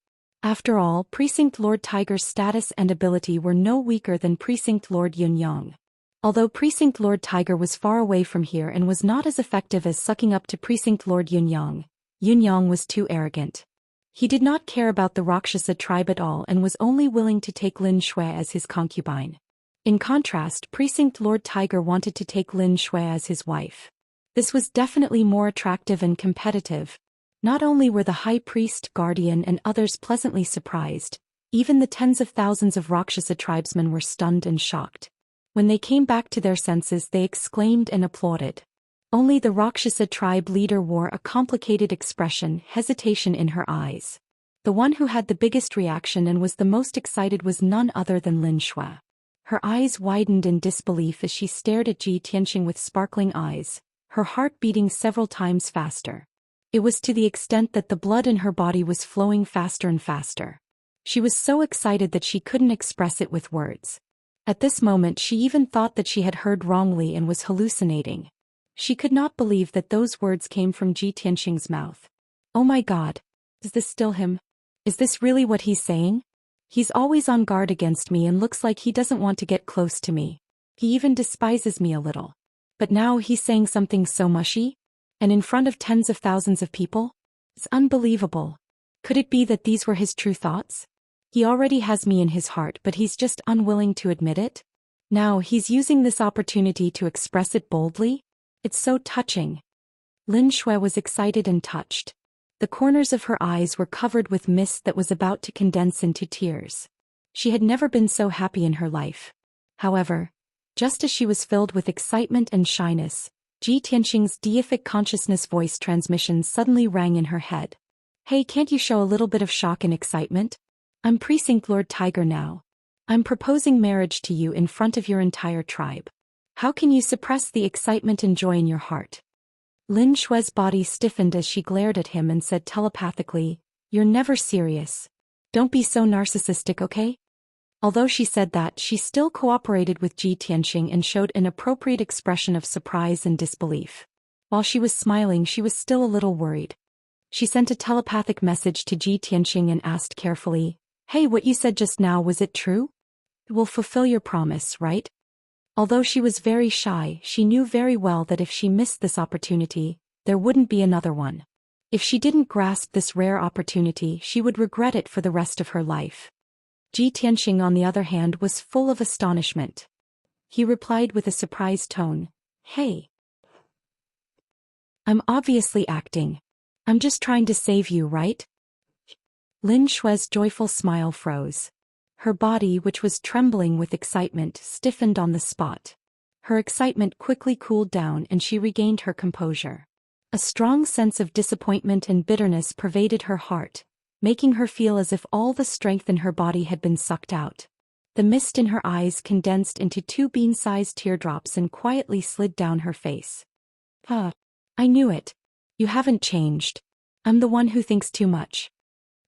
After all, Precinct Lord Tiger's status and ability were no weaker than Precinct Lord Yunyang. Although Precinct Lord Tiger was far away from here and was not as effective as sucking up to Precinct Lord Yunyang, Yunyang was too arrogant. He did not care about the Rakshasa tribe at all and was only willing to take Lin Shui as his concubine. In contrast, Precinct Lord Tiger wanted to take Lin Shui as his wife. This was definitely more attractive and competitive. Not only were the High Priest, Guardian and others pleasantly surprised, even the tens of thousands of Rakshasa tribesmen were stunned and shocked. When they came back to their senses, they exclaimed and applauded. Only the Rakshasa tribe leader wore a complicated expression, hesitation in her eyes. The one who had the biggest reaction and was the most excited was none other than Lin Shui. Her eyes widened in disbelief as she stared at Ji Tianxing with sparkling eyes, her heart beating several times faster. It was to the extent that the blood in her body was flowing faster and faster. She was so excited that she couldn't express it with words. At this moment she even thought that she had heard wrongly and was hallucinating. She could not believe that those words came from Ji Tianxing's mouth. Oh my God! Is this still him? Is this really what he's saying? He's always on guard against me and looks like he doesn't want to get close to me. He even despises me a little. But now he's saying something so mushy? And in front of tens of thousands of people? It's unbelievable. Could it be that these were his true thoughts? He already has me in his heart, but he's just unwilling to admit it? Now he's using this opportunity to express it boldly? It's so touching. Lin Shui was excited and touched. The corners of her eyes were covered with mist that was about to condense into tears. She had never been so happy in her life. However, just as she was filled with excitement and shyness, Ji Tianxing's deific consciousness voice transmission suddenly rang in her head. Hey, can't you show a little bit of shock and excitement? I'm Precinct Lord Tiger now. I'm proposing marriage to you in front of your entire tribe. How can you suppress the excitement and joy in your heart? Lin Shui's body stiffened as she glared at him and said telepathically, You're never serious. Don't be so narcissistic, okay? Although she said that, she still cooperated with Ji Tianxing and showed an appropriate expression of surprise and disbelief. While she was smiling, she was still a little worried. She sent a telepathic message to Ji Tianxing and asked carefully, Hey, what you said just now, was it true? You will fulfill your promise, right? Although she was very shy, she knew very well that if she missed this opportunity, there wouldn't be another one. If she didn't grasp this rare opportunity, she would regret it for the rest of her life. Ji Tianxing, on the other hand, was full of astonishment. He replied with a surprised tone, Hey. I'm obviously acting. I'm just trying to save you, right? Lin Shui's joyful smile froze. Her body, which was trembling with excitement, stiffened on the spot. Her excitement quickly cooled down and she regained her composure. A strong sense of disappointment and bitterness pervaded her heart, making her feel as if all the strength in her body had been sucked out. The mist in her eyes condensed into 2 bean-sized teardrops and quietly slid down her face. I knew it. You haven't changed. I'm the one who thinks too much.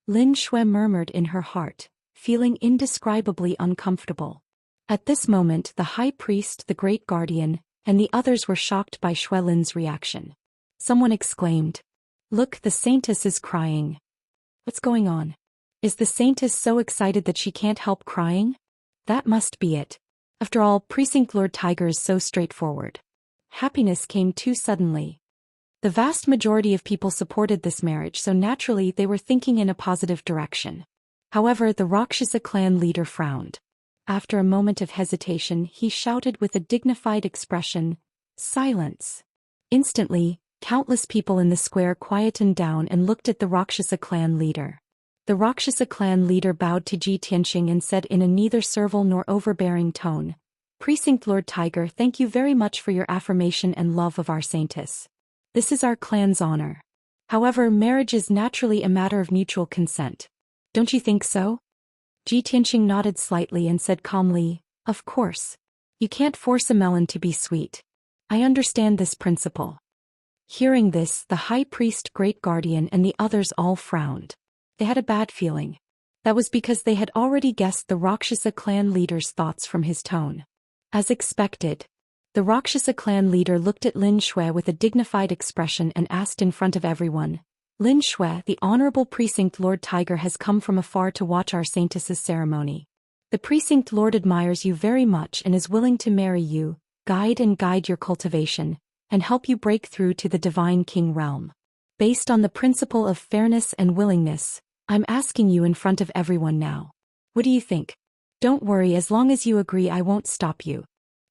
Lin Shui murmured in her heart, feeling indescribably uncomfortable. At this moment the high priest, the great guardian, and the others were shocked by Shui Lin's reaction. Someone exclaimed, "Look, the saintess is crying." What's going on? Is the saintess so excited that she can't help crying? That must be it. After all, Precinct Lord Tiger is so straightforward. Happiness came too suddenly. The vast majority of people supported this marriage, so naturally they were thinking in a positive direction. However, the Rakshasa clan leader frowned. After a moment of hesitation, he shouted with a dignified expression, "Silence." Instantly, countless people in the square quietened down and looked at the Rakshasa clan leader. The Rakshasa clan leader bowed to Ji Tianxing and said in a neither servile nor overbearing tone, "Precinct Lord Tiger, thank you very much for your affirmation and love of our saintess. This is our clan's honor. However, marriage is naturally a matter of mutual consent. Don't you think so?" Ji Tianxing nodded slightly and said calmly, "Of course. You can't force a melon to be sweet. I understand this principle." Hearing this, the high priest, great guardian, and the others all frowned. They had a bad feeling. That was because they had already guessed the Rakshasa clan leader's thoughts from his tone. As expected, the Rakshasa clan leader looked at Lin Shui with a dignified expression and asked in front of everyone, "Lin Shui, the Honorable Precinct Lord Tiger has come from afar to watch our saintess's ceremony. The Precinct Lord admires you very much and is willing to marry you, guide your cultivation, and help you break through to the Divine King realm. Based on the principle of fairness and willingness, I'm asking you in front of everyone now. What do you think? Don't worry, as long as you agree I won't stop you."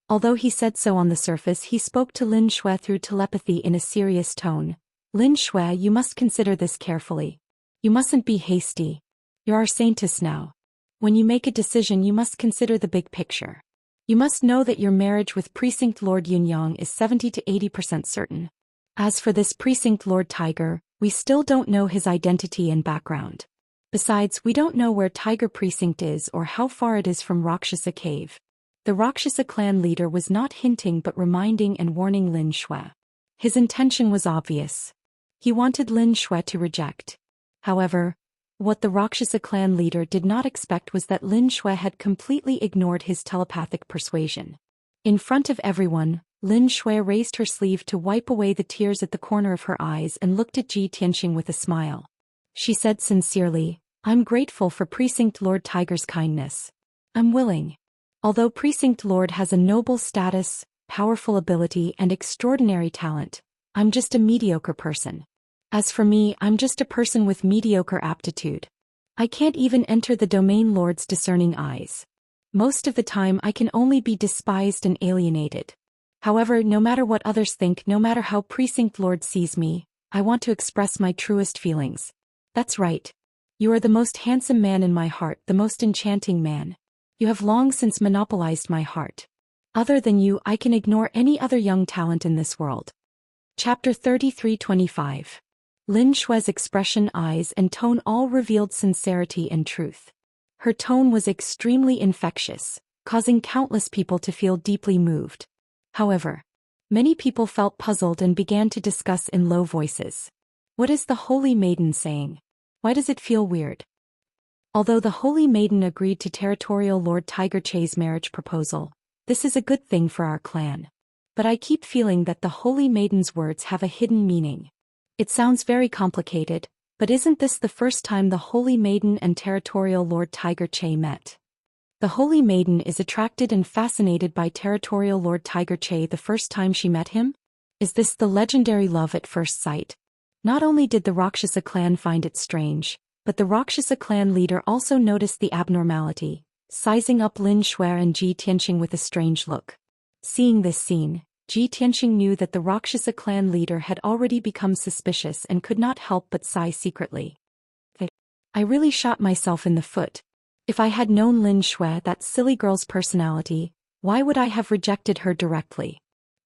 Although he said so on the surface, he spoke to Lin Shui through telepathy in a serious tone. "Lin Shui, you must consider this carefully. You mustn't be hasty. You're our saintess now. When you make a decision, you must consider the big picture. You must know that your marriage with Precinct Lord Yunyang is 70 to 80% certain. As for this Precinct Lord Tiger, we still don't know his identity and background. Besides, we don't know where Tiger Precinct is or how far it is from Rakshasa Cave." The Rakshasa clan leader was not hinting but reminding and warning Lin Shui. His intention was obvious. He wanted Lin Shui to reject. However, what the Rakshasa clan leader did not expect was that Lin Shui had completely ignored his telepathic persuasion. In front of everyone, Lin Shui raised her sleeve to wipe away the tears at the corner of her eyes and looked at Ji Tianxing with a smile. She said sincerely, "I'm grateful for Precinct Lord Tiger's kindness. I'm willing. Although Precinct Lord has a noble status, powerful ability, and extraordinary talent, I'm just a mediocre person. As for me, I'm just a person with mediocre aptitude. I can't even enter the Domain Lord's discerning eyes. Most of the time I can only be despised and alienated. However, no matter what others think, no matter how Precinct Lord sees me, I want to express my truest feelings. That's right. You are the most handsome man in my heart, the most enchanting man. You have long since monopolized my heart. Other than you, I can ignore any other young talent in this world." Chapter 33-25. Lin Shui's expression, eyes, and tone all revealed sincerity and truth. Her tone was extremely infectious, causing countless people to feel deeply moved. However, many people felt puzzled and began to discuss in low voices. What is the Holy Maiden saying? Why does it feel weird? Although the Holy Maiden agreed to Territorial Lord Tiger Che's marriage proposal, this is a good thing for our clan. But I keep feeling that the Holy Maiden's words have a hidden meaning. It sounds very complicated, but isn't this the first time the Holy Maiden and Territorial Lord Tiger Che met? The Holy Maiden is attracted and fascinated by Territorial Lord Tiger Che the first time she met him? Is this the legendary love at first sight? Not only did the Rakshasa clan find it strange, but the Rakshasa clan leader also noticed the abnormality, sizing up Lin Shui and Ji Tianxing with a strange look. Seeing this scene, Ji Tianxing knew that the Rakshasa clan leader had already become suspicious and could not help but sigh secretly. I really shot myself in the foot. If I had known Lin Shui, that silly girl's personality, why would I have rejected her directly?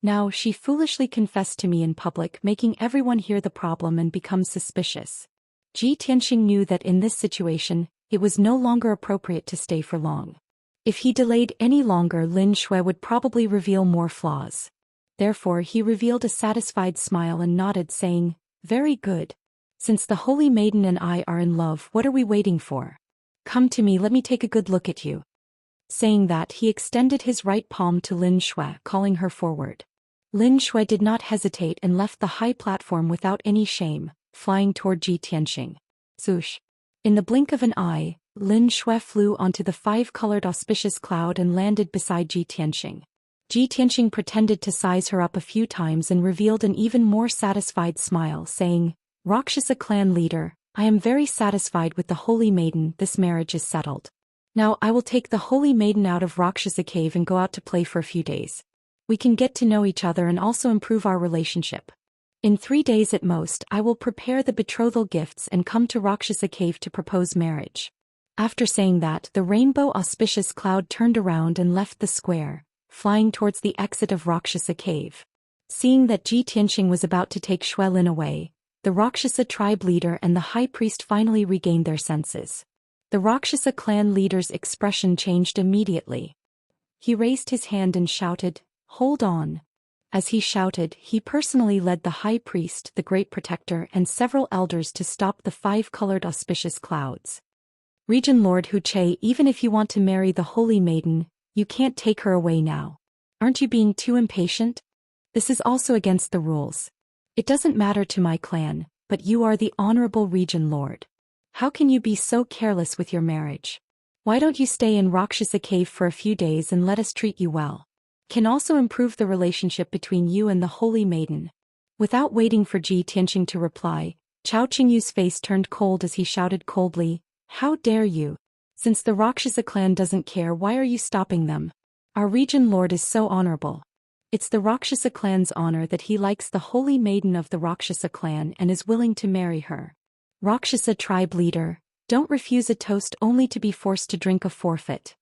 Now she foolishly confessed to me in public, making everyone hear the problem and become suspicious. Ji Tianxing knew that in this situation, it was no longer appropriate to stay for long. If he delayed any longer, Lin Shui would probably reveal more flaws. Therefore he revealed a satisfied smile and nodded, saying, "Very good. Since the Holy Maiden and I are in love, what are we waiting for? Come to me, let me take a good look at you." Saying that, he extended his right palm to Lin Shui, calling her forward. Lin Shui did not hesitate and left the high platform without any shame, flying toward Ji Tianxing. Swoosh! In the blink of an eye, Lin Shui flew onto the 5-colored auspicious cloud and landed beside Ji Tianxing. Ji Tianxing pretended to size her up a few times and revealed an even more satisfied smile, saying, "Rakshasa clan leader, I am very satisfied with the Holy Maiden, this marriage is settled. Now I will take the Holy Maiden out of Rakshasa cave and go out to play for a few days. We can get to know each other and also improve our relationship. In 3 days at most, I will prepare the betrothal gifts and come to Rakshasa cave to propose marriage." After saying that, the rainbow auspicious cloud turned around and left the square, flying towards the exit of Rakshasa cave. Seeing that Ji Tianxing was about to take Shui Lin away, the Rakshasa tribe leader and the high priest finally regained their senses. The Rakshasa clan leader's expression changed immediately. He raised his hand and shouted, "Hold on." As he shouted, he personally led the high priest, the great protector, and several elders to stop the 5-colored auspicious clouds. "Region Lord Hu Che, even if you want to marry the Holy Maiden, you can't take her away now. Aren't you being too impatient? This is also against the rules. It doesn't matter to my clan, but you are the honorable Region Lord. How can you be so careless with your marriage? Why don't you stay in Rakshasa cave for a few days and let us treat you well? Can also improve the relationship between you and the Holy Maiden." Without waiting for Ji Tianxing to reply, Chao Qingyu's face turned cold as he shouted coldly, "How dare you? Since the Rakshasa clan doesn't care, why are you stopping them? Our Region Lord is so honorable. It's the Rakshasa clan's honor that he likes the Holy Maiden of the Rakshasa clan and is willing to marry her. Rakshasa tribe leader, don't refuse a toast only to be forced to drink a forfeit."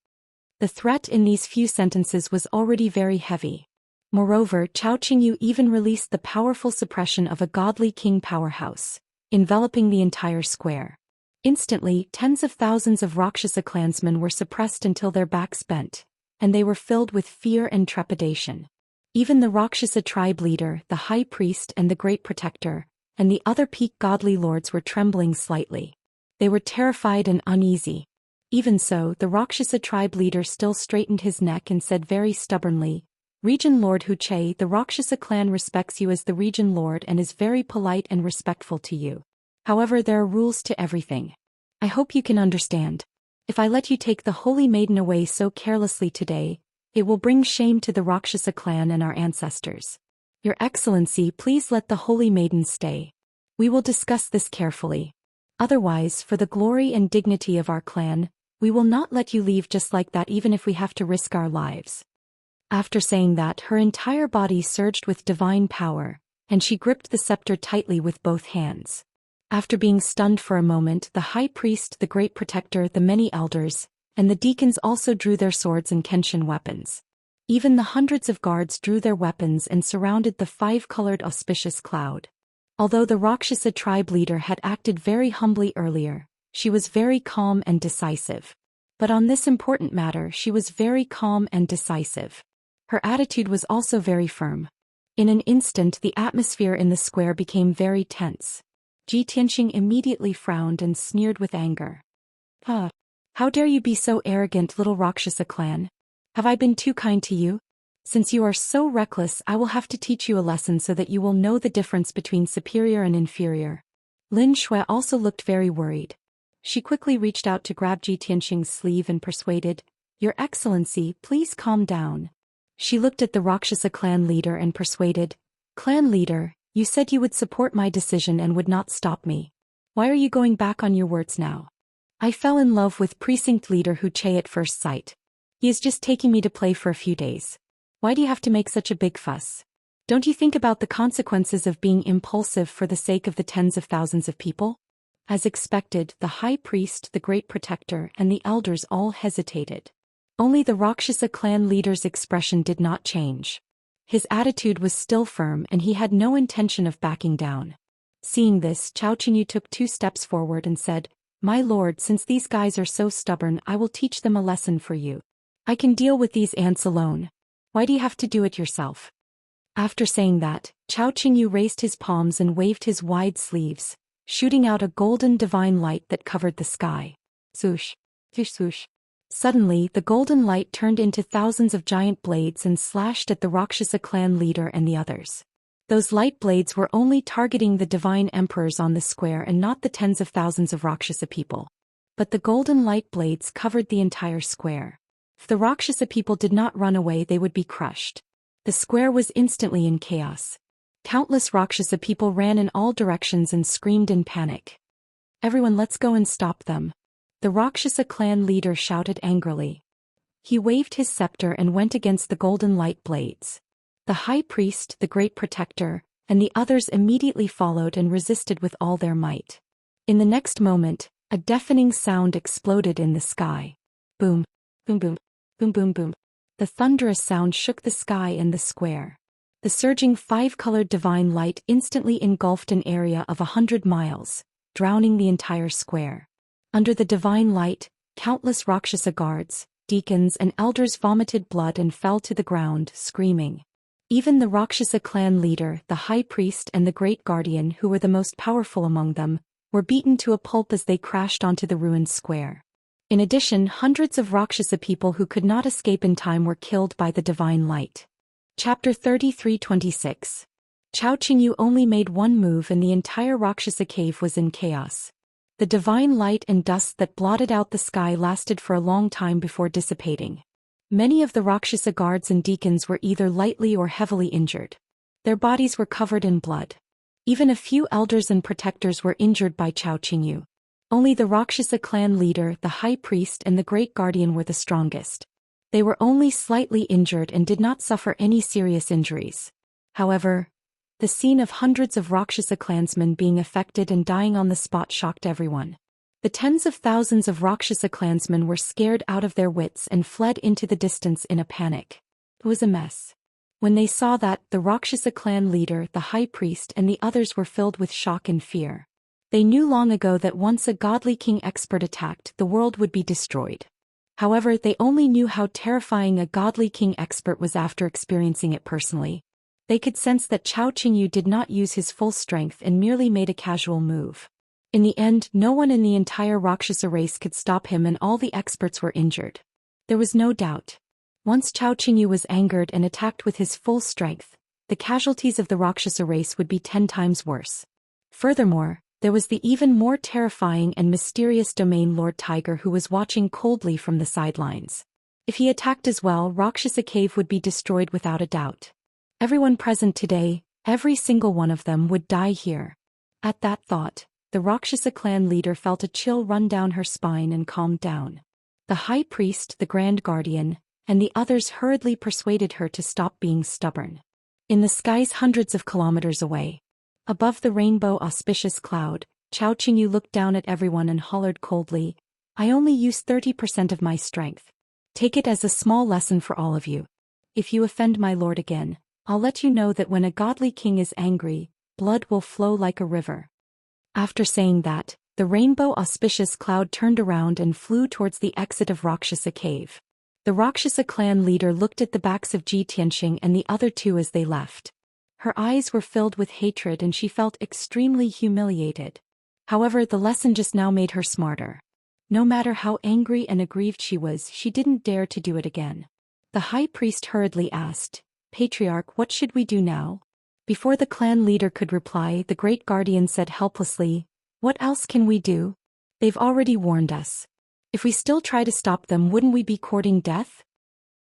The threat in these few sentences was already very heavy. Moreover, Chao Qingyu even released the powerful suppression of a godly king powerhouse, enveloping the entire square. Instantly, tens of thousands of Rakshasa clansmen were suppressed until their backs bent, and they were filled with fear and trepidation. Even the Rakshasa tribe leader, the high priest and the great protector, and the other peak godly lords were trembling slightly. They were terrified and uneasy. Even so, the Rakshasa tribe leader still straightened his neck and said very stubbornly, "Region Lord Hu Che, the Rakshasa clan respects you as the Region Lord and is very polite and respectful to you. However, there are rules to everything. I hope you can understand. If I let you take the Holy Maiden away so carelessly today, it will bring shame to the Rakshasa clan and our ancestors. Your Excellency, please let the Holy Maiden stay. We will discuss this carefully. Otherwise, for the glory and dignity of our clan, we will not let you leave just like that even if we have to risk our lives." After saying that, her entire body surged with divine power, and she gripped the scepter tightly with both hands. After being stunned for a moment, the high priest, the great protector, the many elders, and the deacons also drew their swords and kenshin weapons. Even the hundreds of guards drew their weapons and surrounded the 5-colored auspicious cloud. Although the Rakshasa tribe leader had acted very humbly earlier, she was very calm and decisive. But on this important matter, she was very calm and decisive. Her attitude was also very firm. In an instant, the atmosphere in the square became very tense. Ji Tianxing immediately frowned and sneered with anger. How dare you be so arrogant, little Rakshasa clan? Have I been too kind to you? Since you are so reckless, I will have to teach you a lesson so that you will know the difference between superior and inferior." Lin Shui also looked very worried. She quickly reached out to grab Ji Tianxing's sleeve and persuaded, "Your Excellency, please calm down." She looked at the Rakshasa clan leader and persuaded, "Clan leader, you said you would support my decision and would not stop me. Why are you going back on your words now? I fell in love with precinct leader Hu Che at first sight. He is just taking me to play for a few days. Why do you have to make such a big fuss? Don't you think about the consequences of being impulsive for the sake of the tens of thousands of people? As expected, the high priest, the great protector, and the elders all hesitated. Only the Rakshasa clan leader's expression did not change. His attitude was still firm and he had no intention of backing down. Seeing this, Chao Qingyu took 2 steps forward and said, "My lord, since these guys are so stubborn, I will teach them a lesson for you. I can deal with these ants alone. Why do you have to do it yourself?" After saying that, Chao Qingyu raised his palms and waved his wide sleeves, shooting out a golden divine light that covered the sky. Swoosh, swoosh, swoosh. Suddenly, the golden light turned into thousands of giant blades and slashed at the Rakshasa clan leader and the others. Those light blades were only targeting the divine emperors on the square and not the tens of thousands of Rakshasa people. But the golden light blades covered the entire square. If the Rakshasa people did not run away, they would be crushed. The square was instantly in chaos. Countless Rakshasa people ran in all directions and screamed in panic. "Everyone, let's go and stop them," the Rakshasa clan leader shouted angrily. He waved his scepter and went against the golden light blades. The high priest, the great protector, and the others immediately followed and resisted with all their might. In the next moment, a deafening sound exploded in the sky. Boom, boom, boom, boom, boom, boom. The thunderous sound shook the sky and the square. The surging 5-colored divine light instantly engulfed an area of 100 miles, drowning the entire square. Under the divine light, countless Rakshasa guards, deacons and elders vomited blood and fell to the ground, screaming. Even the Rakshasa clan leader, the high priest and the great guardian, who were the most powerful among them, were beaten to a pulp as they crashed onto the ruined square. In addition, hundreds of Rakshasa people who could not escape in time were killed by the divine light. Chapter 33-26. Chao Qingyu only made one move and the entire Rakshasa cave was in chaos. The divine light and dust that blotted out the sky lasted for a long time before dissipating. Many of the Rakshasa guards and deacons were either lightly or heavily injured. Their bodies were covered in blood. Even a few elders and protectors were injured by Chao Qingyu. Only the Rakshasa clan leader, the high priest and the great guardian were the strongest. They were only slightly injured and did not suffer any serious injuries. However, the scene of hundreds of Rakshasa clansmen being affected and dying on the spot shocked everyone. The tens of thousands of Rakshasa clansmen were scared out of their wits and fled into the distance in a panic. It was a mess. When they saw that, the Rakshasa clan leader, the high priest and the others were filled with shock and fear. They knew long ago that once a godly king expert attacked, the world would be destroyed. However, they only knew how terrifying a godly king expert was after experiencing it personally. They could sense that Chao Qingyu did not use his full strength and merely made a casual move. In the end, no one in the entire Rakshasa race could stop him and all the experts were injured. There was no doubt. Once Chao Qingyu was angered and attacked with his full strength, the casualties of the Rakshasa race would be 10 times worse. Furthermore, there was the even more terrifying and mysterious Domain Lord Tiger who was watching coldly from the sidelines. If he attacked as well, Rakshasa Cave would be destroyed without a doubt. Everyone present today, every single one of them would die here. At that thought, the Rakshasa clan leader felt a chill run down her spine and calmed down. The high priest, the grand guardian, and the others hurriedly persuaded her to stop being stubborn. In the skies hundreds of kilometers away, above the rainbow auspicious cloud, Chao Qingyu looked down at everyone and hollered coldly, "I only use 30% of my strength. Take it as a small lesson for all of you. If you offend my lord again, I'll let you know that when a godly king is angry, blood will flow like a river." After saying that, the rainbow auspicious cloud turned around and flew towards the exit of Rakshasa Cave. The Rakshasa clan leader looked at the backs of Ji Tianxing and the other 2 as they left. Her eyes were filled with hatred and she felt extremely humiliated. However, the lesson just now made her smarter. No matter how angry and aggrieved she was, she didn't dare to do it again. The high priest hurriedly asked, "Patriarch, what should we do now?" Before the clan leader could reply, the great guardian said helplessly, "What else can we do? They've already warned us. If we still try to stop them, wouldn't we be courting death?"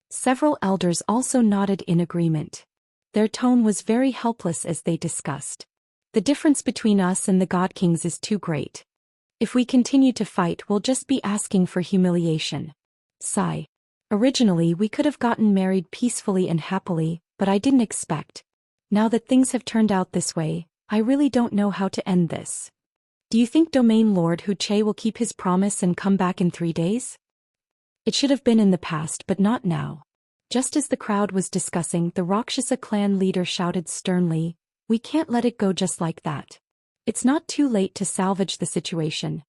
Several elders also nodded in agreement. Their tone was very helpless as they discussed. "The difference between us and the God Kings is too great. If we continue to fight, we'll just be asking for humiliation." Sigh. "Originally we could have gotten married peacefully and happily, but I didn't expect. Now that things have turned out this way, I really don't know how to end this." Do you think Domain Lord Wuxia will keep his promise and come back in 3 days? It should have been in the past but not now. Just as the crowd was discussing, the Rakshasa clan leader shouted sternly, "We can't let it go just like that. It's not too late to salvage the situation."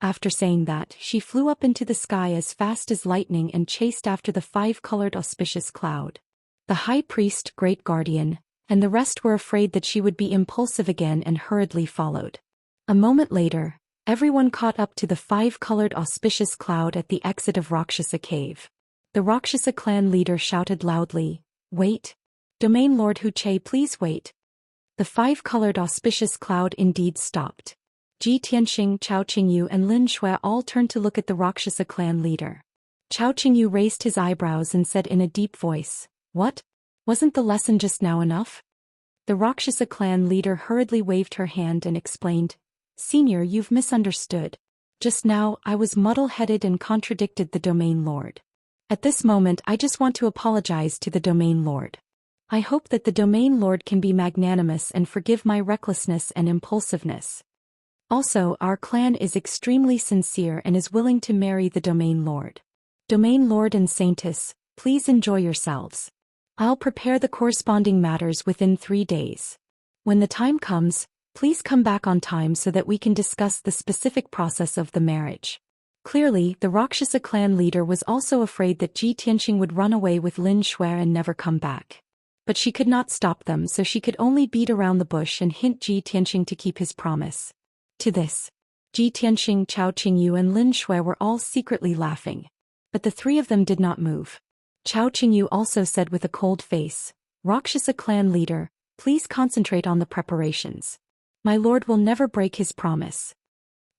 After saying that, she flew up into the sky as fast as lightning and chased after the 5-colored auspicious cloud. The high priest, great guardian, and the rest were afraid that she would be impulsive again and hurriedly followed. A moment later, everyone caught up to the 5-colored auspicious cloud at the exit of Rakshasa cave. The Rakshasa clan leader shouted loudly, "Wait! Domain Lord Wuxia, please wait." The 5-colored auspicious cloud indeed stopped. Ji Tianxing, Chao Qingyu and Lin Shui all turned to look at the Rakshasa clan leader. Chao Qingyu raised his eyebrows and said in a deep voice, "What? Wasn't the lesson just now enough?" The Rakshasa clan leader hurriedly waved her hand and explained, "Senior, you've misunderstood. Just now, I was muddle-headed and contradicted the Domain Lord. At this moment I just want to apologize to the Domain Lord. I hope that the Domain Lord can be magnanimous and forgive my recklessness and impulsiveness. Also, our clan is extremely sincere and is willing to marry the Domain Lord. Domain Lord and Saintess, please enjoy yourselves. I'll prepare the corresponding matters within 3 days. When the time comes, please come back on time so that we can discuss the specific process of the marriage." Clearly, the Rakshasa clan leader was also afraid that Ji Tianxing would run away with Lin Shui and never come back. But she could not stop them, so she could only beat around the bush and hint Ji Tianxing to keep his promise. To this, Ji Tianxing, Chao Qingyu and Lin Shui were all secretly laughing. But the 3 of them did not move. Chao Qingyu also said with a cold face, "Rakshasa clan leader, please concentrate on the preparations. My lord will never break his promise."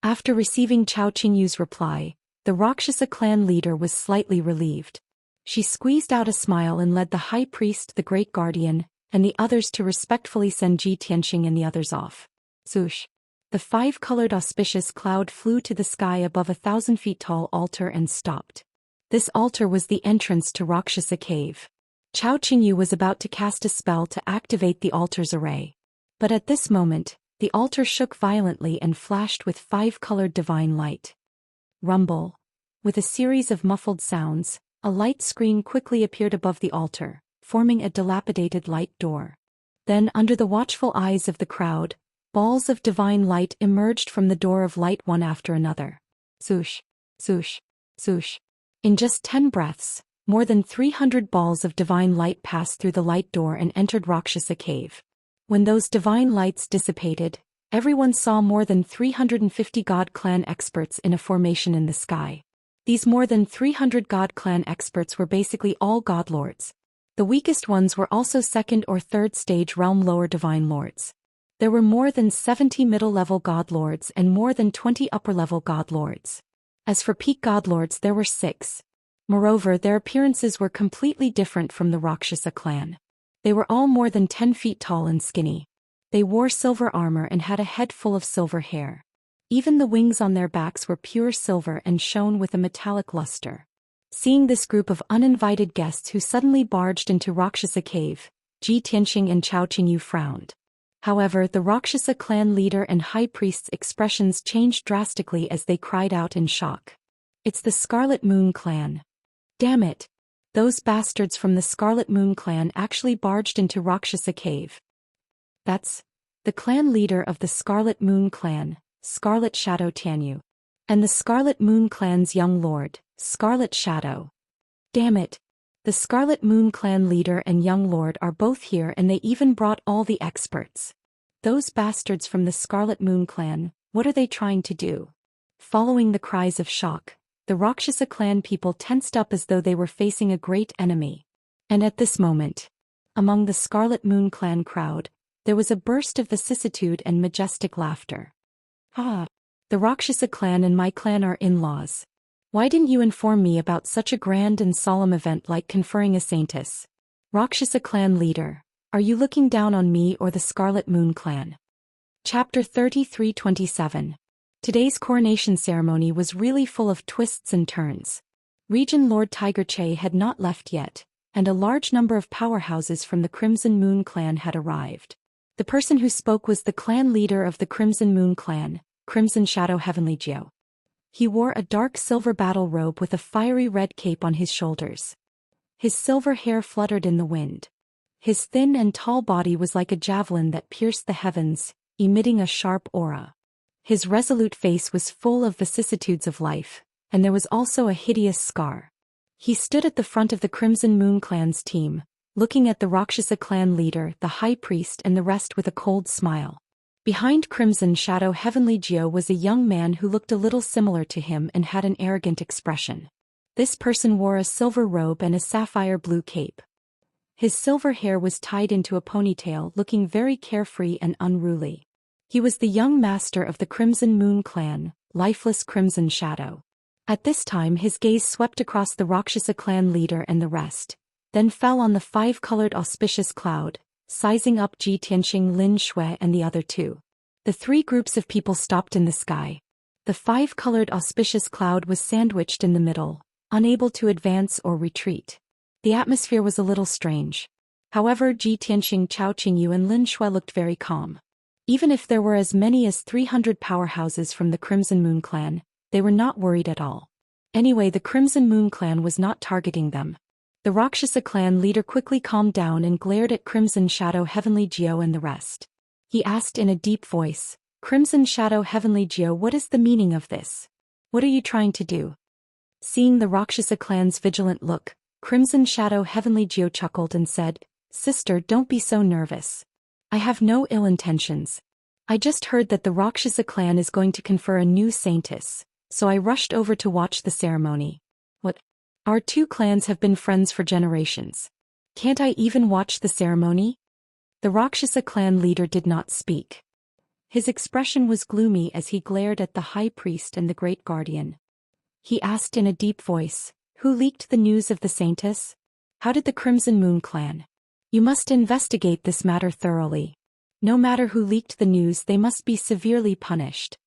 After receiving Chao Qingyu's reply, the Rakshasa clan leader was slightly relieved. She squeezed out a smile and led the high priest, the great guardian, and the others to respectfully send Ji Tianxing and the others off. Swoosh! The 5-colored auspicious cloud flew to the sky above a 1,000-feet-tall altar and stopped. This altar was the entrance to Rakshasa cave. Chao Qingyu was about to cast a spell to activate the altar's array. But at this moment, the altar shook violently and flashed with 5-colored divine light. Rumble. With a series of muffled sounds, a light screen quickly appeared above the altar, forming a dilapidated light door. Then, under the watchful eyes of the crowd, balls of divine light emerged from the door of light one after another. Swoosh, swoosh, swoosh. In just 10 breaths, more than 300 balls of divine light passed through the light door and entered Rakshasa cave. When those divine lights dissipated, everyone saw more than 350 God clan experts in a formation in the sky. These more than 300 God clan experts were basically all God lords. The weakest ones were also 2nd or 3rd stage realm lower divine lords. There were more than 70 middle-level God lords and more than 20 upper-level God lords. As for peak God lords, there were 6. Moreover, their appearances were completely different from the Rakshasa clan. They were all more than 10 feet tall and skinny. They wore silver armor and had a head full of silver hair. Even the wings on their backs were pure silver and shone with a metallic luster. Seeing this group of uninvited guests who suddenly barged into Rakshasa cave, Ji Tianxing and Chao Qingyu frowned. However, the Rakshasa clan leader and high priest's expressions changed drastically as they cried out in shock. "It's the Scarlet Moon clan. Damn it! Those bastards from the Scarlet Moon clan actually barged into Rakshasa cave." That's the clan leader of the Scarlet Moon clan, Scarlet Shadow Tanyu. And the Scarlet Moon clan's young lord, Scarlet Shadow. Damn it! The Scarlet Moon clan leader and young lord are both here, and they even brought all the experts. Those bastards from the Scarlet Moon clan, what are they trying to do? Following the cries of shock, the Rakshasa clan people tensed up as though they were facing a great enemy. And at this moment, among the Scarlet Moon clan crowd, there was a burst of vicissitude and majestic laughter. "Ah! The Rakshasa clan and my clan are in-laws. Why didn't you inform me about such a grand and solemn event like conferring a saintess? Rakshasa clan leader, are you looking down on me or the Scarlet Moon clan?" Chapter 33-27. Today's coronation ceremony was really full of twists and turns. Region Lord Tiger Che had not left yet, and a large number of powerhouses from the Crimson Moon clan had arrived. The person who spoke was the clan leader of the Crimson Moon clan, Crimson Shadow Heavenly Geo. He wore a dark silver battle robe with a fiery red cape on his shoulders. His silver hair fluttered in the wind. His thin and tall body was like a javelin that pierced the heavens, emitting a sharp aura. His resolute face was full of vicissitudes of life, and there was also a hideous scar. He stood at the front of the Crimson Moon clan's team, looking at the Rakshasa clan leader, the high priest, and the rest with a cold smile. Behind Crimson Shadow Heavenly Geo was a young man who looked a little similar to him and had an arrogant expression. This person wore a silver robe and a sapphire blue cape. His silver hair was tied into a ponytail, looking very carefree and unruly. He was the young master of the Crimson Moon clan, lifeless Crimson Shadow. At this time his gaze swept across the Rakshasa clan leader and the rest, then fell on the five-colored auspicious cloud, sizing up Ji Tianxing, Lin Shui and the other two. The three groups of people stopped in the sky. The five-colored auspicious cloud was sandwiched in the middle, unable to advance or retreat. The atmosphere was a little strange. However, Ji Tianxing, Chao Qingyu and Lin Shui looked very calm. Even if there were as many as 300 powerhouses from the Crimson Moon clan, they were not worried at all. Anyway, the Crimson Moon clan was not targeting them. The Rakshasa clan leader quickly calmed down and glared at Crimson Shadow Heavenly Geo and the rest. He asked in a deep voice, "Crimson Shadow Heavenly Geo, what is the meaning of this? What are you trying to do?" Seeing the Rakshasa clan's vigilant look, Crimson Shadow Heavenly Geo chuckled and said, "Sister, don't be so nervous. I have no ill intentions. I just heard that the Rakshasa clan is going to confer a new saintess, so I rushed over to watch the ceremony." "What? Our two clans have been friends for generations. Can't I even watch the ceremony?" The Rakshasa clan leader did not speak. His expression was gloomy as he glared at the high priest and the great guardian. He asked in a deep voice, "Who leaked the news of the saintess? How did the Crimson Moon clan? You must investigate this matter thoroughly. No matter who leaked the news, they must be severely punished."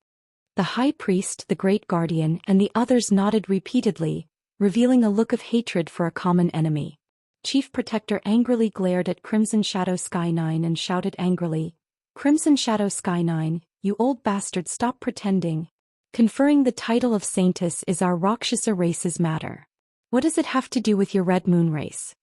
The high priest, the great guardian, and the others nodded repeatedly, revealing a look of hatred for a common enemy. Chief Protector angrily glared at Crimson Shadow Sky 9 and shouted angrily, "Crimson Shadow Sky 9, you old bastard, stop pretending. Conferring the title of saintess is our Rakshasa race's matter. What does it have to do with your Red Moon race?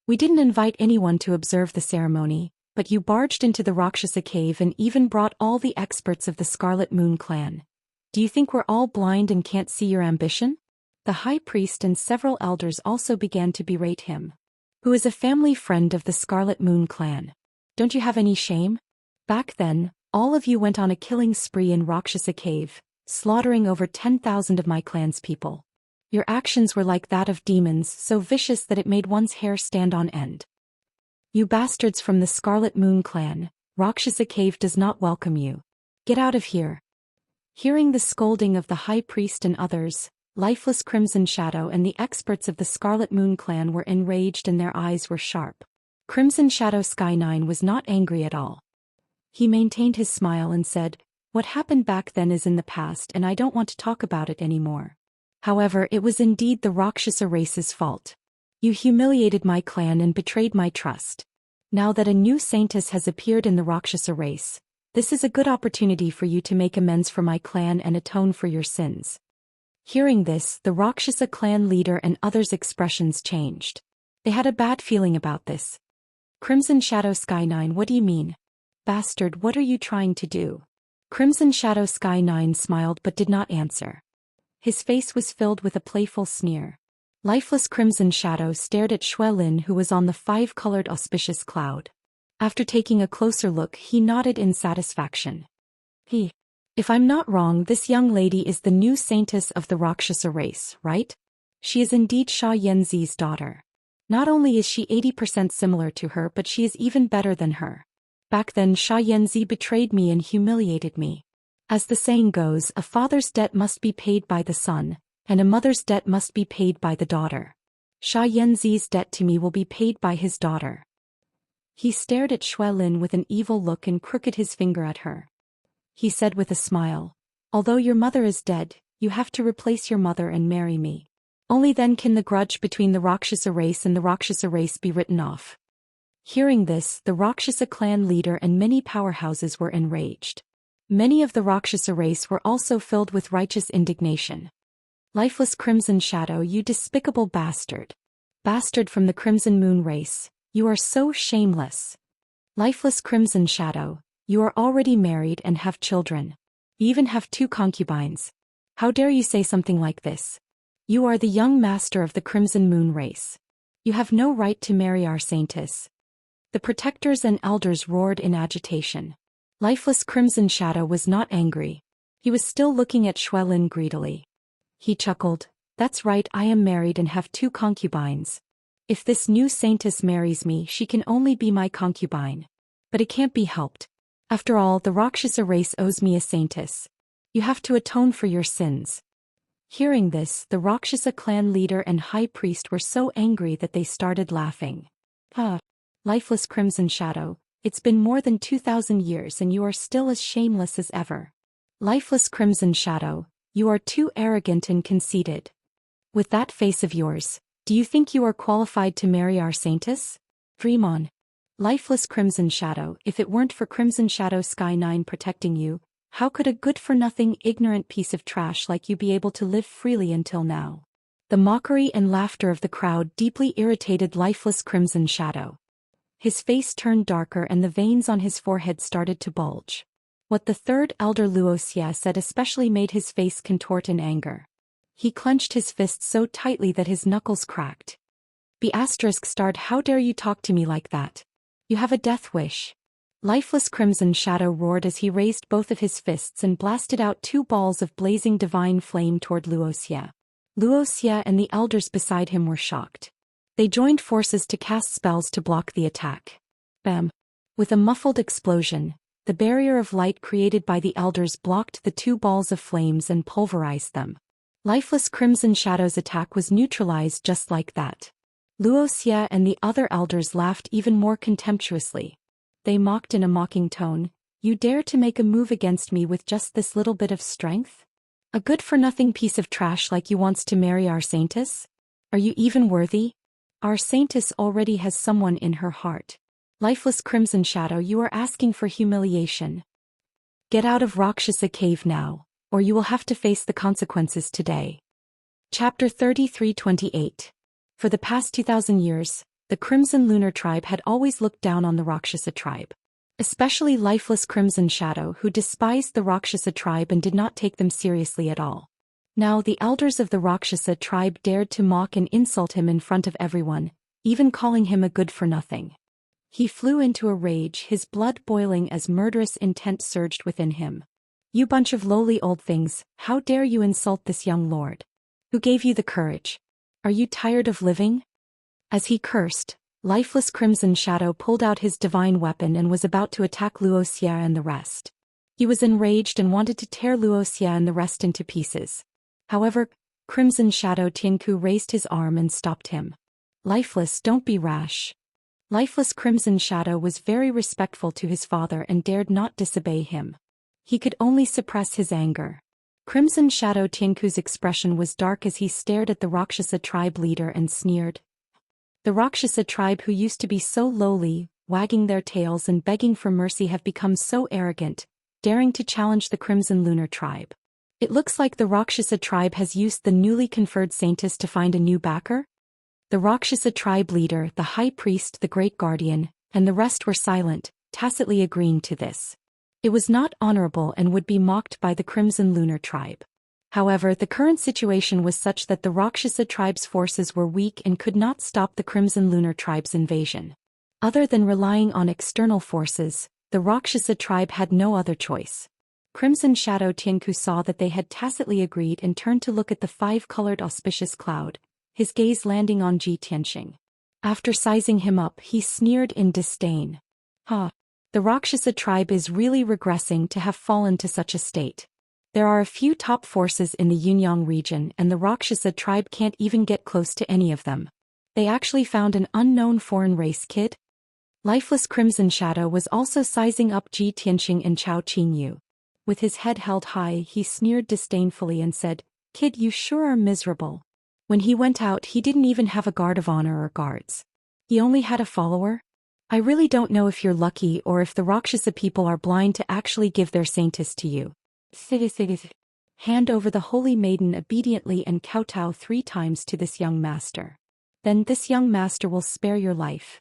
We didn't invite anyone to observe the ceremony, but you barged into the Rakshasa cave and even brought all the experts of the Scarlet Moon clan. Do you think we're all blind and can't see your ambition?" The high priest and several elders also began to berate him. "Who is a family friend of the Scarlet Moon clan? Don't you have any shame? Back then, all of you went on a killing spree in Rakshasa cave, slaughtering over 10,000 of my clan's people. Your actions were like that of demons, so vicious that it made one's hair stand on end. You bastards from the Scarlet Moon clan, Rakshasa cave does not welcome you. Get out of here." Hearing the scolding of the high priest and others, lifeless Crimson Shadow and the experts of the Scarlet Moon clan were enraged and their eyes were sharp. Crimson Shadow Sky 9 was not angry at all. He maintained his smile and said, "What happened back then is in the past and I don't want to talk about it anymore. However, it was indeed the Rakshasa race's fault. You humiliated my clan and betrayed my trust. Now that a new saintess has appeared in the Rakshasa race, this is a good opportunity for you to make amends for my clan and atone for your sins." Hearing this, the Rakshasa clan leader and others' expressions changed. They had a bad feeling about this. "Crimson Shadow Sky 9, what do you mean? Bastard, what are you trying to do?" Crimson Shadow Sky 9 smiled but did not answer. His face was filled with a playful sneer. Lifeless Crimson Shadow stared at Shui Lin, who was on the five-colored auspicious cloud. After taking a closer look, he nodded in satisfaction. If I'm not wrong, this young lady is the new saintess of the Rakshasa race, right? She is indeed Xia Yanzi's daughter. Not only is she 80% similar to her, but she is even better than her. Back then Xia Yanzi betrayed me and humiliated me. As the saying goes, a father's debt must be paid by the son, and a mother's debt must be paid by the daughter. Xia Yanzi's debt to me will be paid by his daughter." He stared at Shui Lin with an evil look and crooked his finger at her. He said with a smile, "Although your mother is dead, you have to replace your mother and marry me. Only then can the grudge between the Rakshasa race and the Rakshasa race be written off." Hearing this, the Rakshasa clan leader and many powerhouses were enraged. Many of the Rakshasa race were also filled with righteous indignation. Lifeless Crimson Shadow, you despicable bastard. Bastard from the Crimson Moon race, you are so shameless. Lifeless Crimson Shadow, you are already married and have children. You even have 2 concubines. How dare you say something like this? You are the young master of the Crimson Moon race. You have no right to marry our saintess. The protectors and elders roared in agitation. Lifeless Crimson Shadow was not angry. He was still looking at Xuelin greedily. He chuckled, that's right, I am married and have 2 concubines. If this new saintess marries me, she can only be my concubine. But it can't be helped. After all, the Rakshasa race owes me a saintess. You have to atone for your sins. Hearing this, the Rakshasa clan leader and high priest were so angry that they started laughing. Lifeless Crimson Shadow, it's been more than 2,000 years and you are still as shameless as ever. Lifeless Crimson Shadow, you are too arrogant and conceited. With that face of yours, do you think you are qualified to marry our saintess? Dream on. Lifeless Crimson Shadow, if it weren't for Crimson Shadow Sky 9 protecting you, how could a good-for-nothing ignorant piece of trash like you be able to live freely until now? The mockery and laughter of the crowd deeply irritated Lifeless Crimson Shadow. His face turned darker and the veins on his forehead started to bulge. What the third elder Wuxia said especially made his face contort in anger. He clenched his fists so tightly that his knuckles cracked. ***, how dare you talk to me like that? You have a death wish. Lifeless Crimson Shadow roared as he raised both of his fists and blasted out 2 balls of blazing divine flame toward Wuxia. Wuxia and the elders beside him were shocked. They joined forces to cast spells to block the attack. Bam! With a muffled explosion, the barrier of light created by the elders blocked the 2 balls of flames and pulverized them. Lifeless Crimson Shadow's attack was neutralized just like that. Wuxia and the other elders laughed even more contemptuously. They mocked in a mocking tone, you dare to make a move against me with just this little bit of strength? A good-for-nothing piece of trash like you wants to marry our saintess? Are you even worthy? Our saintess already has someone in her heart. Lifeless Crimson Shadow, you are asking for humiliation. Get out of Rakshasa Cave now, or you will have to face the consequences today. Chapter 33:28. For the past 2,000 years, the Crimson Lunar Tribe had always looked down on the Rakshasa tribe. Especially Lifeless Crimson Shadow, who despised the Rakshasa tribe and did not take them seriously at all. Now the elders of the Rakshasa tribe dared to mock and insult him in front of everyone, even calling him a good-for-nothing. He flew into a rage, his blood boiling as murderous intent surged within him. You bunch of lowly old things, how dare you insult this young lord? Who gave you the courage? Are you tired of living? As he cursed, Lifeless Crimson Shadow pulled out his divine weapon and was about to attack Wuxia and the rest. He was enraged and wanted to tear Wuxia and the rest into pieces. However, Crimson Shadow Tianku raised his arm and stopped him. Lifeless, don't be rash. Lifeless Crimson Shadow was very respectful to his father and dared not disobey him. He could only suppress his anger. Crimson Shadow Tianku's expression was dark as he stared at the Rakshasa tribe leader and sneered. The Rakshasa tribe, who used to be so lowly, wagging their tails and begging for mercy, have become so arrogant, daring to challenge the Crimson Lunar tribe. It looks like the Rakshasa tribe has used the newly conferred saintess to find a new backer? The Rakshasa tribe leader, the high priest, the great guardian, and the rest were silent, tacitly agreeing to this. It was not honorable and would be mocked by the Crimson Lunar tribe. However, the current situation was such that the Rakshasa tribe's forces were weak and could not stop the Crimson Lunar tribe's invasion. Other than relying on external forces, the Rakshasa tribe had no other choice. Crimson Shadow Tianku saw that they had tacitly agreed and turned to look at the 5-colored auspicious cloud, his gaze landing on Ji Tianxing. After sizing him up, he sneered in disdain. The Rakshasa tribe is really regressing to have fallen to such a state. There are a few top forces in the Yunyang region and the Rakshasa tribe can't even get close to any of them. They actually found an unknown foreign race kid? Lifeless Crimson Shadow was also sizing up Ji Tianxing and Chao Qingyu. With his head held high, he sneered disdainfully and said, "Kid, you sure are miserable." When he went out, he didn't even have a guard of honor or guards. He only had a follower. I really don't know if you're lucky or if the Rakshasa people are blind to actually give their saintess to you. Hand over the holy maiden obediently and kowtow 3 times to this young master. Then this young master will spare your life.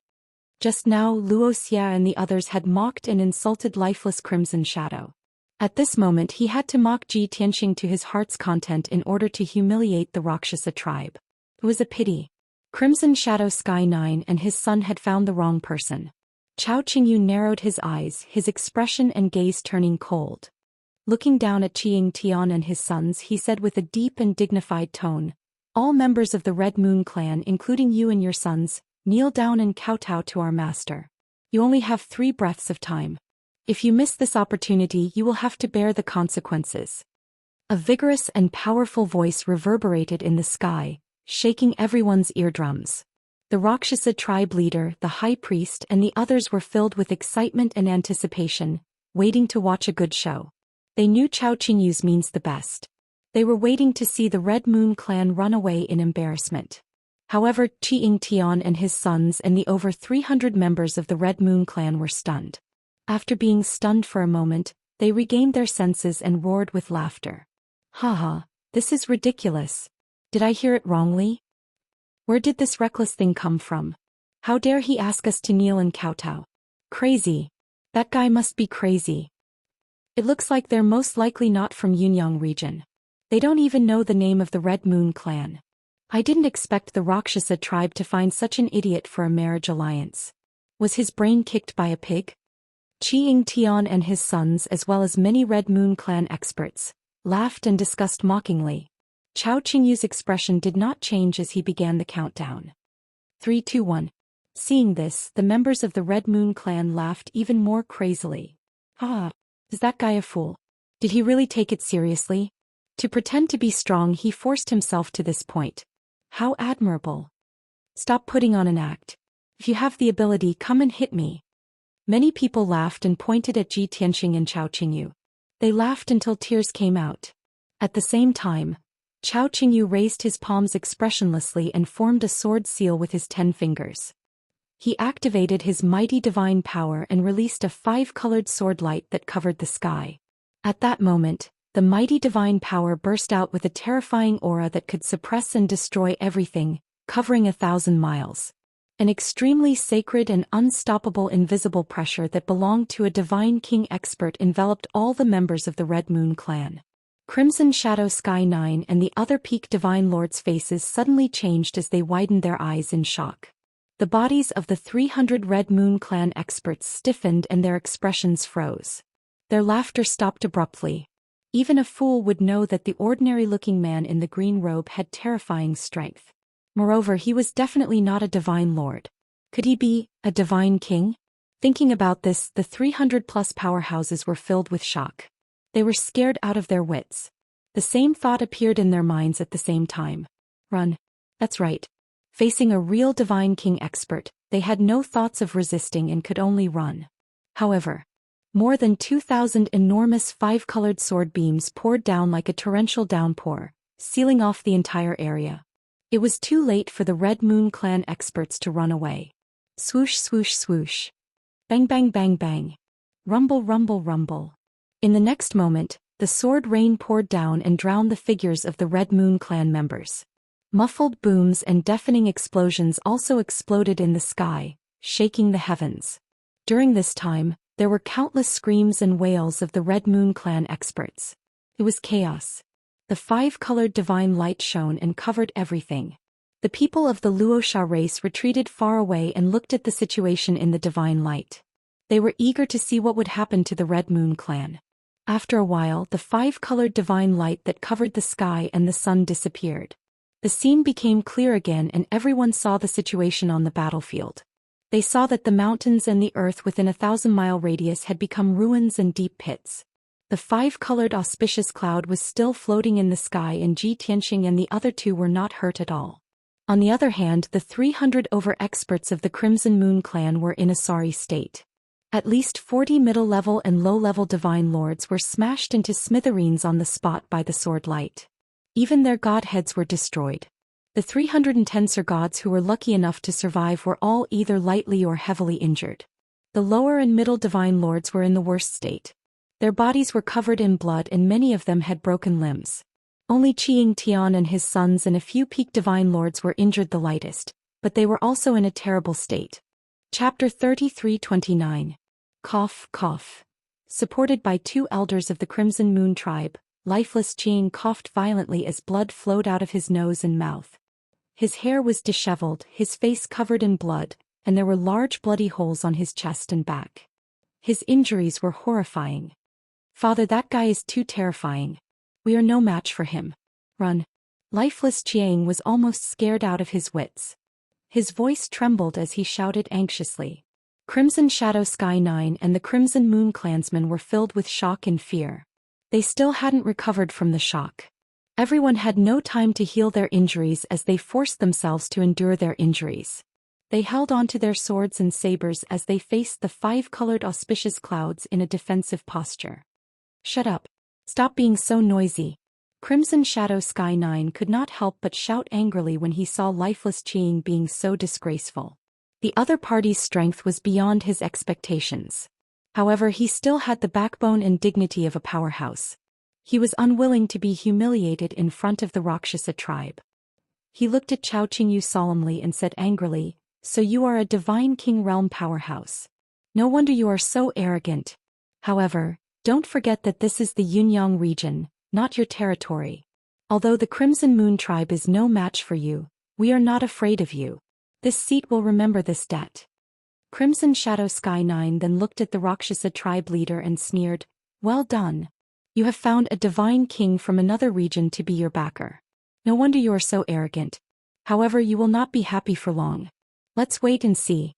Just now Zhou Xian and the others had mocked and insulted lifeless Crimson Shadow. At this moment he had to mock Xianxia to his heart's content in order to humiliate the Rakshasa tribe. It was a pity. Crimson Shadow Sky 9 and his son had found the wrong person. Chao Qingyu narrowed his eyes, his expression and gaze turning cold. Looking down at Xianxia and his sons, he said with a deep and dignified tone, "All members of the Red Moon clan, including you and your sons, kneel down and kowtow to our master. You only have 3 breaths of time. If you miss this opportunity, you will have to bear the consequences." A vigorous and powerful voice reverberated in the sky, shaking everyone's eardrums. The Rakshasa tribe leader, the high priest, and the others were filled with excitement and anticipation, waiting to watch a good show. They knew Chao Qingyu's means the best. They were waiting to see the Red Moon clan run away in embarrassment. However, Xianxia and his sons and the over 300 members of the Red Moon clan were stunned. After being stunned for a moment, they regained their senses and roared with laughter. "Haha, this is ridiculous. Did I hear it wrongly? Where did this reckless thing come from? How dare he ask us to kneel and kowtow? Crazy. That guy must be crazy. It looks like they're most likely not from Yunyang region. They don't even know the name of the Red Moon clan. I didn't expect the Rakshasa tribe to find such an idiot for a marriage alliance. Was his brain kicked by a pig?" Xianxia and his sons, as well as many Red Moon clan experts, laughed and discussed mockingly. Chao Qingyu's expression did not change as he began the countdown. 3, 2, 1. Seeing this, the members of the Red Moon clan laughed even more crazily. "Ah, is that guy a fool? Did he really take it seriously? To pretend to be strong, he forced himself to this point. How admirable. Stop putting on an act. If you have the ability, come and hit me." Many people laughed and pointed at Xianxia and Chao Qingyu. They laughed until tears came out. At the same time, Chao Qingyu raised his palms expressionlessly and formed a sword seal with his 10 fingers. He activated his mighty divine power and released a 5-colored sword light that covered the sky. At that moment, the mighty divine power burst out with a terrifying aura that could suppress and destroy everything, covering 1,000 miles. An extremely sacred and unstoppable invisible pressure that belonged to a divine king expert enveloped all the members of the Red Moon clan. Crimson Shadow Sky 9 and the other peak divine lords' faces suddenly changed as they widened their eyes in shock. The bodies of the 300 Red Moon clan experts stiffened and their expressions froze. Their laughter stopped abruptly. Even a fool would know that the ordinary-looking man in the green robe had terrifying strength. Moreover, he was definitely not a divine lord. Could he be a divine king? Thinking about this, the 300-plus powerhouses were filled with shock. They were scared out of their wits. The same thought appeared in their minds at the same time. Run. That's right. Facing a real divine king expert, they had no thoughts of resisting and could only run. However, more than 2,000 enormous 5-colored sword beams poured down like a torrential downpour, sealing off the entire area. It was too late for the Red Moon clan experts to run away. Swoosh, swoosh, swoosh. Bang, bang, bang, bang. Rumble, rumble, rumble. In the next moment, the sword rain poured down and drowned the figures of the Red Moon clan members. Muffled booms and deafening explosions also exploded in the sky, shaking the heavens. During this time, there were countless screams and wails of the Red Moon clan experts. It was chaos. The 5-colored divine light shone and covered everything. The people of the Luosha race retreated far away and looked at the situation in the divine light. They were eager to see what would happen to the Red Moon clan. After a while, the 5-colored divine light that covered the sky and the sun disappeared. The scene became clear again and everyone saw the situation on the battlefield. They saw that the mountains and the earth within a 1,000-mile radius had become ruins and deep pits. The 5-colored auspicious cloud was still floating in the sky and Xianxia and the other 2 were not hurt at all. On the other hand, the 300 over-experts of the Crimson Moon clan were in a sorry state. At least 40 middle-level and low-level divine lords were smashed into smithereens on the spot by the sword light. Even their godheads were destroyed. The 310 Sir gods who were lucky enough to survive were all either lightly or heavily injured. The lower and middle divine lords were in the worst state. Their bodies were covered in blood and many of them had broken limbs. Only Qing Tian and his sons and a few peak divine lords were injured the lightest, but they were also in a terrible state. Chapter 33-29. Cough, cough. Supported by 2 elders of the Crimson Moon tribe, lifeless Qing coughed violently as blood flowed out of his nose and mouth. His hair was disheveled, his face covered in blood, and there were large bloody holes on his chest and back. His injuries were horrifying. "Father, that guy is too terrifying. We are no match for him. Run." Lifeless Qing was almost scared out of his wits. His voice trembled as he shouted anxiously. Crimson Shadow Sky 9 and the Crimson Moon clansmen were filled with shock and fear. They still hadn't recovered from the shock. Everyone had no time to heal their injuries as they forced themselves to endure their injuries. They held onto their swords and sabers as they faced the 5-colored auspicious clouds in a defensive posture. "Shut up. Stop being so noisy." Crimson Shadow Sky 9 could not help but shout angrily when he saw lifeless Qing being so disgraceful. The other party's strength was beyond his expectations. However, he still had the backbone and dignity of a powerhouse. He was unwilling to be humiliated in front of the Rakshasa tribe. He looked at Chao Qingyu solemnly and said angrily, "So you are a divine king realm powerhouse. No wonder you are so arrogant. However, don't forget that this is the Yunyang region, not your territory. Although the Crimson Moon tribe is no match for you, we are not afraid of you. This seat will remember this debt." Crimson Shadow Sky 9 then looked at the Rakshasa tribe leader and sneered, "Well done. You have found a divine king from another region to be your backer. No wonder you are so arrogant. However, you will not be happy for long. Let's wait and see."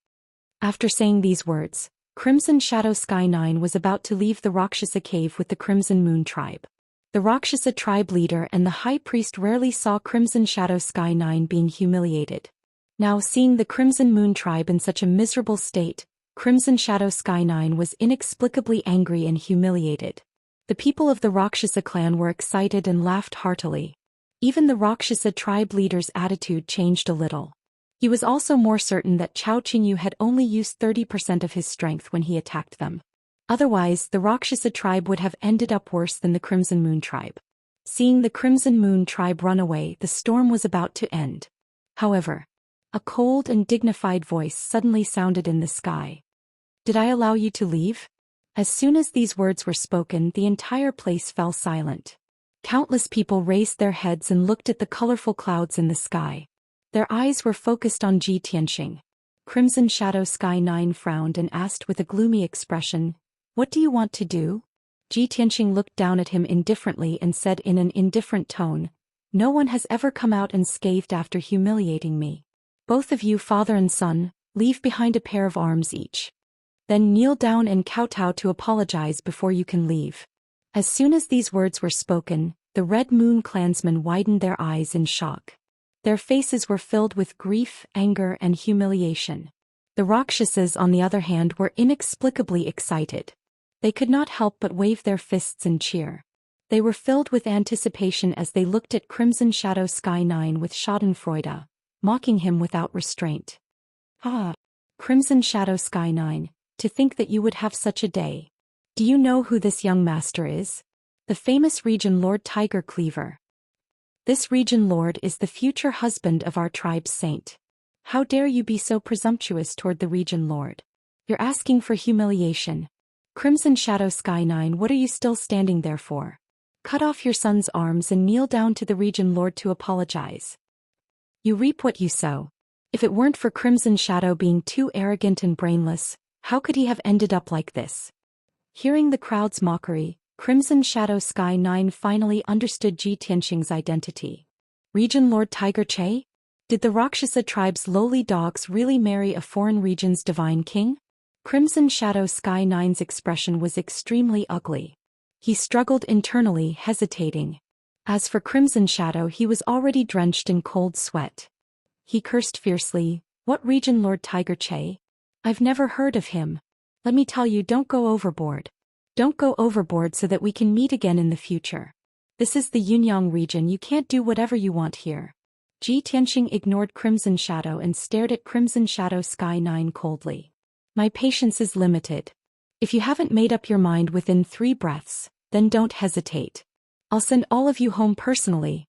After saying these words, Crimson Shadow Sky 9 was about to leave the Rakshasa cave with the Crimson Moon tribe. The Rakshasa tribe leader and the high priest rarely saw Crimson Shadow Sky 9 being humiliated. Now, seeing the Crimson Moon tribe in such a miserable state, Crimson Shadow Sky 9 was inexplicably angry and humiliated. The people of the Rakshasa clan were excited and laughed heartily. Even the Rakshasa tribe leader's attitude changed a little. He was also more certain that Chao Qingyu had only used 30% of his strength when he attacked them. Otherwise, the Rakshasa tribe would have ended up worse than the Crimson Moon tribe. Seeing the Crimson Moon tribe run away, the storm was about to end. However, a cold and dignified voice suddenly sounded in the sky. "Did I allow you to leave?" As soon as these words were spoken, the entire place fell silent. Countless people raised their heads and looked at the colorful clouds in the sky. Their eyes were focused on Ji Tianxing. Crimson Shadow Sky 9 frowned and asked with a gloomy expression, "What do you want to do?" Ji Tianxing looked down at him indifferently and said in an indifferent tone, "No one has ever come out unscathed after humiliating me. Both of you, father and son, leave behind a pair of arms each. Then kneel down and kowtow to apologize before you can leave." As soon as these words were spoken, the Red Moon clansmen widened their eyes in shock. Their faces were filled with grief, anger, and humiliation. The Rakshasas, on the other hand, were inexplicably excited. They could not help but wave their fists and cheer. They were filled with anticipation as they looked at Crimson Shadow Sky 9 with schadenfreude, mocking him without restraint. "Ah, Crimson Shadow Sky 9. To think that you would have such a day. Do you know who this young master is? The famous Region Lord Tiger Cleaver. This Region Lord is the future husband of our tribe's saint. How dare you be so presumptuous toward the Region Lord? You're asking for humiliation. Crimson Shadow Sky 9, what are you still standing there for? Cut off your son's arms and kneel down to the Region Lord to apologize. You reap what you sow. If it weren't for Crimson Shadow being too arrogant and brainless, how could he have ended up like this?" Hearing the crowd's mockery, Crimson Shadow Sky 9 finally understood Ji Tianxing's identity. Region Lord Tiger Che? Did the Rakshasa tribe's lowly dogs really marry a foreign region's divine king? Crimson Shadow Sky 9's expression was extremely ugly. He struggled internally, hesitating. As for Crimson Shadow, he was already drenched in cold sweat. He cursed fiercely, "What Region Lord Tiger Che? I've never heard of him. Let me tell you, don't go overboard. Don't go overboard so that we can meet again in the future. This is the Yunyang region, you can't do whatever you want here." Ji Tianxing ignored Crimson Shadow and stared at Crimson Shadow Sky 9 coldly. My patience is limited. If you haven't made up your mind within 3 breaths, then don't hesitate. I'll send all of you home personally.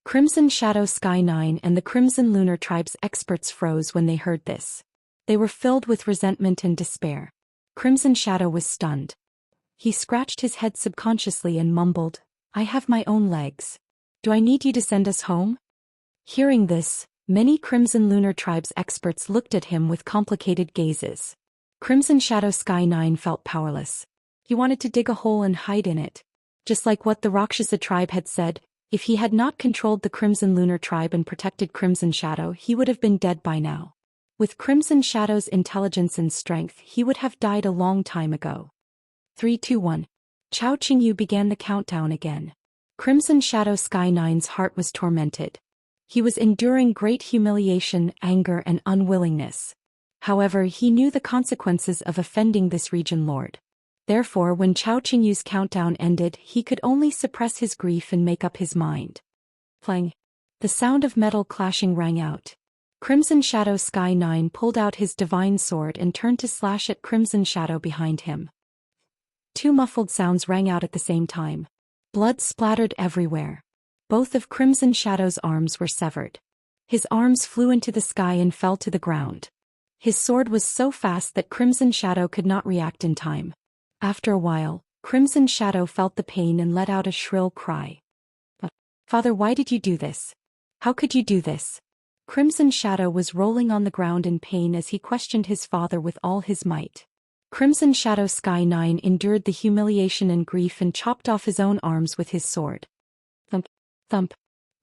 Crimson Shadow Sky 9 and the Crimson Lunar Tribe's experts froze when they heard this. They were filled with resentment and despair. Crimson Shadow was stunned. He scratched his head subconsciously and mumbled, I have my own legs. Do I need you to send us home? Hearing this, many Crimson Lunar Tribe's experts looked at him with complicated gazes. Crimson Shadow Sky 9 felt powerless. He wanted to dig a hole and hide in it. Just like what the Rakshasa tribe had said, if he had not controlled the Crimson Lunar Tribe and protected Crimson Shadow, he would have been dead by now. With Crimson Shadow's intelligence and strength, he would have died a long time ago. 3, 2, 1. Chao Qingyu began the countdown again. Crimson Shadow Sky 9's heart was tormented. He was enduring great humiliation, anger, and unwillingness. However, he knew the consequences of offending this region lord. Therefore, when Chao Qingyu's countdown ended, he could only suppress his grief and make up his mind. Clang. The sound of metal clashing rang out. Crimson Shadow Sky 9 pulled out his divine sword and turned to slash at Crimson Shadow behind him. 2 muffled sounds rang out at the same time. Blood splattered everywhere. Both of Crimson Shadow's arms were severed. His arms flew into the sky and fell to the ground. His sword was so fast that Crimson Shadow could not react in time. After a while, Crimson Shadow felt the pain and let out a shrill cry. Father, why did you do this? How could you do this? Crimson Shadow was rolling on the ground in pain as he questioned his father with all his might. Crimson Shadow Sky 9 endured the humiliation and grief and chopped off his own arms with his sword. Thump, thump.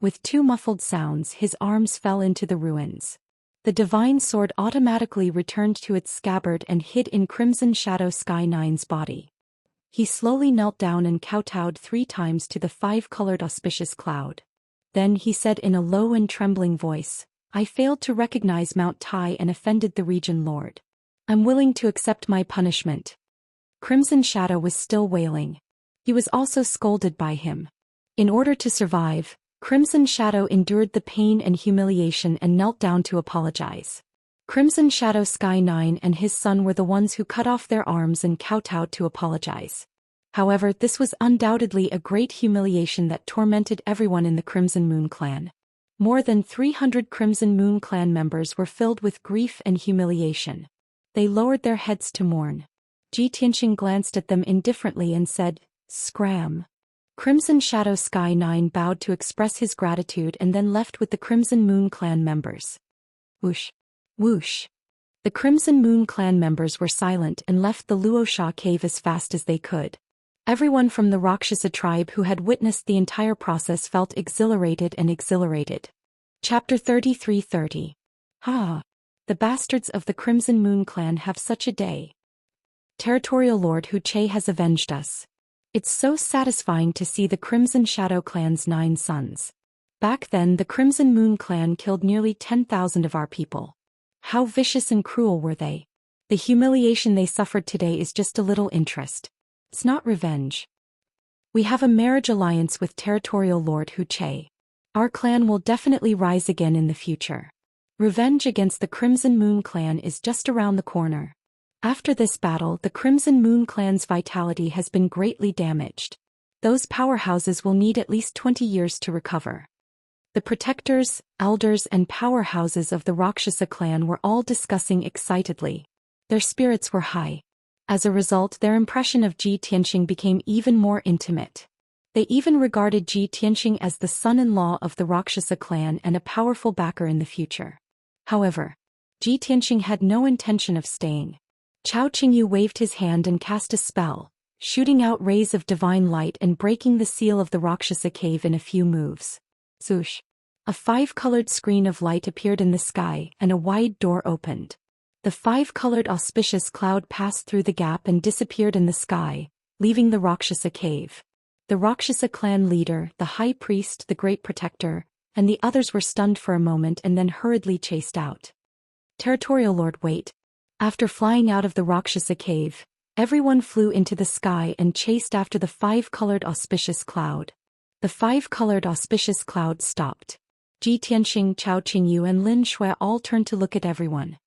With 2 muffled sounds, his arms fell into the ruins. The divine sword automatically returned to its scabbard and hid in Crimson Shadow Sky 9's body. He slowly knelt down and kowtowed 3 times to the 5-colored auspicious cloud. Then he said in a low and trembling voice, I failed to recognize Mount Tai and offended the region lord. I'm willing to accept my punishment. Crimson Shadow was still wailing. He was also scolded by him. In order to survive, Crimson Shadow endured the pain and humiliation and knelt down to apologize. Crimson Shadow Sky 9 and his son were the ones who cut off their arms and kowtowed to apologize. However, this was undoubtedly a great humiliation that tormented everyone in the Crimson Moon clan. More than 300 Crimson Moon clan members were filled with grief and humiliation. They lowered their heads to mourn. Ji Tianxing glanced at them indifferently and said, Scram. Crimson Shadow Sky 9 bowed to express his gratitude and then left with the Crimson Moon clan members. Whoosh. Whoosh. The Crimson Moon clan members were silent and left the Luosha cave as fast as they could. Everyone from the Rakshasa tribe who had witnessed the entire process felt exhilarated. Chapter 33:30. Ha! The bastards of the Crimson Moon clan have such a day. Territorial Lord Hu Che has avenged us. It's so satisfying to see the Crimson Shadow clan's 9 sons. Back then the Crimson Moon clan killed nearly 10,000 of our people. How vicious and cruel were they? The humiliation they suffered today is just a little interest. It's not revenge. We have a marriage alliance with Territorial Lord Hu Che. Our clan will definitely rise again in the future. Revenge against the Crimson Moon clan is just around the corner. After this battle, the Crimson Moon clan's vitality has been greatly damaged. Those powerhouses will need at least 20 years to recover. The protectors, elders, and powerhouses of the Rakshasa clan were all discussing excitedly. Their spirits were high. As a result, their impression of Ji Tianxing became even more intimate. They even regarded Ji Tianxing as the son-in-law of the Rakshasa clan and a powerful backer in the future. However, Ji Tianxing had no intention of staying. Chao Qingyu waved his hand and cast a spell, shooting out rays of divine light and breaking the seal of the Rakshasa cave in a few moves. Zoosh! A 5-colored screen of light appeared in the sky and a wide door opened. The 5-colored auspicious cloud passed through the gap and disappeared in the sky, leaving the Rakshasa cave. The Rakshasa clan leader, the high priest, the great protector, and the others were stunned for a moment and then hurriedly chased out. Territorial Lord, wait. After flying out of the Rakshasa cave, everyone flew into the sky and chased after the 5-colored auspicious cloud. The 5-colored auspicious cloud stopped. Ji Tianxing, Chao Qingyu and Lin Shui all turned to look at everyone.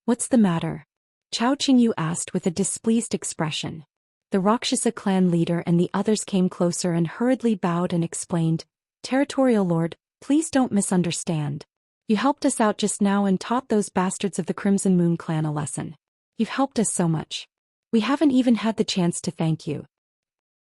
What's the matter? Chao Qingyu asked with a displeased expression. The Rakshasa clan leader and the others came closer and hurriedly bowed and explained, Territorial Lord, please don't misunderstand. You helped us out just now and taught those bastards of the Crimson Moon clan a lesson. You've helped us so much. We haven't even had the chance to thank you.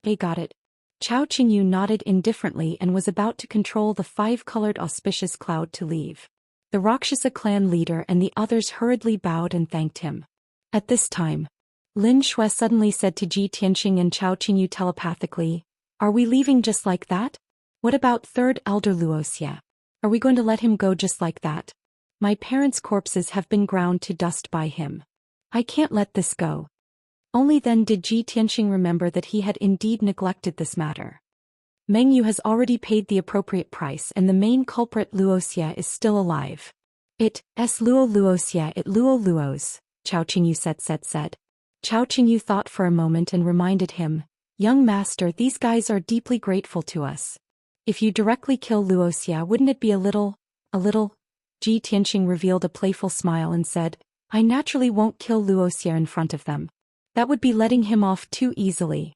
They got it. Chao Qingyu nodded indifferently and was about to control the five-colored auspicious cloud to leave. The Rakshasa clan leader and the others hurriedly bowed and thanked him. At this time, Lin Shui suddenly said to Ji Tianxing and Chao Qingyu telepathically, Are we leaving just like that? What about third elder Wuxia? Are we going to let him go just like that? My parents' corpses have been ground to dust by him. I can't let this go. Only then did Ji Tianxing remember that he had indeed neglected this matter. Meng Yu has already paid the appropriate price and the main culprit Wuxia is still alive. It, Luo Wuxia it Luo Luos, Chao Qingyu said. Chao Qingyu thought for a moment and reminded him, Young master, these guys are deeply grateful to us. If you directly kill Wuxia, wouldn't it be a little? Ji Tianxing revealed a playful smile and said, I naturally won't kill Wuxia in front of them. That would be letting him off too easily.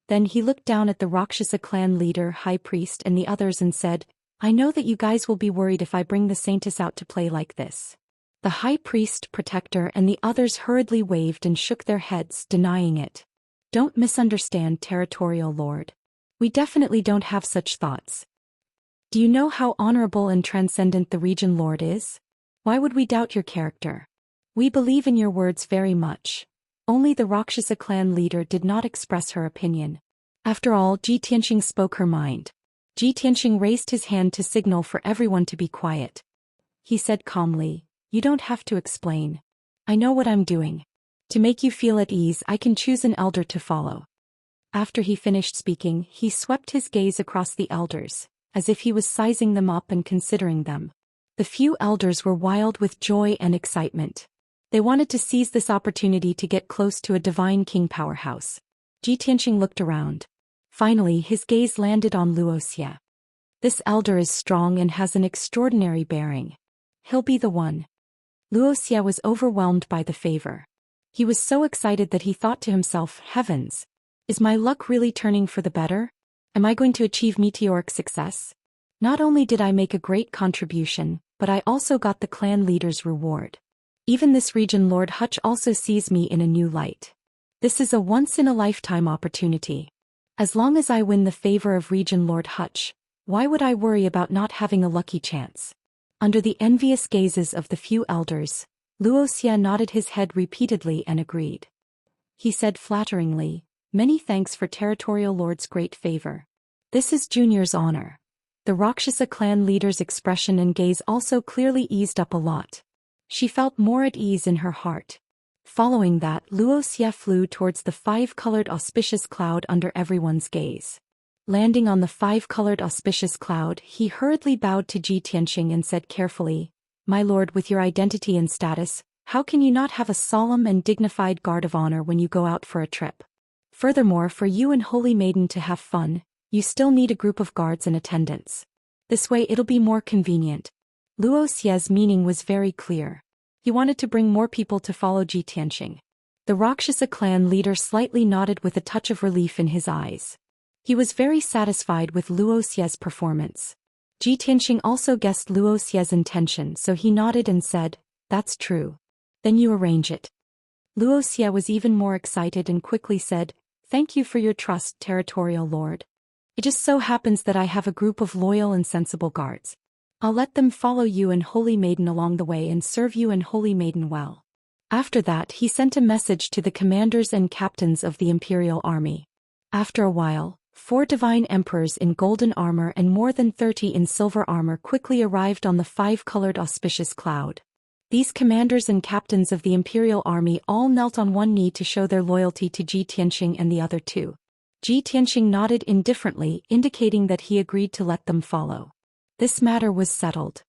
Then he looked down at the Rakshasa clan leader, high priest and the others and said, I know that you guys will be worried if I bring the saintess out to play like this. The high priest, protector and the others hurriedly waved and shook their heads, denying it. Don't misunderstand, Territorial Lord. We definitely don't have such thoughts. Do you know how honorable and transcendent the Region Lord is? Why would we doubt your character? We believe in your words very much. Only the Rakshasa clan leader did not express her opinion. After all, Ji Tianxing spoke her mind. Ji Tianxing raised his hand to signal for everyone to be quiet. He said calmly, You don't have to explain. I know what I'm doing. To make you feel at ease, I can choose an elder to follow. After he finished speaking, he swept his gaze across the elders, as if he was sizing them up and considering them. The few elders were wild with joy and excitement. They wanted to seize this opportunity to get close to a divine king powerhouse. Ji Tianxing looked around. Finally, his gaze landed on Wuxia. This elder is strong and has an extraordinary bearing. He'll be the one. Wuxia was overwhelmed by the favor. He was so excited that he thought to himself, Heavens! Is my luck really turning for the better? Am I going to achieve meteoric success? Not only did I make a great contribution, but I also got the clan leader's reward. Even this region Lord Hutch also sees me in a new light. This is a once-in-a-lifetime opportunity. As long as I win the favor of Region Lord Hutch, why would I worry about not having a lucky chance? Under the envious gazes of the few elders, Wuxia nodded his head repeatedly and agreed. He said flatteringly, Many thanks for Territorial Lord's great favor. This is Junior's honor. The Rakshasa clan leader's expression and gaze also clearly eased up a lot. She felt more at ease in her heart. Following that, Wuxia flew towards the five-colored auspicious cloud under everyone's gaze. Landing on the five-colored auspicious cloud, he hurriedly bowed to Ji Tianxing and said carefully, My lord, with your identity and status, how can you not have a solemn and dignified guard of honor when you go out for a trip? Furthermore, for you and Holy Maiden to have fun, you still need a group of guards in attendance. This way it'll be more convenient. Wuxia's meaning was very clear. He wanted to bring more people to follow Ji Tianxing. The Rakshasa clan leader slightly nodded with a touch of relief in his eyes. He was very satisfied with Wuxia's performance. Ji Tianxing also guessed Wuxia's intention, so he nodded and said, That's true. Then you arrange it. Wuxia was even more excited and quickly said, Thank you for your trust, Territorial Lord. It just so happens that I have a group of loyal and sensible guards. I'll let them follow you and Holy Maiden along the way and serve you and Holy Maiden well. After that, he sent a message to the commanders and captains of the Imperial Army. After a while, 4 divine emperors in golden armor and more than 30 in silver armor quickly arrived on the five-colored auspicious cloud. These commanders and captains of the Imperial Army all knelt on one knee to show their loyalty to Ji Tianxing and the other 2. Ji Tianxing nodded indifferently, indicating that he agreed to let them follow. This matter was settled.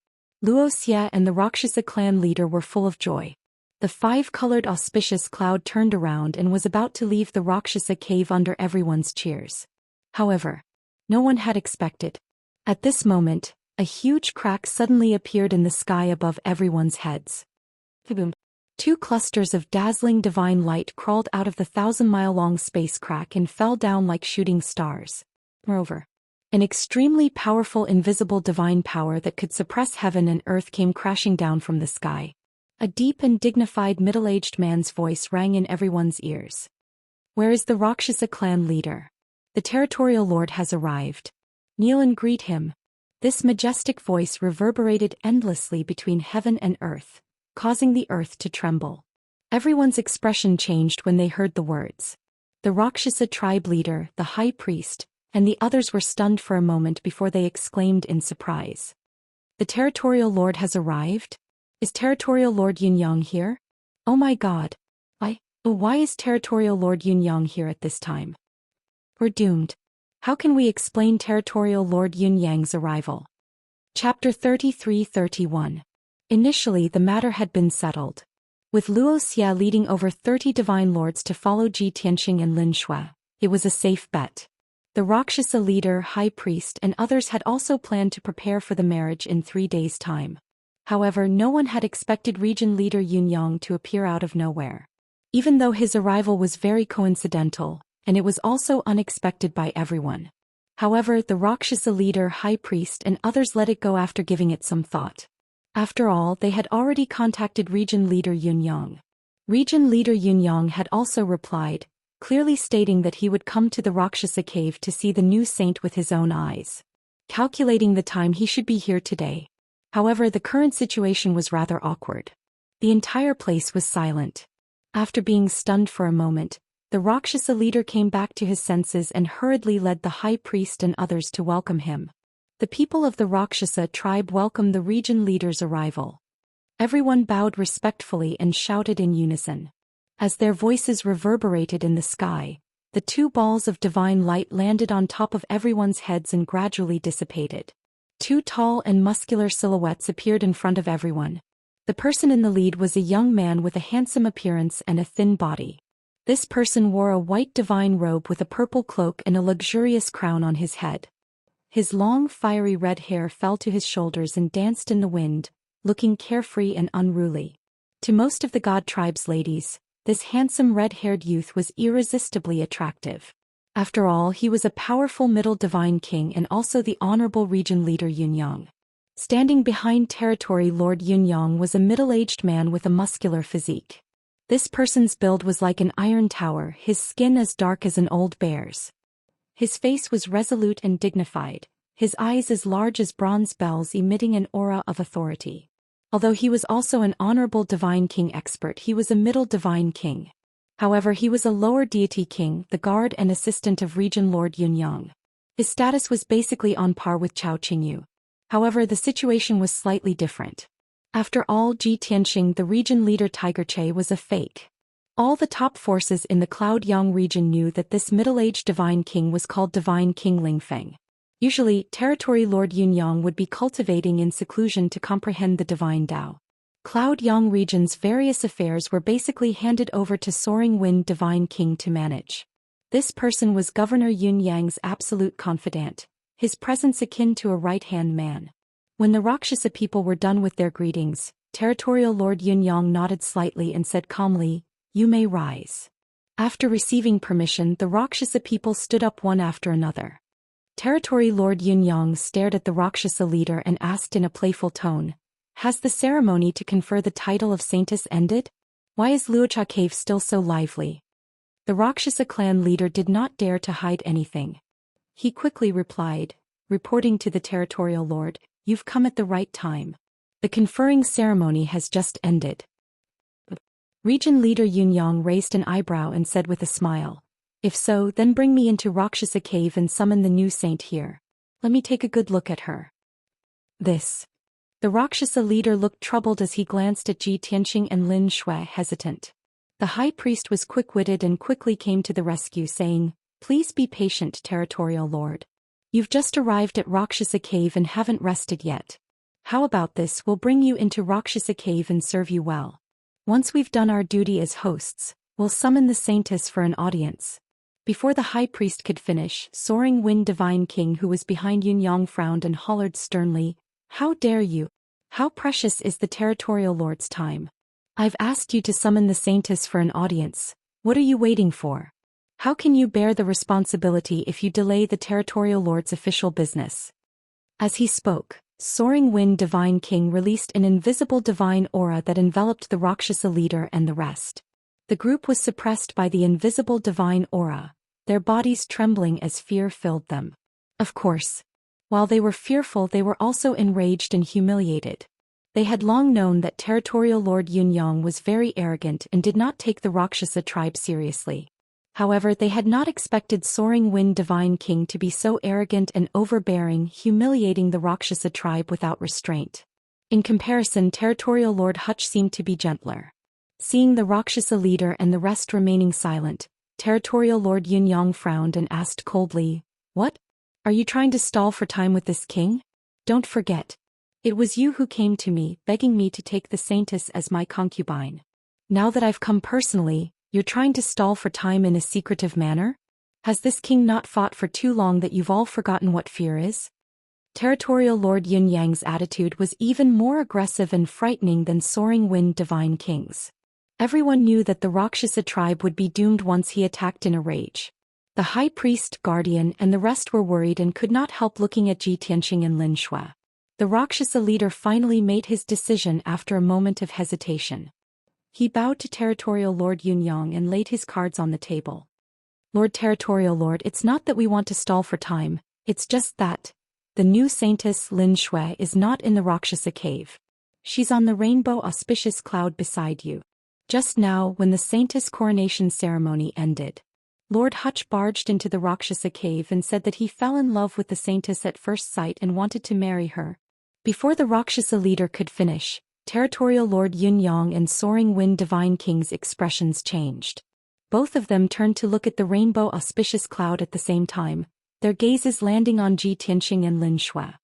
Wuxia and the Rakshasa clan leader were full of joy. The five-colored auspicious cloud turned around and was about to leave the Rakshasa cave under everyone's cheers. However, no one had expected. At this moment, A huge crack suddenly appeared in the sky above everyone's heads. Boom. Two clusters of dazzling divine light crawled out of the 1,000-mile-long space crack and fell down like shooting stars. Moreover, an extremely powerful invisible divine power that could suppress heaven and earth came crashing down from the sky. A deep and dignified middle-aged man's voice rang in everyone's ears. "Where is the Rakshasa clan leader? The territorial lord has arrived. Kneel and greet him." This majestic voice reverberated endlessly between heaven and earth, causing the earth to tremble. Everyone's expression changed when they heard the words. The Rakshasa tribe leader, the high priest, and the others were stunned for a moment before they exclaimed in surprise. "The territorial lord has arrived? Is territorial lord Yunyang here? Oh my god. Why is territorial lord Yunyang here at this time? We're doomed. How can we explain territorial lord Yunyang's arrival?" Chapter 33-31. Initially the matter had been settled. With Wuxia leading over 30 divine lords to follow Ji Tianxing and Lin Shui, it was a safe bet. The Rakshasa leader, high priest and others had also planned to prepare for the marriage in 3 days' time. However, no one had expected region leader Yunyang to appear out of nowhere. Even though his arrival was very coincidental, and it was also unexpected by everyone. However, the Rakshasa leader, high priest and others let it go after giving it some thought. After all, they had already contacted region leader Yunyang. Region leader Yunyang had also replied, clearly stating that he would come to the Rakshasa cave to see the new saint with his own eyes. Calculating the time, he should be here today. However, the current situation was rather awkward. The entire place was silent. After being stunned for a moment, the Rakshasa leader came back to his senses and hurriedly led the high priest and others to welcome him. The people of the Rakshasa tribe welcomed the region leader's arrival. Everyone bowed respectfully and shouted in unison. As their voices reverberated in the sky, the 2 balls of divine light landed on top of everyone's heads and gradually dissipated. 2 tall and muscular silhouettes appeared in front of everyone. The person in the lead was a young man with a handsome appearance and a thin body. This person wore a white divine robe with a purple cloak and a luxurious crown on his head. His long, fiery red hair fell to his shoulders and danced in the wind, looking carefree and unruly. To most of the god tribe's ladies, this handsome red-haired youth was irresistibly attractive. After all, he was a powerful middle divine king and also the honorable region leader Yunyang. Standing behind territory lord Yunyang was a middle-aged man with a muscular physique. This person's build was like an iron tower, his skin as dark as an old bear's. His face was resolute and dignified, his eyes as large as bronze bells emitting an aura of authority. Although he was also an honorable divine king expert, he was a middle divine king. However, he was a lower deity king, the guard and assistant of region lord Yunyang. His status was basically on par with Chao Qingyu. However, the situation was slightly different. After all, Ji Tianxing, the region leader Tiger Che, was a fake. All the top forces in the Cloud Yang region knew that this middle-aged divine king was called Divine King Lingfeng. Usually, territory lord Yunyang would be cultivating in seclusion to comprehend the divine Dao. Cloud Yang region's various affairs were basically handed over to Soaring Wind Divine King to manage. This person was Governor Yunyang's absolute confidant, his presence akin to a right-hand man. When the Rakshasa people were done with their greetings, territorial lord Yunyang nodded slightly and said calmly, "You may rise." After receiving permission, the Rakshasa people stood up one after another. Territory lord Yunyang stared at the Rakshasa leader and asked in a playful tone, "Has the ceremony to confer the title of saintess ended? Why is Wuxia cave still so lively?" The Rakshasa clan leader did not dare to hide anything. He quickly replied, reporting to the territorial lord, "You've come at the right time. The conferring ceremony has just ended." Region leader Yunyang raised an eyebrow and said with a smile, "If so, then bring me into Rakshasa cave and summon the new saint here. Let me take a good look at her." The Rakshasa leader looked troubled as he glanced at Ji Tianxing and Lin Shui, hesitant. The high priest was quick-witted and quickly came to the rescue, saying, "Please be patient, territorial lord. You've just arrived at Rakshasa cave and haven't rested yet. How about this? We'll bring you into Rakshasa cave and serve you well. Once we've done our duty as hosts, we'll summon the saintess for an audience." Before the high priest could finish, Soaring Wind Divine King, who was behind Yunyang, frowned and hollered sternly, How dare you? How precious is the territorial lord's time? I've asked you to summon the saintess for an audience. What are you waiting for? How can you bear the responsibility if you delay the territorial lord's official business? As he spoke, Soaring Wind Divine King released an invisible divine aura that enveloped the Rakshasa leader and the rest. The group was suppressed by the invisible divine aura, their bodies trembling as fear filled them. Of course, while they were fearful, they were also enraged and humiliated. They had long known that territorial Lord Yunyang was very arrogant and did not take the Rakshasa tribe seriously. However, they had not expected Soaring Wind Divine King to be so arrogant and overbearing, humiliating the Rakshasa tribe without restraint. In comparison, territorial Lord Hutch seemed to be gentler. Seeing the Rakshasa leader and the rest remaining silent, territorial Lord Yunyang frowned and asked coldly, "What? Are you trying to stall for time with this king? Don't forget. It was you who came to me, begging me to take the saintess as my concubine. Now that I've come personally, you're trying to stall for time in a secretive manner? Has this king not fought for too long that you've all forgotten what fear is?" Territorial Lord Yunyang's attitude was even more aggressive and frightening than Soaring Wind Divine King's. Everyone knew that the Rakshasa tribe would be doomed once he attacked in a rage. The high priest, guardian, and the rest were worried and could not help looking at Ji Tianqing and Lin Shui. The Rakshasa leader finally made his decision after a moment of hesitation. He bowed to Territorial Lord Yunyang and laid his cards on the table. "Lord Territorial Lord, it's not that we want to stall for time, it's just that the new saintess Lin Shui is not in the Rakshasa cave. She's on the rainbow auspicious cloud beside you." Just now, when the saintess coronation ceremony ended, Lord Hutch barged into the Rakshasa cave and said that he fell in love with the saintess at first sight and wanted to marry her. Before the Rakshasa leader could finish, Territorial Lord Yunyang and Soaring Wind Divine King's expressions changed. Both of them turned to look at the rainbow auspicious cloud at the same time, their gazes landing on Ji Tianqing and Lin Shui.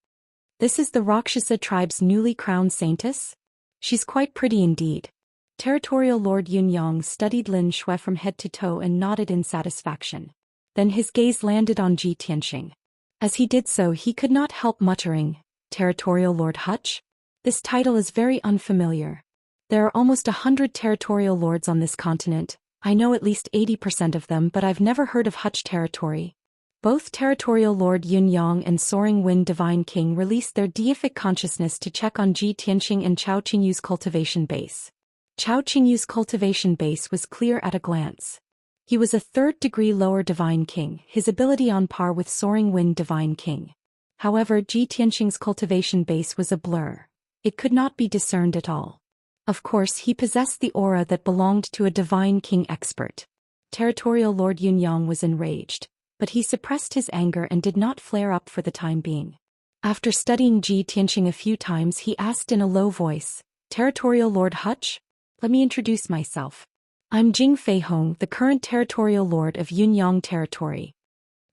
"This is the Rakshasa tribe's newly crowned saintess? She's quite pretty indeed." Territorial Lord Yunyang studied Lin Shui from head to toe and nodded in satisfaction. Then his gaze landed on Ji Tianqing. As he did so, he could not help muttering, "Territorial Lord Hutch? This title is very unfamiliar. There are almost 100 territorial lords on this continent. I know at least 80% of them, but I've never heard of Hutch territory." Both Territorial Lord Yunyang and Soaring Wind Divine King released their deific consciousness to check on Ji Tianqing and Chao Qingyu's cultivation base. Chao Qingyu's cultivation base was clear at a glance. He was a third-degree lower Divine King, his ability on par with Soaring Wind Divine King. However, Ji Tianqing's cultivation base was a blur. It could not be discerned at all. Of course, he possessed the aura that belonged to a Divine King expert. Territorial Lord Yunyang was enraged, but he suppressed his anger and did not flare up for the time being. After studying Ji Tianqing a few times, he asked in a low voice, "Territorial Lord Hutch? Let me introduce myself. I'm Jing Feihong, the current territorial lord of Yunyang territory."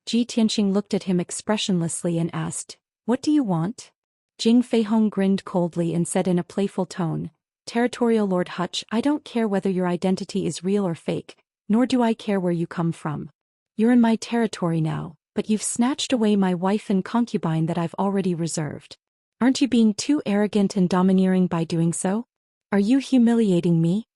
Ji Tianqing looked at him expressionlessly and asked, "What do you want?" Jing Feihong grinned coldly and said in a playful tone, "Territorial Lord Hutch, I don't care whether your identity is real or fake, nor do I care where you come from. You're in my territory now, but you've snatched away my wife and concubine that I've already reserved. Aren't you being too arrogant and domineering by doing so? Are you humiliating me?"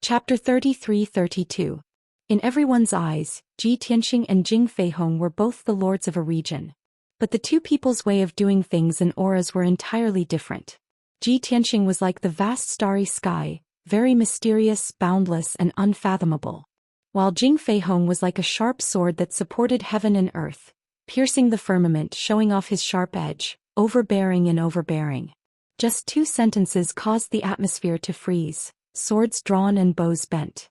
Chapter 33-32. In everyone's eyes, Ji Tianqing and Jing Feihong were both the lords of a region. But the two people's way of doing things and auras were entirely different. Ji Tianqing was like the vast starry sky, very mysterious, boundless, and unfathomable. While Jing Feihong was like a sharp sword that supported heaven and earth, piercing the firmament, showing off his sharp edge, overbearing and overbearing. Just 2 sentences caused the atmosphere to freeze, swords drawn and bows bent.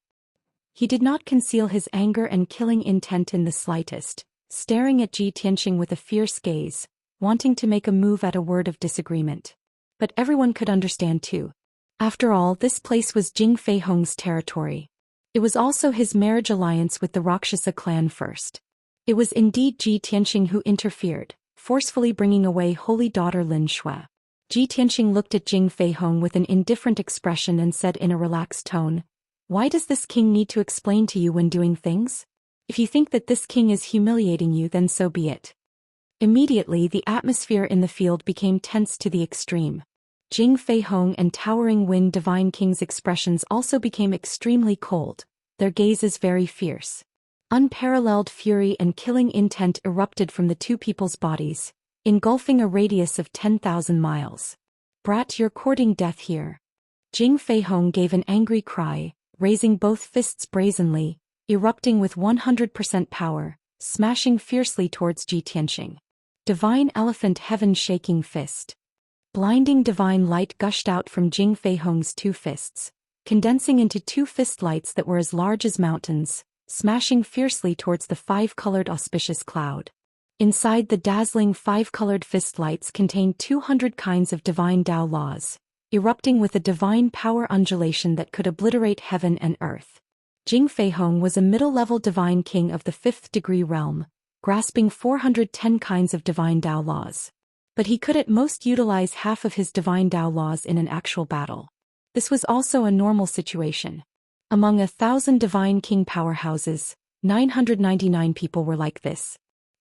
He did not conceal his anger and killing intent in the slightest, staring at Ji Tianqing with a fierce gaze, wanting to make a move at a word of disagreement. But everyone could understand too. After all, this place was Jing Feihong's territory. It was also his marriage alliance with the Rakshasa clan first. It was indeed Ji Tianqing who interfered, forcefully bringing away holy daughter Lin Shui. Ji Tianqing looked at Jing Feihong with an indifferent expression and said in a relaxed tone, "Why does this king need to explain to you when doing things? If you think that this king is humiliating you, then so be it." Immediately the atmosphere in the field became tense to the extreme. Jing Feihong and Towering Wind Divine King's expressions also became extremely cold, their gazes very fierce. Unparalleled fury and killing intent erupted from the two people's bodies, engulfing a radius of 10,000 miles. Brat, you're courting death here. Jing Feihong gave an angry cry, raising both fists brazenly, erupting with 100% power, smashing fiercely towards Ji Tianxing. Divine Elephant Heaven-shaking fist. Blinding divine light gushed out from Jing Feihong's two fists, condensing into two fist lights that were as large as mountains, smashing fiercely towards the five-colored auspicious cloud. Inside the dazzling five-colored fist lights contained 200 kinds of divine Tao laws, erupting with a divine power undulation that could obliterate heaven and earth. Jing Feihong was a middle-level divine king of the 5th degree realm, grasping 410 kinds of divine Tao laws. But he could at most utilize half of his divine Tao laws in an actual battle. This was also a normal situation. Among 1,000 divine king powerhouses, 999 people were like this.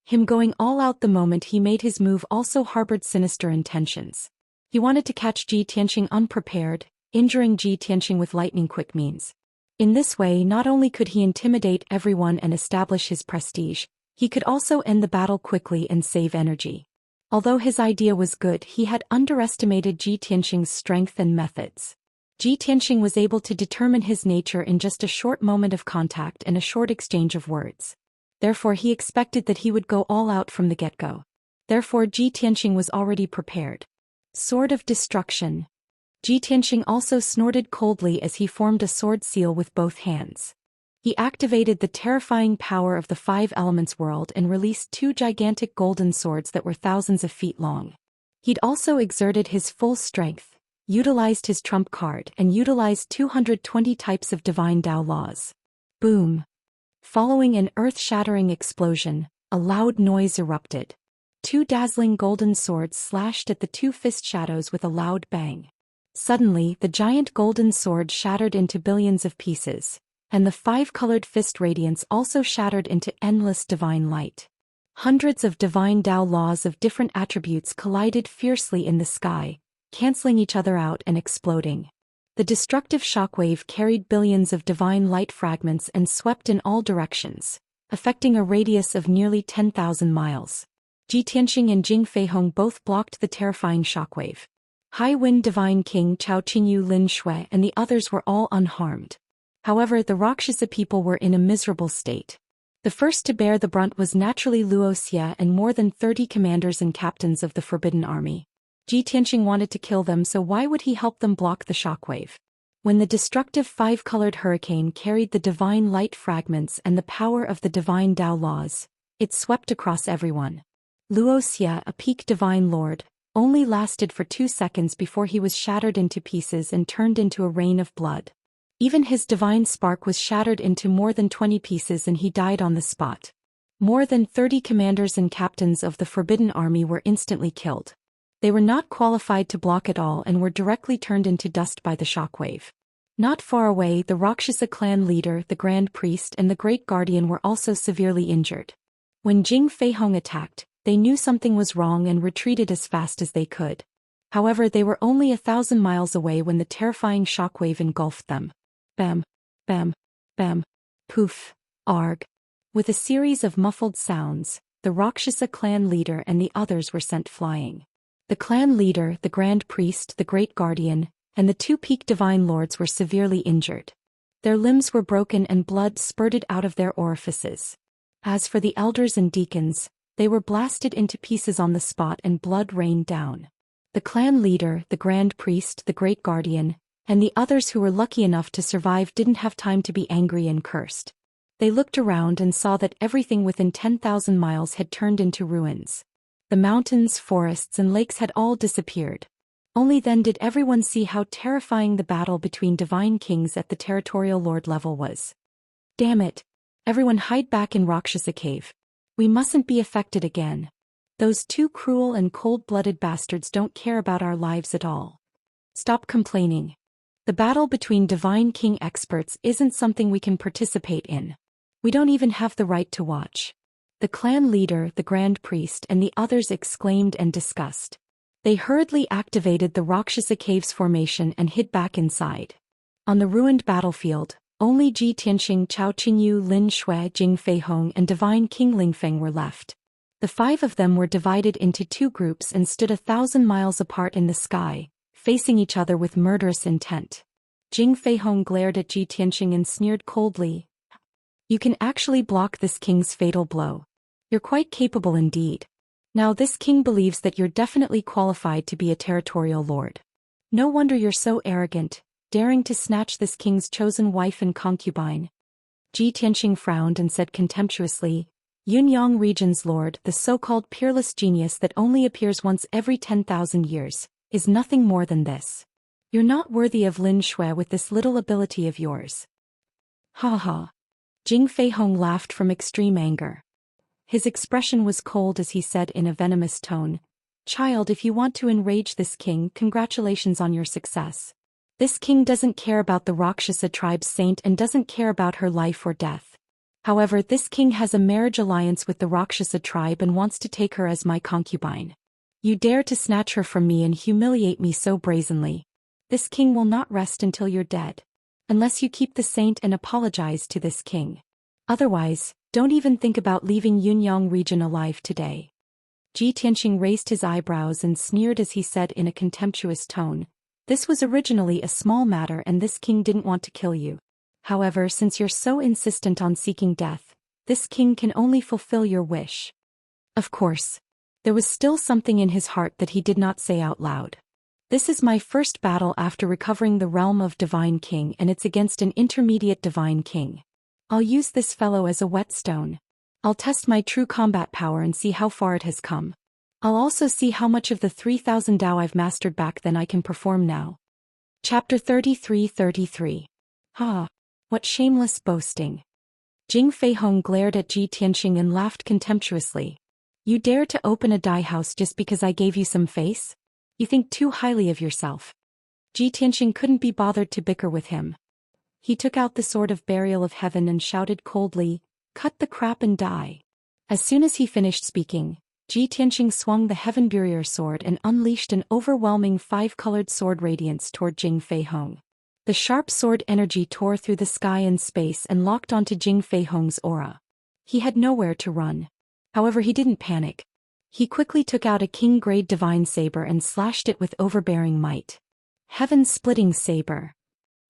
Him going all out the moment he made his move also harbored sinister intentions. He wanted to catch Ji Tianxing unprepared, injuring Ji Tianxing with lightning-quick means. In this way not only could he intimidate everyone and establish his prestige, he could also end the battle quickly and save energy. Although his idea was good, he had underestimated Ji Tianxing's strength and methods. Ji Tianxing was able to determine his nature in just a short moment of contact and a short exchange of words. Therefore he expected that he would go all out from the get-go. Therefore Ji Tianxing was already prepared. Sword of Destruction. Ji Tianxing also snorted coldly as he formed a sword seal with both hands. He activated the terrifying power of the five elements world and released two gigantic golden swords that were thousands of feet long. He'd also exerted his full strength, utilized his trump card and utilized 220 types of divine Tao laws. Boom! Following an earth-shattering explosion, a loud noise erupted. Two dazzling golden swords slashed at the two fist shadows with a loud bang. Suddenly, the giant golden sword shattered into billions of pieces, and the five-colored fist radiance also shattered into endless divine light. Hundreds of divine Tao laws of different attributes collided fiercely in the sky, canceling each other out and exploding. The destructive shockwave carried billions of divine light fragments and swept in all directions, affecting a radius of nearly 10,000 miles. Ji Tianxing and Jing Feihong both blocked the terrifying shockwave. High Wind Divine King Chao Qingyu Lin Shui and the others were all unharmed. However, the Rakshasa people were in a miserable state. The first to bear the brunt was naturally Wuxia and more than 30 commanders and captains of the Forbidden Army. Ji Tianxing wanted to kill them, so why would he help them block the shockwave? When the destructive five-colored hurricane carried the divine light fragments and the power of the divine Tao laws, it swept across everyone. Wuxia, a peak divine lord, only lasted for 2 seconds before he was shattered into pieces and turned into a rain of blood. Even his divine spark was shattered into more than 20 pieces and he died on the spot. More than 30 commanders and captains of the Forbidden Army were instantly killed. They were not qualified to block at all and were directly turned into dust by the shockwave. Not far away, the Rakshasa clan leader, the Grand Priest and the Great Guardian were also severely injured. When Jing Feihong attacked, they knew something was wrong and retreated as fast as they could. However, they were only 1,000 miles away when the terrifying shockwave engulfed them. Bam, bam, bam, poof, arg. With a series of muffled sounds, the Rakshasa clan leader and the others were sent flying. The clan leader, the Grand Priest, the Great Guardian, and the two peak divine lords were severely injured. Their limbs were broken and blood spurted out of their orifices. As for the elders and deacons, they were blasted into pieces on the spot and blood rained down. The clan leader, the Grand Priest, the Great Guardian, and the others who were lucky enough to survive didn't have time to be angry and cursed. They looked around and saw that everything within 10,000 miles had turned into ruins. The mountains, forests, and lakes had all disappeared. Only then did everyone see how terrifying the battle between divine kings at the territorial lord level was. Damn it! Everyone hide back in Rakshasa Cave. We mustn't be affected again. Those two cruel and cold-blooded bastards don't care about our lives at all. Stop complaining. The battle between divine king experts isn't something we can participate in. We don't even have the right to watch. The clan leader, the grand priest, and the others exclaimed in disgust. They hurriedly activated the Rakshasa Caves formation and hid back inside. On the ruined battlefield, only Ji Tianxing, Chao Qingyu, Lin Shui, Jing Feihong, and Divine King Lingfeng were left. The 5 of them were divided into 2 groups and stood 1,000 miles apart in the sky, facing each other with murderous intent. Jing Feihong glared at Ji Tianxing and sneered coldly. You can actually block this king's fatal blow. You're quite capable indeed. Now this king believes that you're definitely qualified to be a territorial lord. No wonder you're so arrogant, daring to snatch this king's chosen wife and concubine. Ji Tianxing frowned and said contemptuously, Yunyang region's lord, the so-called peerless genius that only appears once every 10,000 years, is nothing more than this. You're not worthy of Lin Shui with this little ability of yours. Ha ha. Jing Feihong laughed from extreme anger. His expression was cold as he said in a venomous tone, Child, if you want to enrage this king, congratulations on your success. This king doesn't care about the Rakshasa tribe's saint and doesn't care about her life or death. However, this king has a marriage alliance with the Rakshasa tribe and wants to take her as my concubine. You dare to snatch her from me and humiliate me so brazenly. This king will not rest until you're dead. Unless you keep the saint and apologize to this king. Otherwise, don't even think about leaving Yunyang region alive today. Ji Tianxing raised his eyebrows and sneered as he said in a contemptuous tone, This was originally a small matter and this king didn't want to kill you. However, since you're so insistent on seeking death, this king can only fulfill your wish. Of course. There was still something in his heart that he did not say out loud. This is my first battle after recovering the realm of Divine King and it's against an intermediate Divine King. I'll use this fellow as a whetstone. I'll test my true combat power and see how far it has come. I'll also see how much of the 3,000 Dao I've mastered back then I can perform now. Chapter 33:33. Ha! What shameless boasting. Jing Feihong glared at Ji Tianxing and laughed contemptuously. You dare to open a dye house just because I gave you some face? You think too highly of yourself. Ji Tianxing couldn't be bothered to bicker with him. He took out the sword of burial of heaven and shouted coldly, Cut the crap and die. As soon as he finished speaking, Ji Tianxing swung the heaven burial sword and unleashed an overwhelming 5-colored sword radiance toward Jing Feihong. The sharp sword energy tore through the sky and space and locked onto Jing Feihong's aura. He had nowhere to run. However, he didn't panic. He quickly took out a king-grade divine saber and slashed it with overbearing might. Heaven-splitting saber.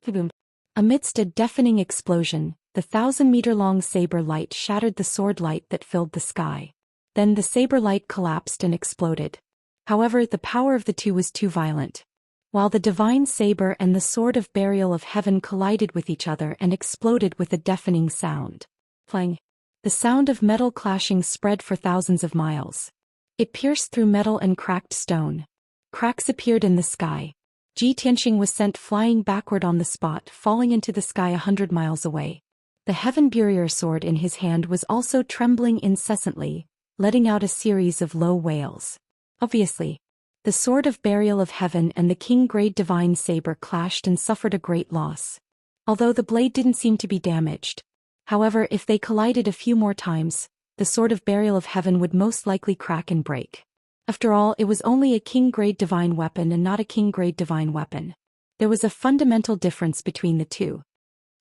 Boom. Amidst a deafening explosion, the 1,000-meter-long saber light shattered the sword light that filled the sky. Then the saber light collapsed and exploded. However, the power of the two was too violent. While the divine saber and the sword of burial of heaven collided with each other and exploded with a deafening sound. Clang. The sound of metal clashing spread for thousands of miles. It pierced through metal and cracked stone. Cracks appeared in the sky. Ji Tianxing was sent flying backward on the spot, falling into the sky 100 miles away. The heaven burial sword in his hand was also trembling incessantly, letting out a series of low wails. Obviously, the sword of burial of heaven and the king-grade divine saber clashed and suffered a great loss. Although the blade didn't seem to be damaged. However, if they collided a few more times, the sword of burial of heaven would most likely crack and break. After all, it was only a king-grade divine weapon and not a king-grade divine weapon. There was a fundamental difference between the two.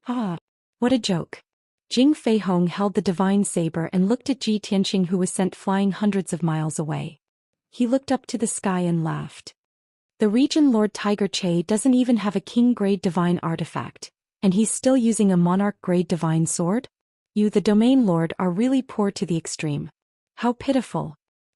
Ah, what a joke. Jing Feihong held the divine saber and looked at Ji Tianxing, who was sent flying hundreds of miles away. He looked up to the sky and laughed. The region Lord Tiger Che doesn't even have a king-grade divine artifact, and he's still using a monarch-grade divine sword? You, the domain lord, are really poor to the extreme. How pitiful.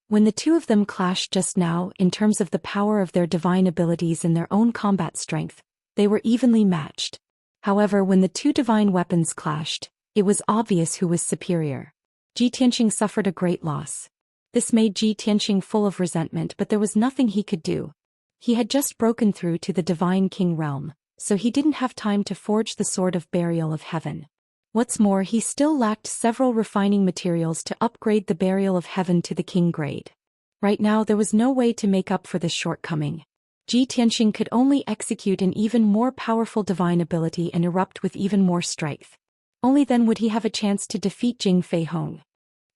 When the two of them clashed just now, in terms of the power of their divine abilities and their own combat strength, they were evenly matched. However, when the two divine weapons clashed, it was obvious who was superior. Ji Tianxing suffered a great loss. This made Ji Tianxing full of resentment, but there was nothing he could do. He had just broken through to the Divine King realm, so he didn't have time to forge the sword of burial of heaven. What's more, he still lacked several refining materials to upgrade the burial of heaven to the king grade. Right now there was no way to make up for this shortcoming. Ji Tianxing could only execute an even more powerful divine ability and erupt with even more strength. Only then would he have a chance to defeat Jing Feihong.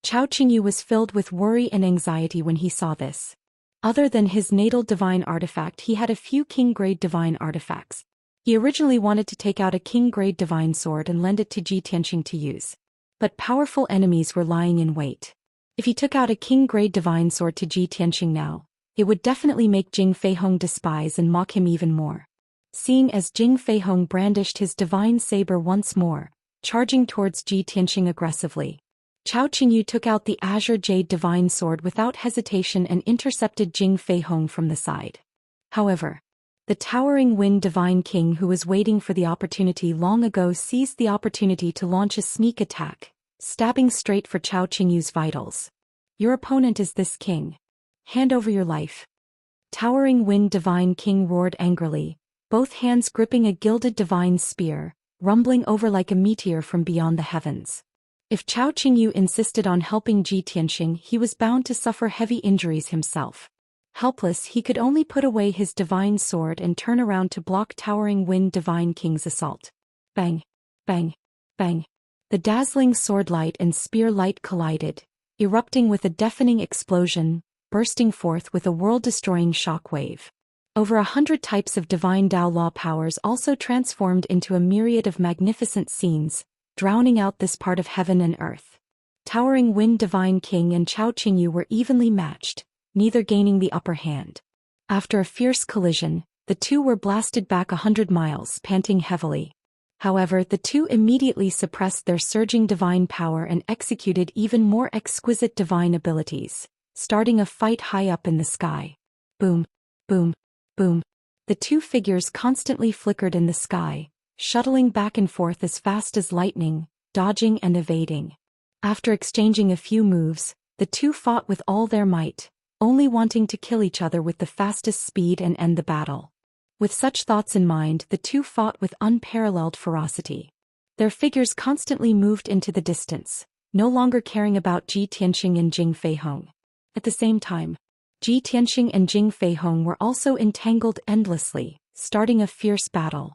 Chao Qingyu was filled with worry and anxiety when he saw this. Other than his natal divine artifact, he had a few king-grade divine artifacts. He originally wanted to take out a king-grade divine sword and lend it to Ji Tianqing to use. But powerful enemies were lying in wait. If he took out a king-grade divine sword to Ji Tianqing now, it would definitely make Jing Feihong despise and mock him even more. Seeing as Jing Feihong brandished his divine saber once more, charging towards Ji Tianqing aggressively, Chao Qingyu took out the Azure Jade divine sword without hesitation and intercepted Jing Feihong from the side. However, the towering Wind Divine King, who was waiting for the opportunity long ago, seized the opportunity to launch a sneak attack, stabbing straight for Chao Qingyu's vitals. Your opponent is this king. Hand over your life. Towering Wind Divine King roared angrily, both hands gripping a gilded divine spear, rumbling over like a meteor from beyond the heavens. If Chao Qingyu insisted on helping Ji Tianqing, he was bound to suffer heavy injuries himself. Helpless, he could only put away his divine sword and turn around to block towering Wind Divine King's assault. Bang! Bang! Bang! The dazzling sword light and spear light collided, erupting with a deafening explosion, bursting forth with a world-destroying shockwave. Over 100 types of divine Dao law powers also transformed into a myriad of magnificent scenes, drowning out this part of heaven and earth. Towering Wind Divine King and Chao Qingyu were evenly matched, neither gaining the upper hand. After a fierce collision, the two were blasted back 100 miles, panting heavily. However, the two immediately suppressed their surging divine power and executed even more exquisite divine abilities, starting a fight high up in the sky. Boom, boom, boom. The two figures constantly flickered in the sky, shuttling back and forth as fast as lightning, dodging and evading. After exchanging a few moves, the two fought with all their might, only wanting to kill each other with the fastest speed and end the battle. With such thoughts in mind, the two fought with unparalleled ferocity. Their figures constantly moved into the distance, no longer caring about Ji Tianqing and Jing Feihong. At the same time, Ji Tianqing and Jing Feihong were also entangled endlessly, starting a fierce battle.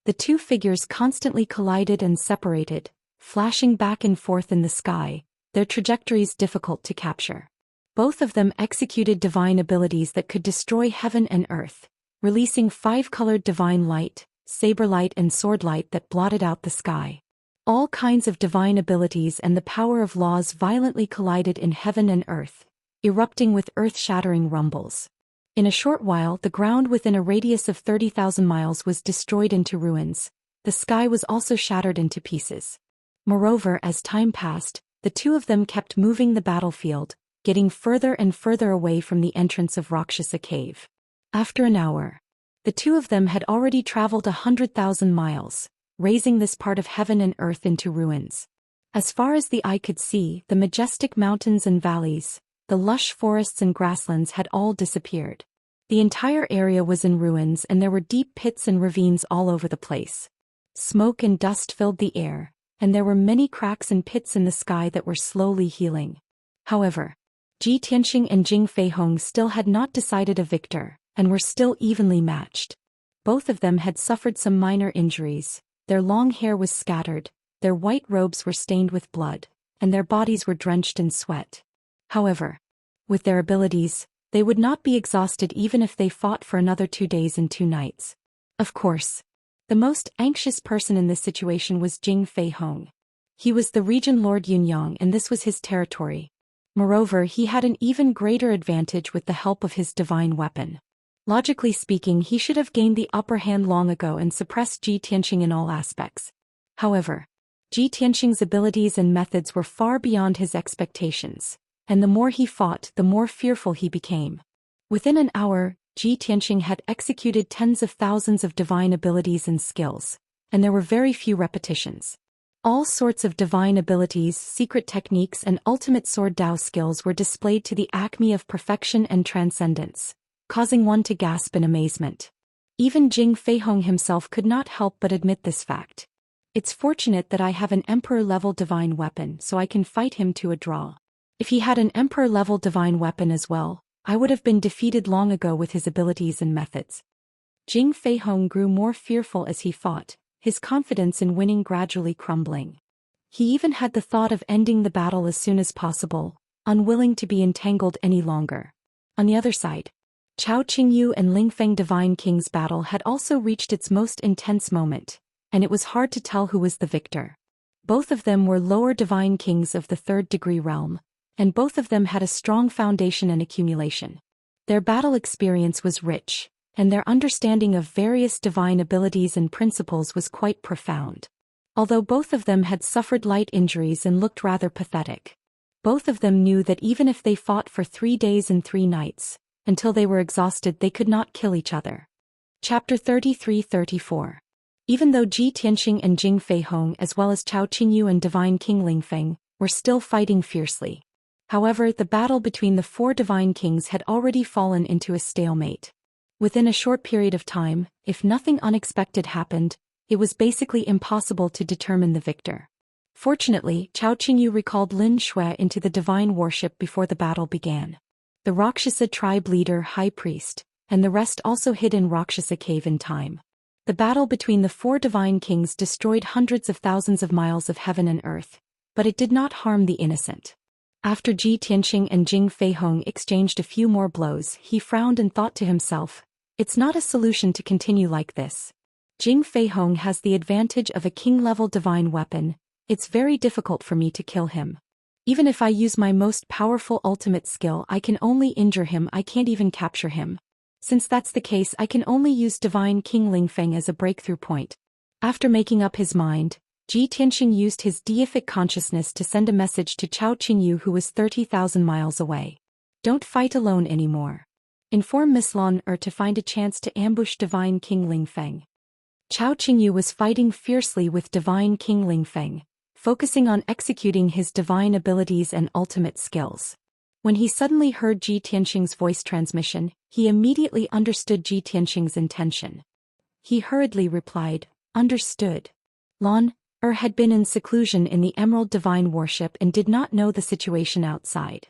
The two figures constantly collided and separated, flashing back and forth in the sky, their trajectories difficult to capture. Both of them executed divine abilities that could destroy heaven and earth, releasing 5-colored divine light, saber light and sword light that blotted out the sky. All kinds of divine abilities and the power of laws violently collided in heaven and earth, erupting with earth-shattering rumbles. In a short while, the ground within a radius of 30,000 miles was destroyed into ruins. The sky was also shattered into pieces. Moreover, as time passed, the two of them kept moving the battlefield, getting further and further away from the entrance of Rakshasa Cave. After an hour, the two of them had already traveled 100,000 miles, raising this part of heaven and earth into ruins. As far as the eye could see, the majestic mountains and valleys, the lush forests and grasslands had all disappeared. The entire area was in ruins and there were deep pits and ravines all over the place. Smoke and dust filled the air, and there were many cracks and pits in the sky that were slowly healing. However, Ji Tianqing and Jing Feihong still had not decided a victor, and were still evenly matched. Both of them had suffered some minor injuries, their long hair was scattered, their white robes were stained with blood, and their bodies were drenched in sweat. However, with their abilities, they would not be exhausted even if they fought for another 2 days and 2 nights. Of course, the most anxious person in this situation was Jing Feihong. He was the region Lord Yunyang and this was his territory. Moreover, he had an even greater advantage with the help of his divine weapon. Logically speaking, he should have gained the upper hand long ago and suppressed Ji Tianqing in all aspects. However, Ji Tianqing's abilities and methods were far beyond his expectations, and the more he fought, the more fearful he became. Within an hour, Ji Tianqing had executed tens of thousands of divine abilities and skills, and there were very few repetitions. All sorts of divine abilities, secret techniques and ultimate sword Dao skills were displayed to the acme of perfection and transcendence, causing one to gasp in amazement. Even Jing Feihong himself could not help but admit this fact. It's fortunate that I have an emperor-level divine weapon so I can fight him to a draw. If he had an emperor-level divine weapon as well, I would have been defeated long ago with his abilities and methods. Jing Feihong grew more fearful as he fought, his confidence in winning gradually crumbling. He even had the thought of ending the battle as soon as possible, unwilling to be entangled any longer. On the other side, Chao Qingyu and Lingfeng Divine King's battle had also reached its most intense moment, and it was hard to tell who was the victor. Both of them were lower divine kings of the third-degree realm, and both of them had a strong foundation and accumulation. Their battle experience was rich, and their understanding of various divine abilities and principles was quite profound. Although both of them had suffered light injuries and looked rather pathetic, both of them knew that even if they fought for 3 days and 3 nights, until they were exhausted, they could not kill each other. Chapter 33-34. Even though Ji Tianxing and Jing Feihong as well as Chao Qingyu and Divine King Lingfeng were still fighting fiercely. However, the battle between the 4 divine kings had already fallen into a stalemate. Within a short period of time, if nothing unexpected happened, it was basically impossible to determine the victor. Fortunately, Chao Qingyu recalled Lin Shui into the divine worship before the battle began. The Rakshasa tribe leader, high priest, and the rest also hid in Rakshasa cave in time. The battle between the 4 divine kings destroyed hundreds of thousands of miles of heaven and earth, but it did not harm the innocent. After Ji Tianxing and Jing Feihong exchanged a few more blows, he frowned and thought to himself, "It's not a solution to continue like this. Jing Feihong has the advantage of a king-level divine weapon. It's very difficult for me to kill him. Even if I use my most powerful ultimate skill, I can only injure him, I can't even capture him. Since that's the case, I can only use Divine King Lingfeng as a breakthrough point." After making up his mind, Ji Tianxing used his deific consciousness to send a message to Chao Qingyu, who was 30,000 miles away. "Don't fight alone anymore. Inform Miss Lan to find a chance to ambush Divine King Lingfeng." Chao Qingyu was fighting fiercely with Divine King Lingfeng, focusing on executing his divine abilities and ultimate skills. When he suddenly heard Ji Tianxing's voice transmission, he immediately understood Ji Tianxing's intention. He hurriedly replied, "Understood." Lan had been in seclusion in the Emerald Divine Worship and did not know the situation outside.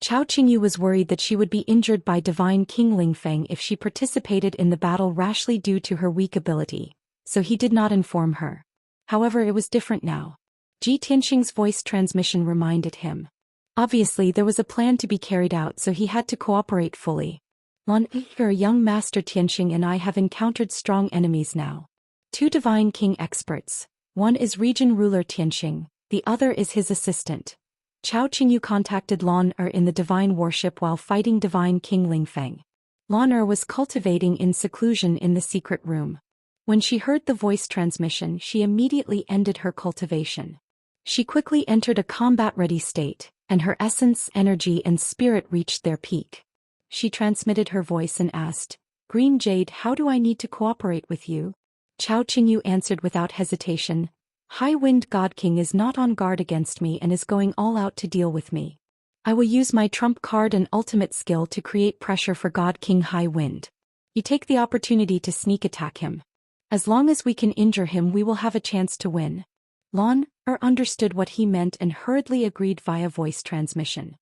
Chao Qingyu was worried that she would be injured by Divine King Lingfeng if she participated in the battle rashly due to her weak ability, so he did not inform her. However, it was different now. Ji Tianxing's voice transmission reminded him. Obviously, there was a plan to be carried out, so he had to cooperate fully. "Lan, your young master Tianxing and I have encountered strong enemies now. 2 Divine King experts. One is region ruler Tianxing, the other is his assistant." Chao Qingyu contacted Lan in the divine worship while fighting Divine King Lingfeng. Lan was cultivating in seclusion in the secret room. When she heard the voice transmission, she immediately ended her cultivation. She quickly entered a combat-ready state, and her essence, energy, and spirit reached their peak. She transmitted her voice and asked, "Green Jade, how do I need to cooperate with you?" Chao Qingyu answered without hesitation, "High Wind God King is not on guard against me and is going all out to deal with me. I will use my trump card and ultimate skill to create pressure for God King High Wind. You take the opportunity to sneak attack him. As long as we can injure him, we will have a chance to win." Lan understood what he meant and hurriedly agreed via voice transmission.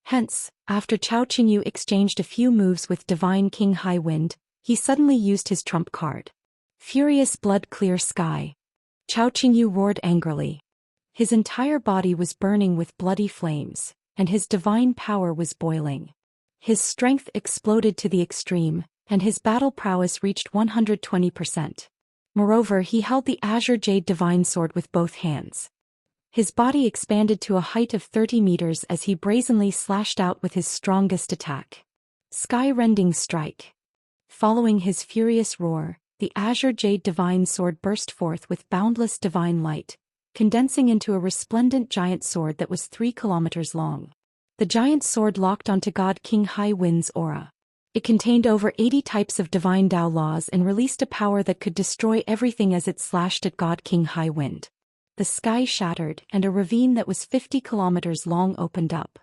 Hence, after Chao Qingyu exchanged a few moves with Divine King High Wind, he suddenly used his trump card. Furious blood clear sky. Chao Qingyu roared angrily. His entire body was burning with bloody flames, and his divine power was boiling. His strength exploded to the extreme, and his battle prowess reached 120%. Moreover, he held the azure jade divine sword with both hands. His body expanded to a height of 30 meters as he brazenly slashed out with his strongest attack. Sky-rending strike. Following his furious roar, the azure jade divine sword burst forth with boundless divine light, condensing into a resplendent giant sword that was 3 kilometers long. The giant sword locked onto God King High Wind's aura. It contained over 80 types of divine Tao laws and released a power that could destroy everything as it slashed at God King High Wind. The sky shattered, and a ravine that was 50 kilometers long opened up.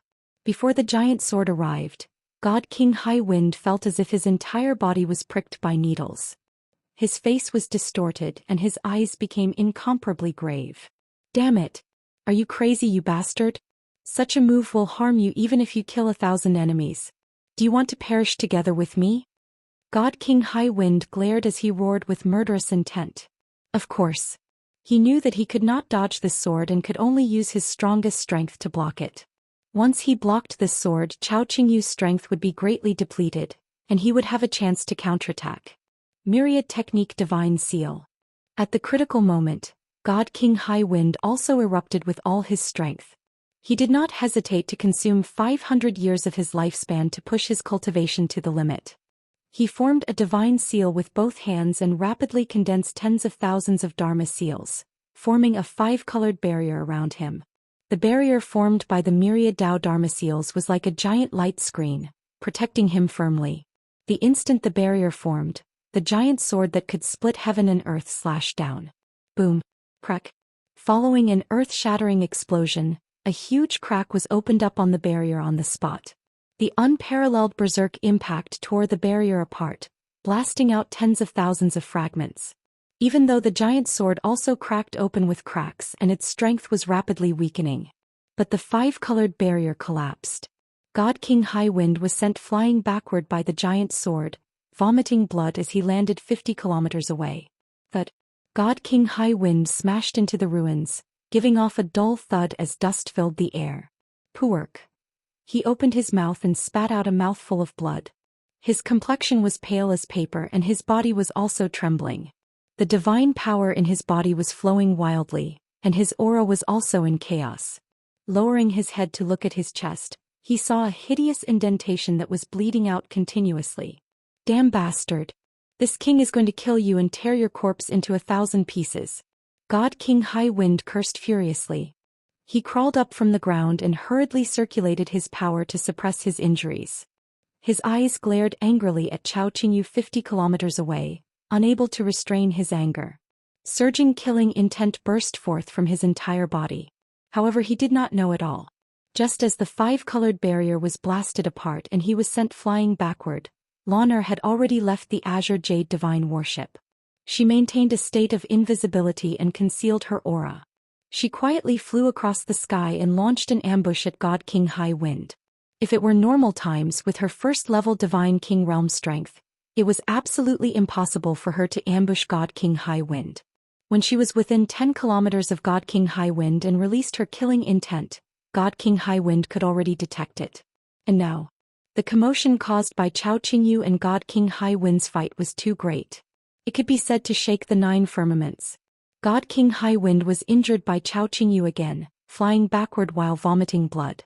Before the giant sword arrived, God King High Wind felt as if his entire body was pricked by needles. His face was distorted and his eyes became incomparably grave. "Damn it! Are you crazy, you bastard? Such a move will harm you even if you kill 1,000 enemies. Do you want to perish together with me?" God King High Wind glared as he roared with murderous intent. Of course. He knew that he could not dodge this sword and could only use his strongest strength to block it. Once he blocked this sword, Chao Qingyu's strength would be greatly depleted, and he would have a chance to counterattack. Myriad Technique Divine Seal. At the critical moment, God King High Wind also erupted with all his strength. He did not hesitate to consume 500 years of his lifespan to push his cultivation to the limit. He formed a divine seal with both hands and rapidly condensed tens of thousands of Dharma seals, forming a 5-colored barrier around him. The barrier formed by the myriad Dao Dharma seals was like a giant light screen, protecting him firmly. The instant the barrier formed, the giant sword that could split heaven and earth slashed down. Boom. Crack. Following an earth-shattering explosion, a huge crack was opened up on the barrier on the spot. The unparalleled berserk impact tore the barrier apart, blasting out tens of thousands of fragments. Even though the giant sword also cracked open with cracks and its strength was rapidly weakening. But the 5-colored barrier collapsed. God King High Wind was sent flying backward by the giant sword, vomiting blood as he landed 50 kilometers away. Thud. God King High Wind smashed into the ruins, giving off a dull thud as dust filled the air. Puerk. He opened his mouth and spat out a mouthful of blood. His complexion was pale as paper and his body was also trembling. The divine power in his body was flowing wildly, and his aura was also in chaos. Lowering his head to look at his chest, he saw a hideous indentation that was bleeding out continuously. Damn bastard. This king is going to kill you and tear your corpse into 1,000 pieces. God King High Wind cursed furiously. He crawled up from the ground and hurriedly circulated his power to suppress his injuries. His eyes glared angrily at Chao Qingyu 50 kilometers away, unable to restrain his anger. Surging killing intent burst forth from his entire body. However, he did not know it all. Just as the 5-colored barrier was blasted apart and he was sent flying backward, Lonar had already left the Azure Jade Divine Worship. She maintained a state of invisibility and concealed her aura. She quietly flew across the sky and launched an ambush at God King High Wind. If it were normal times with her first-level Divine King Realm strength, it was absolutely impossible for her to ambush God King High Wind. When she was within 10 kilometers of God King High Wind and released her killing intent, God King High Wind could already detect it. And now, the commotion caused by Chao Qingyu and God King High Wind's fight was too great. It could be said to shake the 9 firmaments. God King High Wind was injured by Chao Qingyu again, flying backward while vomiting blood.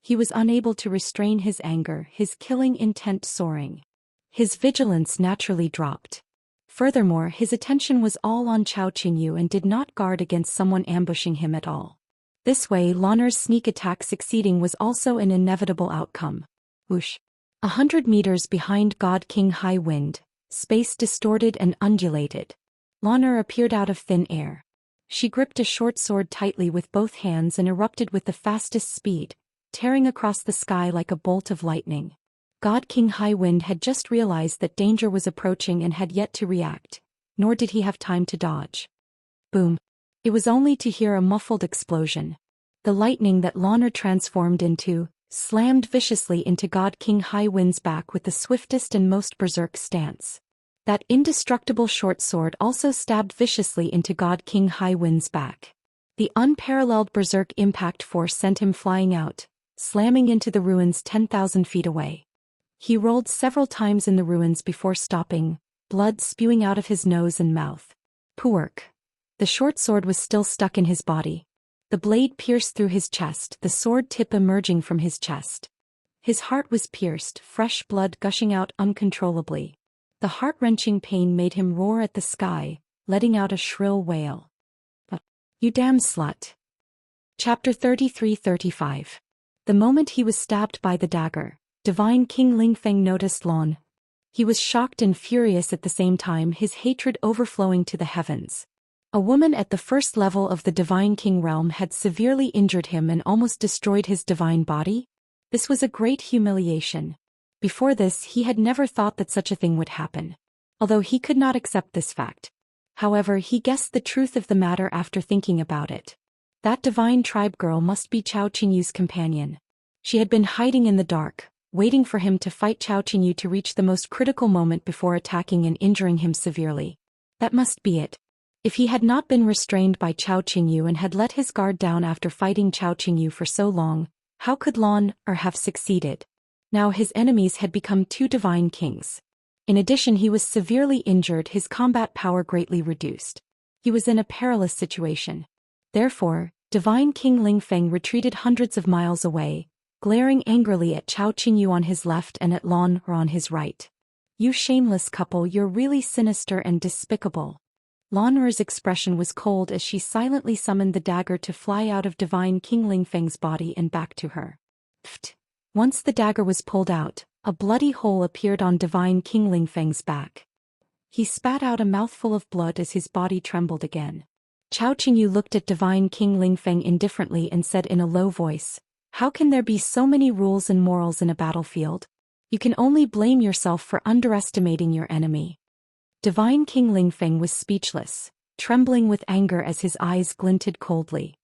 He was unable to restrain his anger, his killing intent soaring. His vigilance naturally dropped. Furthermore, his attention was all on Chao Qingyu and did not guard against someone ambushing him at all. This way, Lonar's sneak attack succeeding was also an inevitable outcome. Whoosh. 100 meters behind God King High Wind, space distorted and undulated. Lonar appeared out of thin air. She gripped a short sword tightly with both hands and erupted with the fastest speed, tearing across the sky like a bolt of lightning. God King High Wind had just realized that danger was approaching and had yet to react, nor did he have time to dodge. Boom. It was only to hear a muffled explosion. The lightning that Lonar transformed into slammed viciously into God King High Wind's back with the swiftest and most berserk stance. That indestructible short sword also stabbed viciously into God King High Wind's back. The unparalleled berserk impact force sent him flying out, slamming into the ruins 10,000 feet away. He rolled several times in the ruins before stopping, blood spewing out of his nose and mouth. Puerk. The short sword was still stuck in his body. The blade pierced through his chest, the sword tip emerging from his chest. His heart was pierced, fresh blood gushing out uncontrollably. The heart-wrenching pain made him roar at the sky, letting out a shrill wail. You damn slut. Chapter 33-35. The moment he was stabbed by the dagger, Divine King Lingfeng noticed Lon. He was shocked and furious at the same time, his hatred overflowing to the heavens. A woman at the first level of the Divine King realm had severely injured him and almost destroyed his divine body. This was a great humiliation. Before this, he had never thought that such a thing would happen. Although he could not accept this fact. However, he guessed the truth of the matter after thinking about it. That divine tribe girl must be Chao Qingyu's companion. She had been hiding in the dark, waiting for him to fight Chao Qingyu to reach the most critical moment before attacking and injuring him severely. That must be it. If he had not been restrained by Chao Qingyu and had let his guard down after fighting Chao Qingyu for so long, how could Lan Er have succeeded? Now his enemies had become two divine kings. In addition, he was severely injured, his combat power greatly reduced. He was in a perilous situation. Therefore, Divine King Ling Feng retreated hundreds of miles away, glaring angrily at Chao Qingyu on his left and at Lan Er on his right. "You shameless couple, you're really sinister and despicable." Lan Er's expression was cold as she silently summoned the dagger to fly out of Divine King Ling Feng's body and back to her. Pfft. Once the dagger was pulled out, a bloody hole appeared on Divine King Ling Feng's back. He spat out a mouthful of blood as his body trembled again. Chao Qingyu looked at Divine King Ling Feng indifferently and said in a low voice, "How can there be so many rules and morals in a battlefield? You can only blame yourself for underestimating your enemy." Divine King Ling Feng was speechless, trembling with anger as his eyes glinted coldly.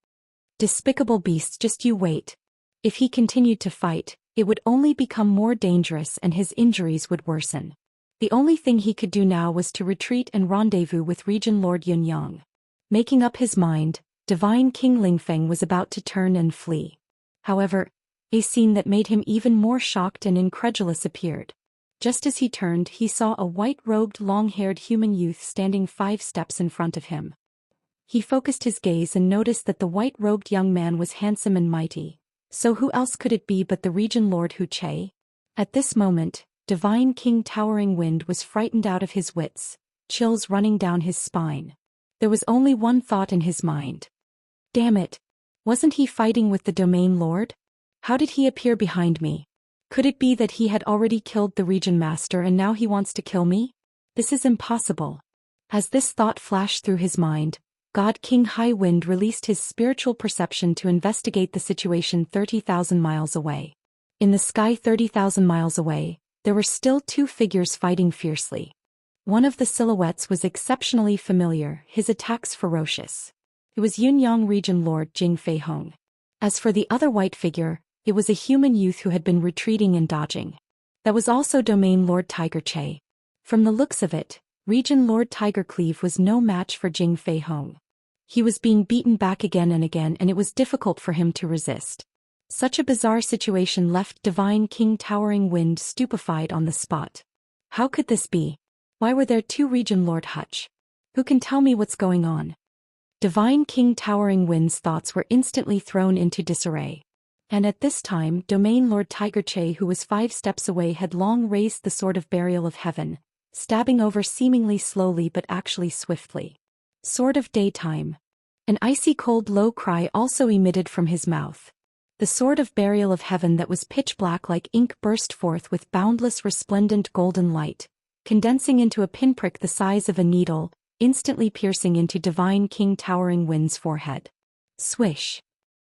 "Despicable beast, just you wait. If he continued to fight, it would only become more dangerous and his injuries would worsen." The only thing he could do now was to retreat and rendezvous with Region Lord Yun Yang. Making up his mind, Divine King Ling Feng was about to turn and flee. However, a scene that made him even more shocked and incredulous appeared. Just as he turned, he saw a white-robed, long-haired human youth standing 5 steps in front of him. He focused his gaze and noticed that the white-robed young man was handsome and mighty. So who else could it be but the Region Lord Hu Che? At this moment, Divine King Towering Wind was frightened out of his wits, chills running down his spine. There was only one thought in his mind. Damn it! Wasn't he fighting with the Domain Lord? How did he appear behind me? Could it be that he had already killed the Region Master and now he wants to kill me? This is impossible. As this thought flashed through his mind, God King High Wind released his spiritual perception to investigate the situation 30,000 miles away. In the sky 30,000 miles away, there were still 2 figures fighting fiercely. One of the silhouettes was exceptionally familiar, his attacks ferocious. It was Yunyang Region Lord Jing Fei Hong. As for the other white figure, it was a human youth who had been retreating and dodging. That was also Domain Lord Tiger Che. From the looks of it, Region Lord Tiger Cleave was no match for Jing Fei Hong. He was being beaten back again and it was difficult for him to resist. Such a bizarre situation left Divine King Towering Wind stupefied on the spot. How could this be? Why were there 2 Region Lord Hutch? Who can tell me what's going on? Divine King Towering Wind's thoughts were instantly thrown into disarray. And at this time, Domain Lord Tiger Che, who was 5 steps away, had long raised the Sword of Burial of Heaven, stabbing over seemingly slowly but actually swiftly. Sword of Daytime. An icy cold low cry also emitted from his mouth. The Sword of Burial of Heaven that was pitch black like ink burst forth with boundless resplendent golden light, condensing into a pinprick the size of a needle, instantly piercing into Divine King Towering Wind's forehead. Swish.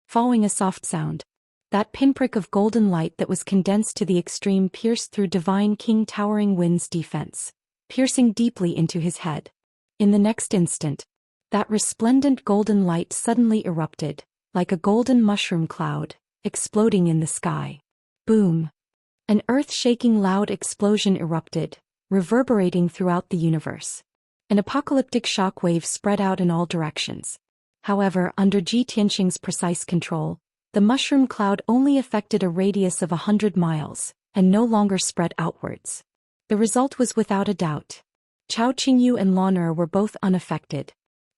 Following a soft sound, that pinprick of golden light that was condensed to the extreme pierced through Divine King Towering Wind's defense, piercing deeply into his head. In the next instant, that resplendent golden light suddenly erupted, like a golden mushroom cloud, exploding in the sky. Boom! An earth-shaking loud explosion erupted, reverberating throughout the universe. An apocalyptic shock wave spread out in all directions. However, under Ji Tianxing's precise control, the mushroom cloud only affected a radius of 100 miles, and no longer spread outwards. The result was without a doubt. Chao Qingyu and Lan Er were both unaffected,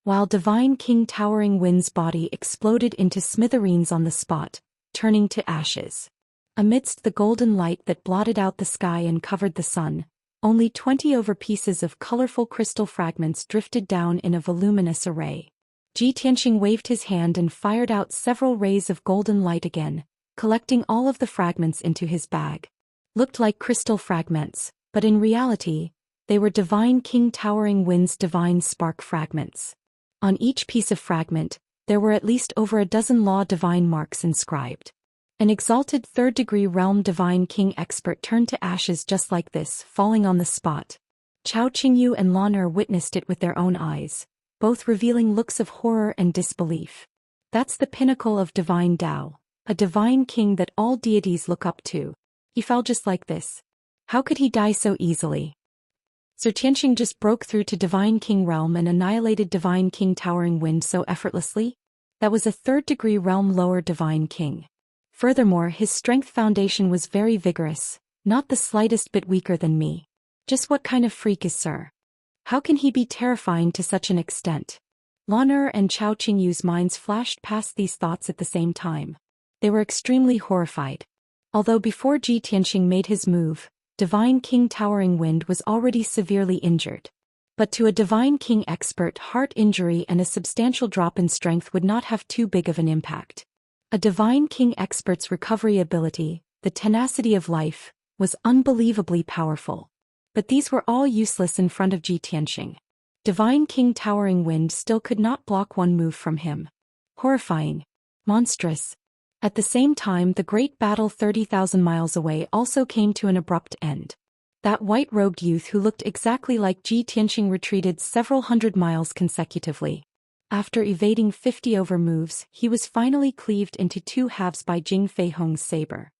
while Divine King Towering Wind's body exploded into smithereens on the spot, turning to ashes. Amidst the golden light that blotted out the sky and covered the sun, only 20 over pieces of colorful crystal fragments drifted down in a voluminous array. Ji Tianxing waved his hand and fired out several rays of golden light again, collecting all of the fragments into his bag. Looked like crystal fragments, but in reality, they were Divine King Towering Wind's divine spark fragments. On each piece of fragment, there were at least over a dozen law divine marks inscribed. An exalted 3rd-degree realm Divine King expert turned to ashes just like this, falling on the spot. Chao Qingyu and Lan Er witnessed it with their own eyes, both revealing looks of horror and disbelief. That's the pinnacle of divine Dao, a divine king that all deities look up to. He fell just like this. How could he die so easily? Sir Xianxia just broke through to Divine King realm and annihilated Divine King Towering Wind so effortlessly? That was a third-degree realm lower Divine King. Furthermore, his strength foundation was very vigorous, not the slightest bit weaker than me. Just what kind of freak is Sir? How can he be terrifying to such an extent? Lan Er and Chao Qingyu's minds flashed past these thoughts at the same time. They were extremely horrified. Although before Zhi Tianxing made his move, Divine King Towering Wind was already severely injured. But to a Divine King expert, heart injury and a substantial drop in strength would not have too big of an impact. A Divine King expert's recovery ability, the tenacity of life, was unbelievably powerful. But these were all useless in front of Zhi Tianxing. Divine King Towering Wind still could not block one move from him. Horrifying. Monstrous. At the same time, the great battle 30,000 miles away also came to an abrupt end. That white-robed youth who looked exactly like Zhi Tianxing retreated several hundred miles consecutively. After evading 50 over moves, he was finally cleaved into two halves by Jing Feihong's saber.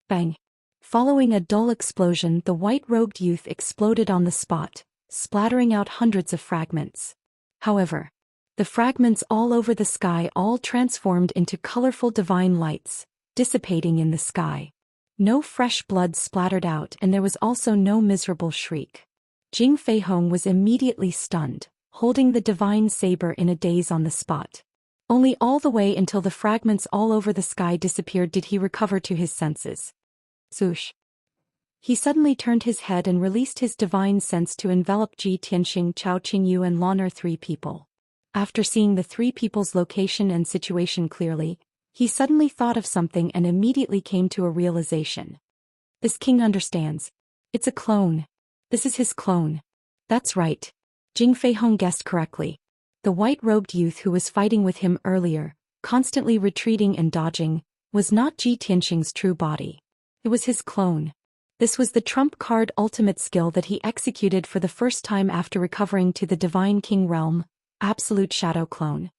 Bang! Following a dull explosion, the white-robed youth exploded on the spot, splattering out hundreds of fragments. However, the fragments all over the sky all transformed into colorful divine lights, dissipating in the sky. No fresh blood splattered out, and there was also no miserable shriek. Jing Feihong was immediately stunned, holding the divine saber in a daze on the spot. Only all the way until the fragments all over the sky disappeared did he recover to his senses. Swoosh. He suddenly turned his head and released his divine sense to envelop Zhi Tianxing, Chao Qingyu and Lan Er, three people. After seeing the three people's location and situation clearly, he suddenly thought of something and immediately came to a realization. This king understands. It's a clone. This is his clone. That's right. Jing Feihong guessed correctly. The white-robed youth who was fighting with him earlier, constantly retreating and dodging, was not Zhi Tianxing's true body. It was his clone. This was the trump card ultimate skill that he executed for the first time after recovering to the Divine King realm, Absolute Shadow Clone.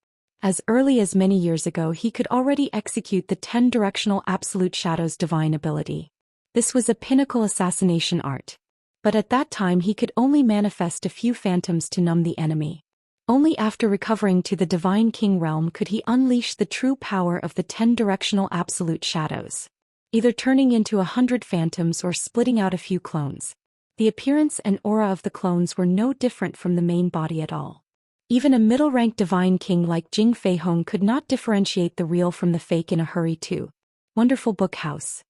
As early as many years ago, he could already execute the 10-directional Absolute Shadow's divine ability. This was a pinnacle assassination art. But at that time he could only manifest a few phantoms to numb the enemy. Only after recovering to the Divine King realm could he unleash the true power of the 10-directional Absolute Shadows. Either turning into 100 phantoms or splitting out a few clones. The appearance and aura of the clones were no different from the main body at all. Even a middle-ranked Divine King like Jing Feihong could not differentiate the real from the fake in a hurry too. Wonderful Book House.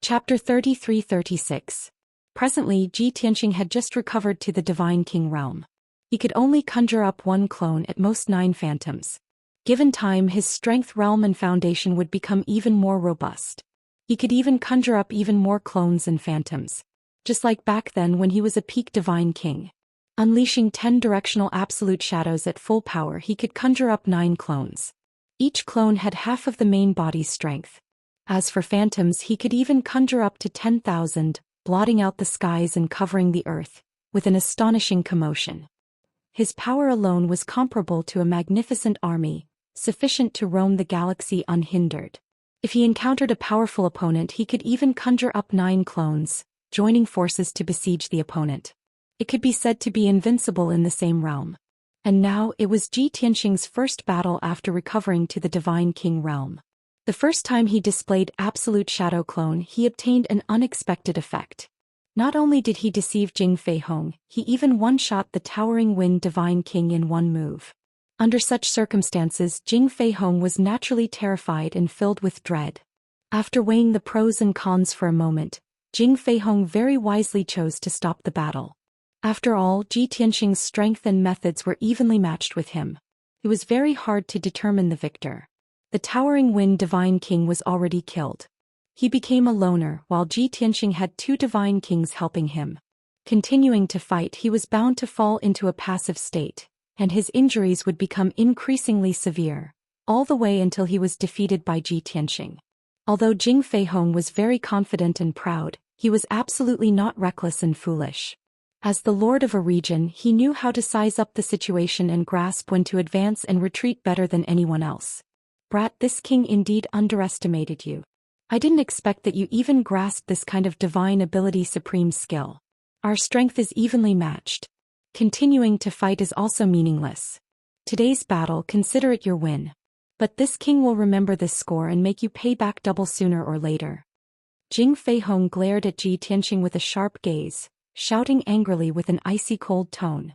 Chapter 33-36. Presently, Zhi Tianxing had just recovered to the Divine King realm. He could only conjure up one clone, at most 9 phantoms. Given time, his strength realm and foundation would become even more robust. He could even conjure up even more clones and phantoms. Just like back then when he was a peak Divine King. Unleashing 10-directional Absolute Shadows at full power, he could conjure up 9 clones. Each clone had half of the main body's strength. As for phantoms, he could even conjure up to 10,000, blotting out the skies and covering the earth, with an astonishing commotion. His power alone was comparable to a magnificent army, sufficient to roam the galaxy unhindered. If he encountered a powerful opponent, he could even conjure up 9 clones, joining forces to besiege the opponent. It could be said to be invincible in the same realm. And now it was Zhi Tianxing's first battle after recovering to the Divine King realm. The first time he displayed Absolute Shadow Clone, he obtained an unexpected effect. Not only did he deceive Jing Feihong, he even one-shot the Towering Wind Divine King in one move. Under such circumstances, Jing Feihong was naturally terrified and filled with dread. After weighing the pros and cons for a moment, Jing Feihong very wisely chose to stop the battle. After all, Zhi Tianxing's strength and methods were evenly matched with him. It was very hard to determine the victor. The Towering Wind Divine King was already killed. He became a loner, while Zhi Tianxing had 2 Divine Kings helping him. Continuing to fight, he was bound to fall into a passive state, and his injuries would become increasingly severe, all the way until he was defeated by Zhi Tianxing. Although Jing Feihong was very confident and proud, he was absolutely not reckless and foolish. As the lord of a region, he knew how to size up the situation and grasp when to advance and retreat better than anyone else. Brat, this king indeed underestimated you. I didn't expect that you even grasped this kind of divine ability, supreme skill. Our strength is evenly matched. Continuing to fight is also meaningless. Today's battle, consider it your win. But this king will remember this score and make you pay back double sooner or later. Jing Feihong glared at Ji Tianqing with a sharp gaze, shouting angrily with an icy cold tone.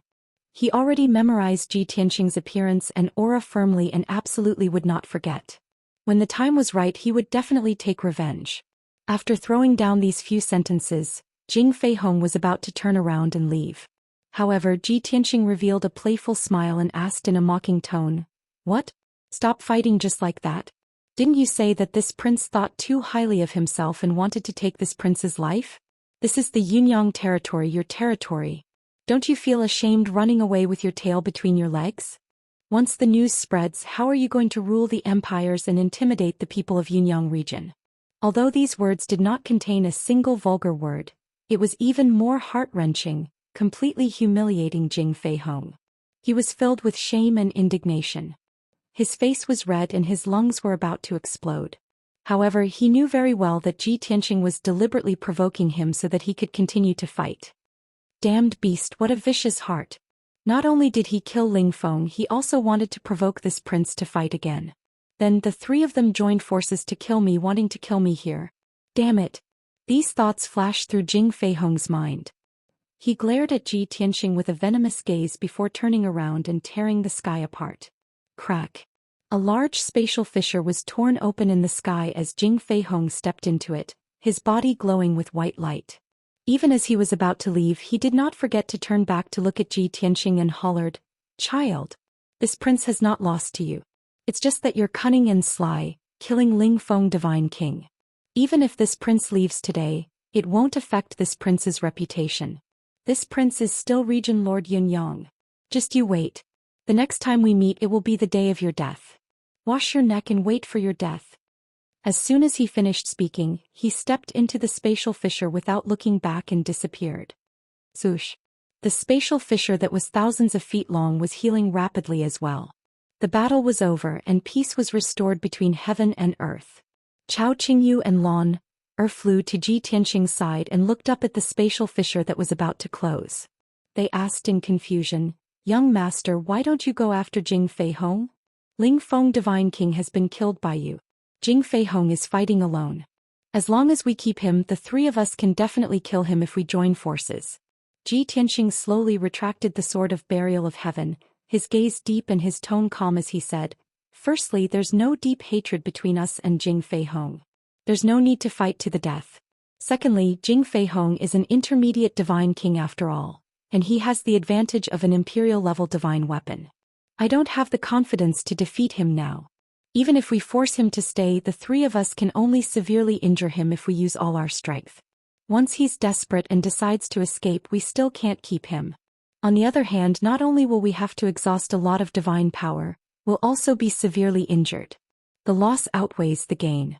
He already memorized Ji Tianqing's appearance and aura firmly and absolutely would not forget. When the time was right, he would definitely take revenge. After throwing down these few sentences, Jing Feihong was about to turn around and leave. However, Ji Tianqing revealed a playful smile and asked in a mocking tone, "What? Stop fighting just like that? Didn't you say that this prince thought too highly of himself and wanted to take this prince's life? This is the Yunyang territory, your territory. Don't you feel ashamed running away with your tail between your legs? Once the news spreads, how are you going to rule the empires and intimidate the people of Yunyang region?" Although these words did not contain a single vulgar word, it was even more heart-wrenching, completely humiliating Jing Feihong. He was filled with shame and indignation. His face was red and his lungs were about to explode. However, he knew very well that Ji Tianqing was deliberately provoking him so that he could continue to fight. Damned beast, what a vicious heart. Not only did he kill Ling Feng, he also wanted to provoke this prince to fight again. Then the three of them joined forces to kill me, wanting to kill me here. Damn it. These thoughts flashed through Jing Feihong's mind. He glared at Ji Tianqing with a venomous gaze before turning around and tearing the sky apart. Crack. A large spatial fissure was torn open in the sky as Jing Feihong stepped into it, his body glowing with white light. Even as he was about to leave, he did not forget to turn back to look at Ji Tianqing and hollered, "Child, this prince has not lost to you. It's just that you're cunning and sly, killing Ling Feng Divine King. Even if this prince leaves today, it won't affect this prince's reputation. This prince is still Region Lord Yunyang. Just you wait. The next time we meet, it will be the day of your death. Wash your neck and wait for your death." As soon as he finished speaking, he stepped into the spatial fissure without looking back and disappeared. Swoosh. The spatial fissure that was thousands of feet long was healing rapidly as well. The battle was over and peace was restored between heaven and earth. Chao Qingyu and Lan flew to Ji Tianqing's side and looked up at the spatial fissure that was about to close. They asked in confusion, "Young master, why don't you go after Jing Feihong? Ling Feng Divine King has been killed by you. Jing Feihong is fighting alone. As long as we keep him, the three of us can definitely kill him if we join forces." Ji Tianqing slowly retracted the sword of burial of heaven, his gaze deep and his tone calm as he said, "Firstly, there's no deep hatred between us and Jing Feihong. There's no need to fight to the death. Secondly, Jing Feihong is an intermediate divine king after all, and he has the advantage of an imperial-level divine weapon. I don't have the confidence to defeat him now. Even if we force him to stay, the three of us can only severely injure him if we use all our strength. Once he's desperate and decides to escape, we still can't keep him. On the other hand, not only will we have to exhaust a lot of divine power, we'll also be severely injured. The loss outweighs the gain."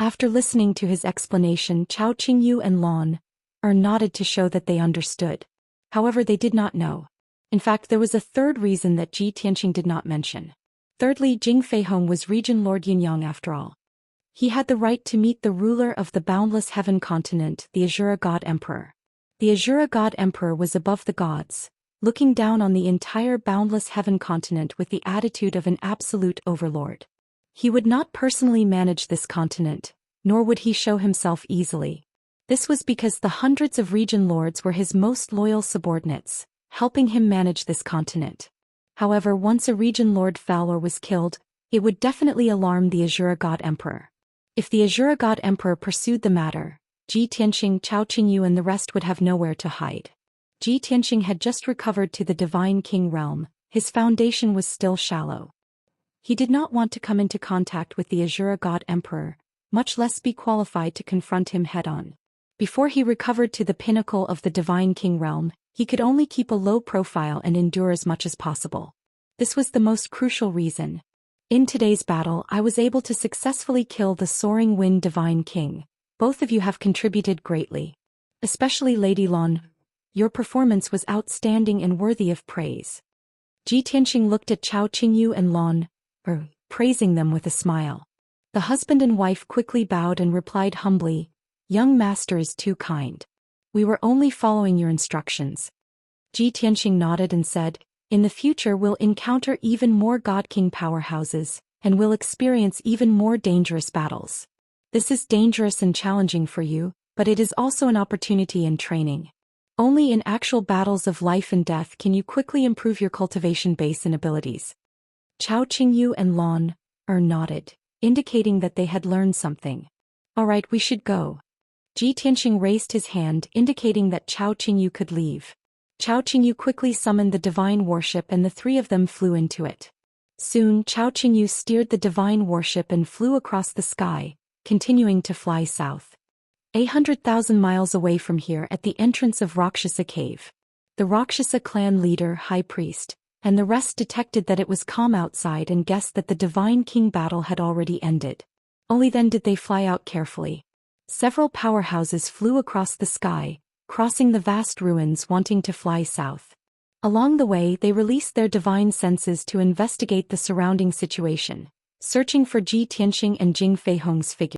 After listening to his explanation, Chao Qingyu and Lan nodded to show that they understood. However, they did not know. In fact, there was a third reason that Ji Tianqing did not mention. Thirdly, Jing Feihong was Region Lord Yunyang after all. He had the right to meet the ruler of the boundless heaven continent, the Azura God Emperor. The Azura God Emperor was above the gods, looking down on the entire boundless heaven continent with the attitude of an absolute overlord. He would not personally manage this continent, nor would he show himself easily. This was because the hundreds of region lords were his most loyal subordinates, helping him manage this continent. However, once a region lord fell or was killed, it would definitely alarm the Azura God Emperor. If the Azura God Emperor pursued the matter, Ji Tianqing, Chao Qingyu and the rest would have nowhere to hide. Ji Tianqing had just recovered to the Divine King realm, his foundation was still shallow. He did not want to come into contact with the Azura God Emperor, much less be qualified to confront him head-on. Before he recovered to the pinnacle of the Divine King realm, he could only keep a low profile and endure as much as possible. This was the most crucial reason. In today's battle, I was able to successfully kill the Soaring Wind Divine King. Both of you have contributed greatly. Especially Lady Lan. Your performance was outstanding and worthy of praise. Ji Tianqing looked at Chao Qingyu and Lan, praising them with a smile. The husband and wife quickly bowed and replied humbly, "Young master is too kind. We were only following your instructions. Ji Tianxing nodded and said, in the future we'll encounter even more God King powerhouses, and we'll experience even more dangerous battles. This is dangerous and challenging for you, but it is also an opportunity and training. Only in actual battles of life and death can you quickly improve your cultivation base and abilities. Chao Qingyu and Lan nodded, indicating that they had learned something. All right, we should go. Ji Tianxing raised his hand, indicating that Chao Qingyu could leave. Chao Qingyu quickly summoned the divine warship and the three of them flew into it. Soon Chao Qingyu steered the divine warship and flew across the sky, continuing to fly south. 800,000 miles away from here at the entrance of Rakshasa Cave. The Rakshasa clan leader, high priest, and the rest detected that it was calm outside and guessed that the divine king battle had already ended. Only then did they fly out carefully. Several powerhouses flew across the sky, crossing the vast ruins wanting to fly south. Along the way they released their divine senses to investigate the surrounding situation, searching for Ji Tianxing and Jing Feihong's figure.